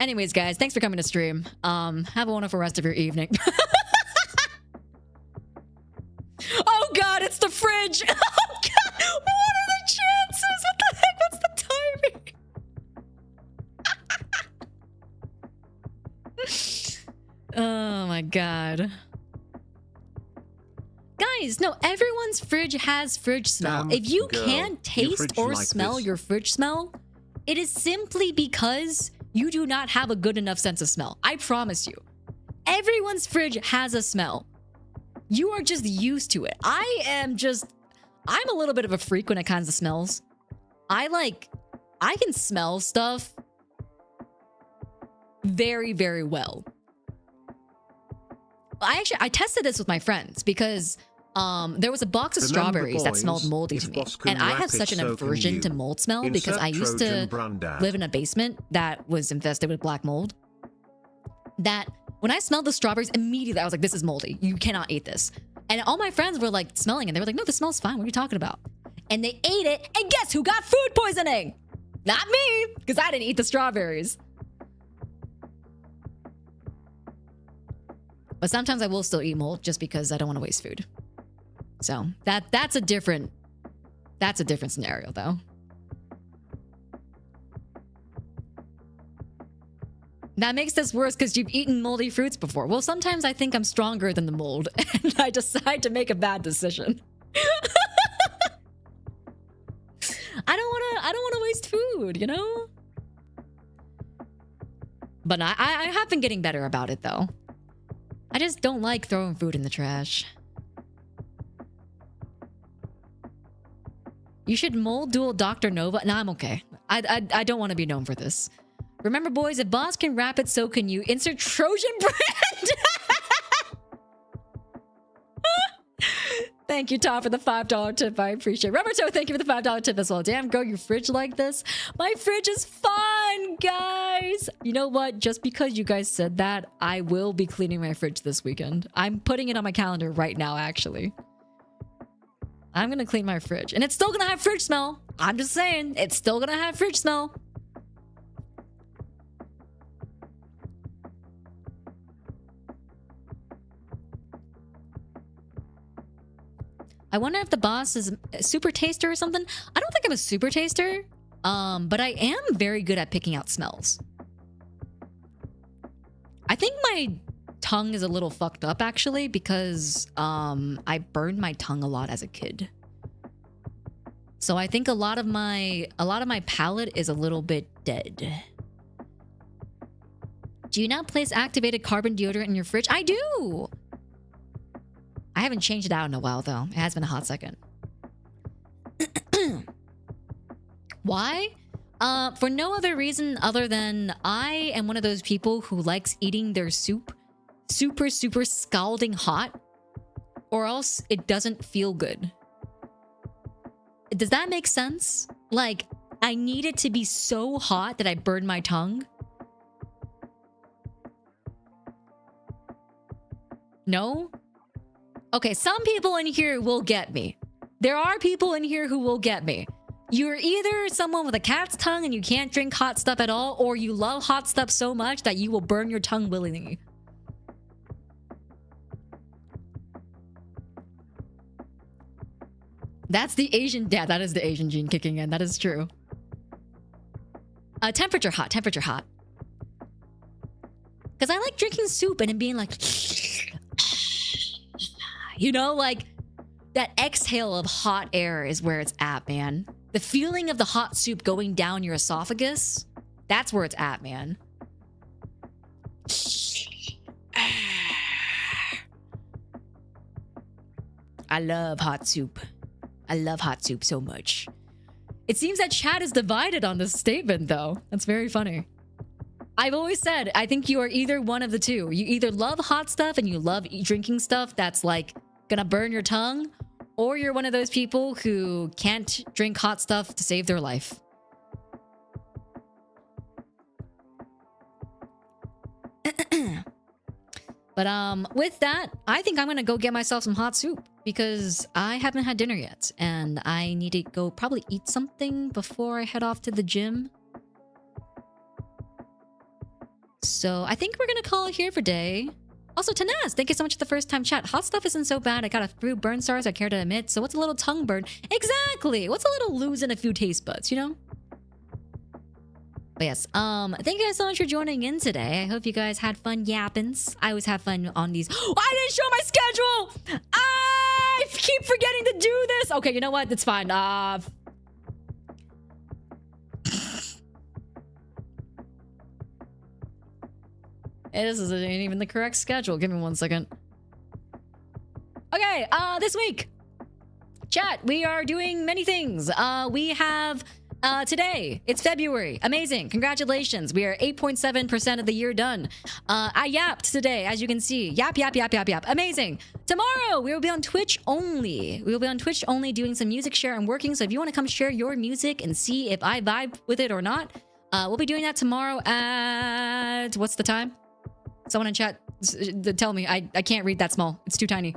Anyways, guys, thanks for coming to stream. Have a wonderful rest of your evening. Oh god, it's the fridge! Oh god! What are the chances? What the heck? What's the timing? Oh my god. Guys, no, everyone's fridge has fridge smell. Damn If you girl, can't your taste fridge or like smell this. your fridge smell, it is simply because you do not have a good enough sense of smell. I promise you. Everyone's fridge has a smell. You are just used to it. I'm a little bit of a freak when it comes to smells. I can smell stuff very, very well. I tested this with my friends because there was a box of Remember, strawberries that boys, smelled moldy if to me. boss can And I rap have it, such an so can aversion you. to mold smell because I used to Trojan Brandad. live in a basement that was infested with black mold. That when I smelled the strawberries, immediately I was like, this is moldy. You cannot eat this. And all my friends were like smelling it. They were like, no, this smells fine. What are you talking about? And they ate it. And guess who got food poisoning? Not me, because I didn't eat the strawberries. But sometimes I will still eat mold just because I don't want to waste food. So that's a different scenario though. That makes this worse because you've eaten moldy fruits before. Well, sometimes I think I'm stronger than the mold and I decide to make a bad decision. I don't want to waste food, you know? But I have been getting better about it though. I just don't like throwing food in the trash. You should mold dual Dr. Nova. No, I'm okay. I don't want to be known for this. Remember, boys, if boss can rap it, so can you. Insert Trojan brand. Thank you, Tom, for the $5 tip. I appreciate it. Roberto, thank you for the $5 tip as well. Damn, girl, your fridge like this? My fridge is fun, guys. You know what? Just because you guys said that, I will be cleaning my fridge this weekend. I'm putting it on my calendar right now, actually. I'm gonna clean my fridge. And it's still gonna have fridge smell. I'm just saying, it's still gonna have fridge smell. I wonder if the boss is a super taster or something. I don't think I'm a super taster, but I am very good at picking out smells. I think my tongue is a little fucked up actually because I burned my tongue a lot as a kid. So I think a lot of my palate is a little bit dead. Do you not place activated carbon deodorant in your fridge? I do. I haven't changed it out in a while though. It has been a hot second. Why? For no other reason other than I am one of those people who likes eating their soup super scalding hot, or else it doesn't feel good. Does that make sense? Like, I need it to be so hot that I burn my tongue. No? Okay, some people in here will get me. There are people in here who will get me. You're either someone with a cat's tongue and you can't drink hot stuff at all, or you love hot stuff so much that you will burn your tongue willingly. That's the Asian... Yeah, that is the Asian gene kicking in. That is true. Temperature hot. Because I like drinking soup and it being like, you know, like that exhale of hot air is where it's at, man. The feeling of the hot soup going down your esophagus, that's where it's at, man. I love hot soup. I love hot soup so much. It seems that chat is divided on this statement, though. That's very funny. I've always said, I think you are either one of the two. You either love hot stuff and you love drinking stuff that's like gonna burn your tongue, or you're one of those people who can't drink hot stuff to save their life. But with that, I think I'm gonna go get myself some hot soup because I haven't had dinner yet and I need to go probably eat something before I head off to the gym. So I think we're gonna call it here for day. Also, Tanaz, thank you so much for the first time chat. Hot stuff isn't so bad. I got a few burn stars I care to admit. So what's a little tongue burn? Exactly. What's a little losing a few taste buds, you know? But yes, thank you guys so much for joining in today. I hope you guys had fun yappins. I always have fun on these. Oh, I didn't show my schedule! I keep forgetting to do this! Okay, you know what? It's fine. This isn't even the correct schedule. Give me 1 second. Okay, this week. Chat, we are doing many things. We have today. It's February. Amazing. Congratulations. We are 8.7% of the year done. I yapped today, as you can see. Yap, yap, yap, yap, yap. Amazing. Tomorrow, we will be on Twitch only. We will be on Twitch only doing some music share and working. So if you want to come share your music and see if I vibe with it or not, we'll be doing that tomorrow at... What's the time? Someone in chat, tell me. I can't read that small. It's too tiny.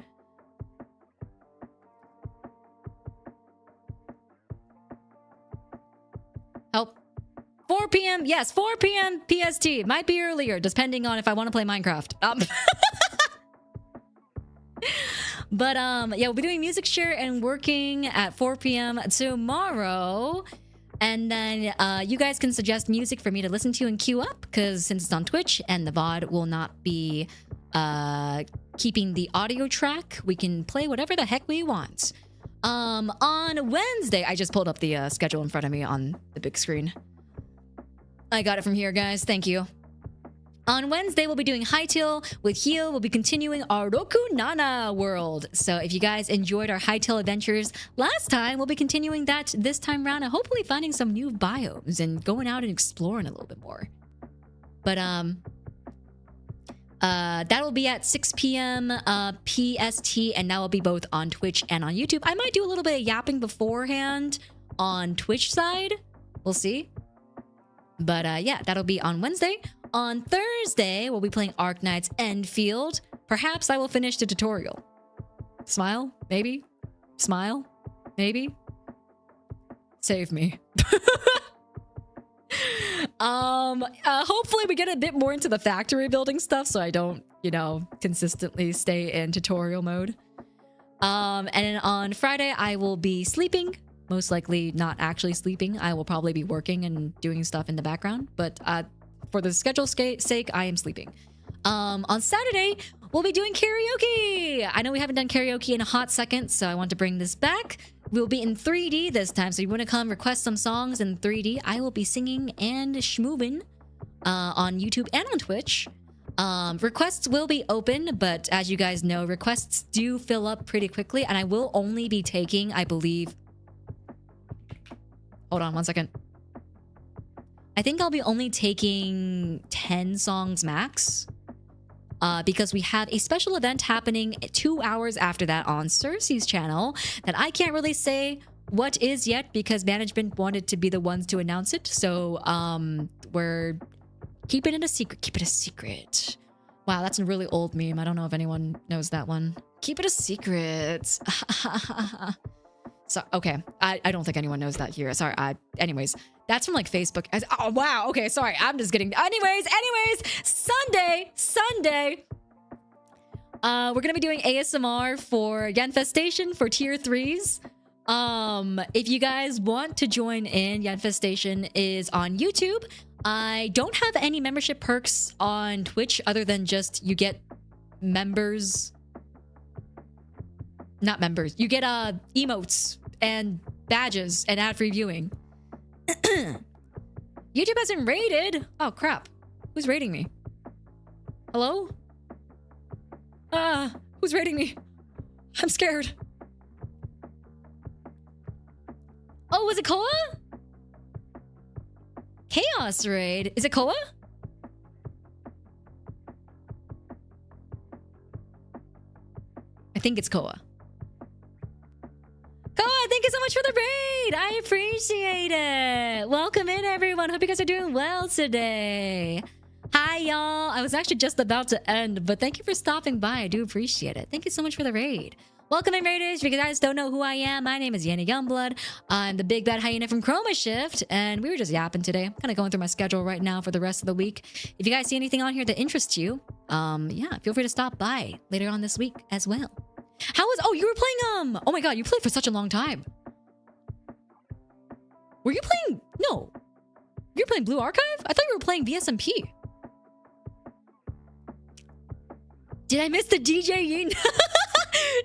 Help. 4 p.m. Yes, 4 p.m. PST. Might be earlier, depending on if I want to play Minecraft. But yeah, we'll be doing music share and working at 4 p.m. tomorrow. And then you guys can suggest music for me to listen to and queue up, because since it's on Twitch and the VOD will not be keeping the audio track, we can play whatever the heck we want. On Wednesday, I just pulled up the schedule in front of me on the big screen. I got it from here, guys. Thank you. On Wednesday, we'll be doing Hightail with Heel. We'll be continuing our Roku Nana world. So if you guys enjoyed our Hightail adventures last time, we'll be continuing that this time around and hopefully finding some new biomes and going out and exploring a little bit more. But that'll be at 6 p.m. PST, and that will be both on Twitch and on YouTube. I might do a little bit of yapping beforehand on Twitch side. We'll see. But yeah, that'll be on Wednesday. On Thursday, we'll be playing Arknight's Endfield. Perhaps I will finish the tutorial. Smile? Maybe? Smile? Maybe? Save me. Hopefully we get a bit more into the factory building stuff so I don't, you know, consistently stay in tutorial mode. And then on Friday, I will be sleeping. Most likely not actually sleeping. I will probably be working and doing stuff in the background. But for the schedule's sake, I am sleeping. On Saturday, we'll be doing karaoke. I know we haven't done karaoke in a hot second, so I want to bring this back. We'll be in 3D this time, so you want to come request some songs in 3D. I will be singing and schmoovin' on YouTube and on Twitch. Requests will be open, but as you guys know, requests do fill up pretty quickly, and I will only be taking, I believe... Hold on 1 second. I think I'll be only taking 10 songs max. Because we have a special event happening 2 hours after that on Cersei's channel that I can't really say what is yet because management wanted to be the ones to announce it. So we're keeping it a secret. Keep it a secret. Wow, that's a really old meme. I don't know if anyone knows that one. Keep it a secret. So, okay. I don't think anyone knows that here. Sorry. Anyways, that's from like Facebook. Oh, wow. Okay. Sorry. I'm just getting... Anyways. Sunday. We're going to be doing ASMR for Yenfestation for tier 3s. If you guys want to join in, Yenfestation is on YouTube. I don't have any membership perks on Twitch other than just you get members. Not members. You get emotes and badges and ad-free viewing. YouTube hasn't rated. Oh crap. Who's rating me? Hello? Who's rating me? I'm scared. Oh, was it Koa? Chaos raid. Is it Koa? I think it's Koa. Koa, thank you so much for the raid. I appreciate it. Welcome in, everyone. Hope you guys are doing well today. Hi, y'all. I was actually just about to end, but thank you for stopping by. I do appreciate it. Thank you so much for the raid. Welcome in, raiders. If you guys don't know who I am, my name is Yena Youngblood. I'm the big bad hyena from Chroma Shift, and we were just yapping today. I'm kind of going through my schedule right now for the rest of the week. If you guys see anything on here that interests you, yeah, feel free to stop by later on this week as well. How was... Oh, you were playing... Oh my god, you played for such a long time. Were you playing... No. You were playing Blue Archive? I thought you were playing VSMP. Did I miss the DJ Yena?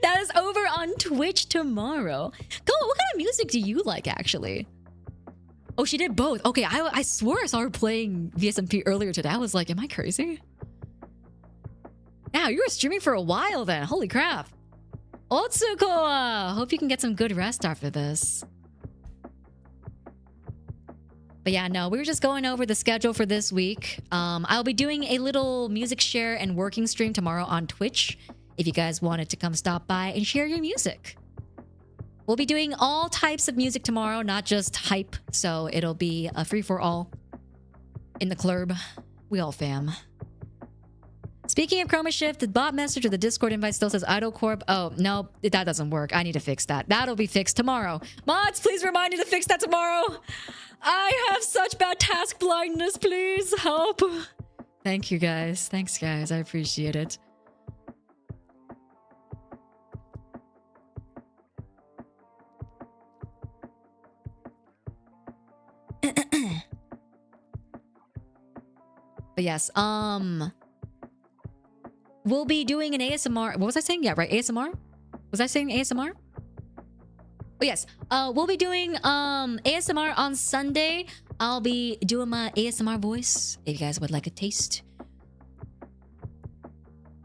That is over on Twitch tomorrow. Go, what kind of music do you like, actually? Oh, she did both. Okay, I swore I saw her playing VSMP earlier today. I was like, am I crazy? Yeah, you were streaming for a while then. Holy crap. Otsuko! Hope you can get some good rest after this. But yeah, no, we were just going over the schedule for this week. I'll be doing a little music share and working stream tomorrow on Twitch if you guys wanted to come stop by and share your music. We'll be doing all types of music tomorrow, not just hype. So it'll be a free-for-all in the club. We all fam. Speaking of Chroma Shift, the bot message or the Discord invite still says Idol Corp. Oh, no, that doesn't work. I need to fix that. That'll be fixed tomorrow. Mods, please remind me to fix that tomorrow. I have such bad task blindness. Please help. Thank you, guys. Thanks, guys. I appreciate it. But yes, we'll be doing an ASMR. What was I saying? Yeah, right. ASMR? Was I saying ASMR? Oh, yes. We'll be doing ASMR on Sunday. I'll be doing my ASMR voice if you guys would like a taste.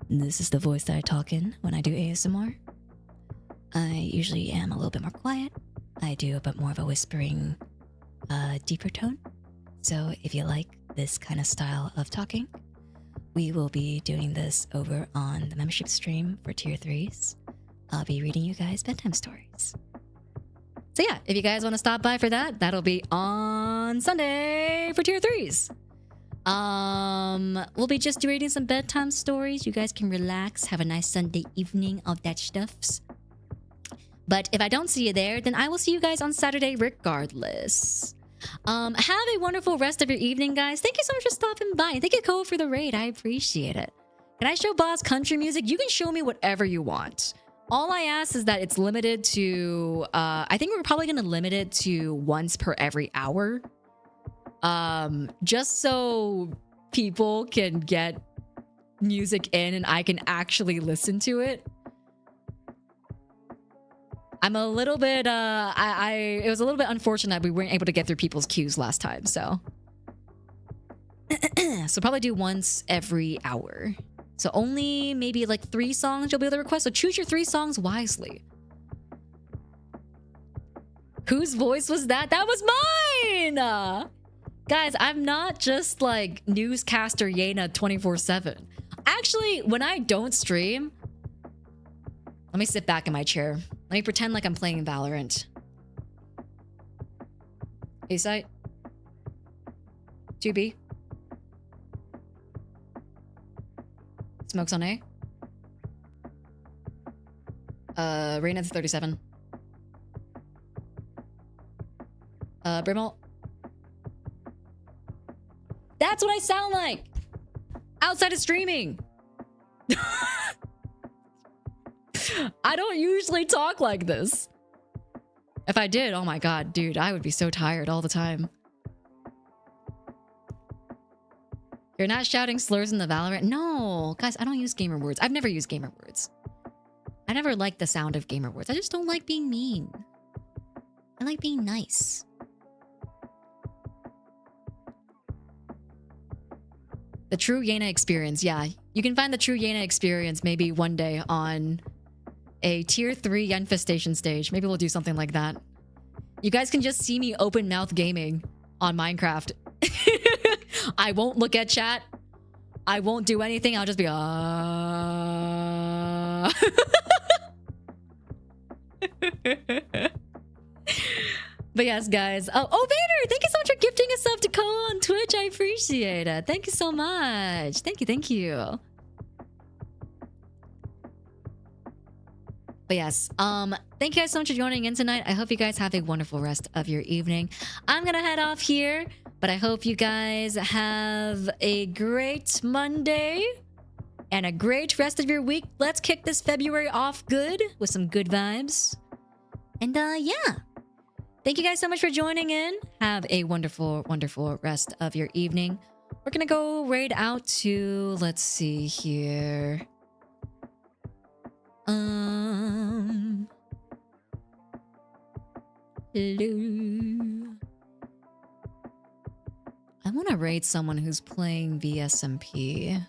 This is the voice that I talk in when I do ASMR. I usually am a little bit more quiet. I do a bit more of a whispering, deeper tone. So if you like this kind of style of talking, we will be doing this over on the membership stream for tier 3s. I'll be reading you guys bedtime stories. So yeah, if you guys want to stop by for that, that'll be on Sunday for tier 3s. We'll be just reading some bedtime stories. You guys can relax, have a nice Sunday evening, all that stuffs. But if I don't see you there, then I will see you guys on Saturday regardless. Have a wonderful rest of your evening, guys. Thank you so much for stopping by. And thank you, Koa, for the raid. I appreciate it. Can I show Boss country music? You can show me whatever you want. All I ask is that it's limited to, I think we're probably going to limit it to once per every hour. Just so people can get music in and I can actually listen to it. I'm a little bit, it was a little bit unfortunate we weren't able to get through people's queues last time, so. So probably do once every hour. So only maybe like 3 songs you'll be able to request. So choose your 3 songs wisely. Whose voice was that? That was mine! Guys, I'm not just like newscaster Yena 24/7. Actually, when I don't stream, let me sit back in my chair. Let me pretend like I'm playing Valorant. A site. 2B. Smokes on A. Reina's 37. Brimalt. That's what I sound like! Outside of streaming! I don't usually talk like this. If I did, oh my god, dude, I would be so tired all the time. You're not shouting slurs in the Valorant? No, guys, I don't use gamer words. I've never used gamer words. I never liked the sound of gamer words. I just don't like being mean. I like being nice. The true Yena experience. Yeah, you can find the true Yena experience maybe one day on a tier 3 Infestation stage. Maybe we'll do something like that. You guys can just see me open mouth gaming on Minecraft. I won't look at chat. I won't do anything. I'll just be But yes, guys. Oh, Vader! Thank you so much for gifting a sub to Ko on Twitch. I appreciate it. Thank you so much. Thank you, thank you. But yes, thank you guys so much for joining in tonight. I hope you guys have a wonderful rest of your evening. I'm gonna head off here, but I hope you guys have a great Monday and a great rest of your week. Let's kick this February off good with some good vibes. And yeah. Thank you guys so much for joining in. Have a wonderful, wonderful rest of your evening. We're gonna go raid out to, let's see here. Hello. I want to raid someone who's playing VSMP.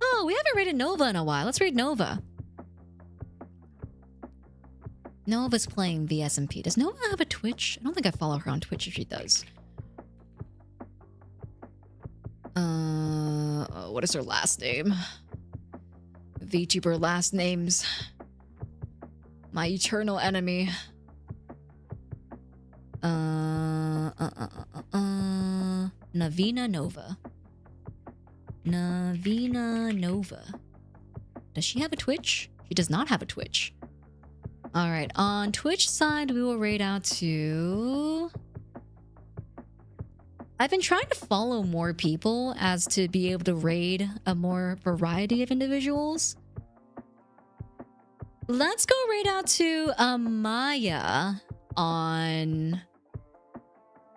Oh, we haven't raided Nova in a while. Let's raid Nova. Nova's playing VSMP. Does Nova have a Twitch? I don't think I follow her on Twitch if she does. What is her last name? VTuber last names. My eternal enemy. Navina Nova. Navina Nova. Does she have a Twitch? She does not have a Twitch. Alright, on Twitch side, we will raid out to... I've been trying to follow more people as to be able to raid a more variety of individuals. Let's go raid out to Amaya on...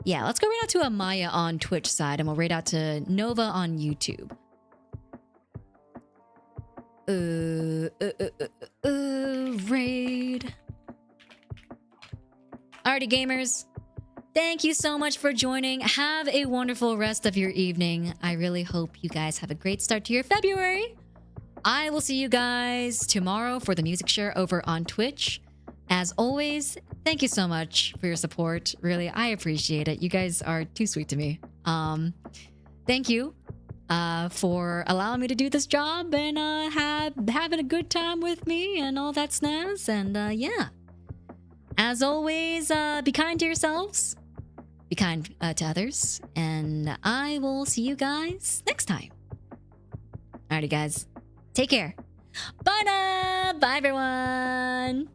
Yeah, let's go raid out to Amaya on Twitch side, and we'll raid out to Nova on YouTube. Raid. Alrighty, gamers. Thank you so much for joining. Have a wonderful rest of your evening. I really hope you guys have a great start to your February. I will see you guys tomorrow for the music share over on Twitch. As always, thank you so much for your support. Really, I appreciate it. You guys are too sweet to me. Thank you for allowing me to do this job and having a good time with me and all that snazz. And yeah, as always, be kind to yourselves. Be kind to others. And I will see you guys next time. Alrighty, guys. Take care. Bye now. Bye, everyone.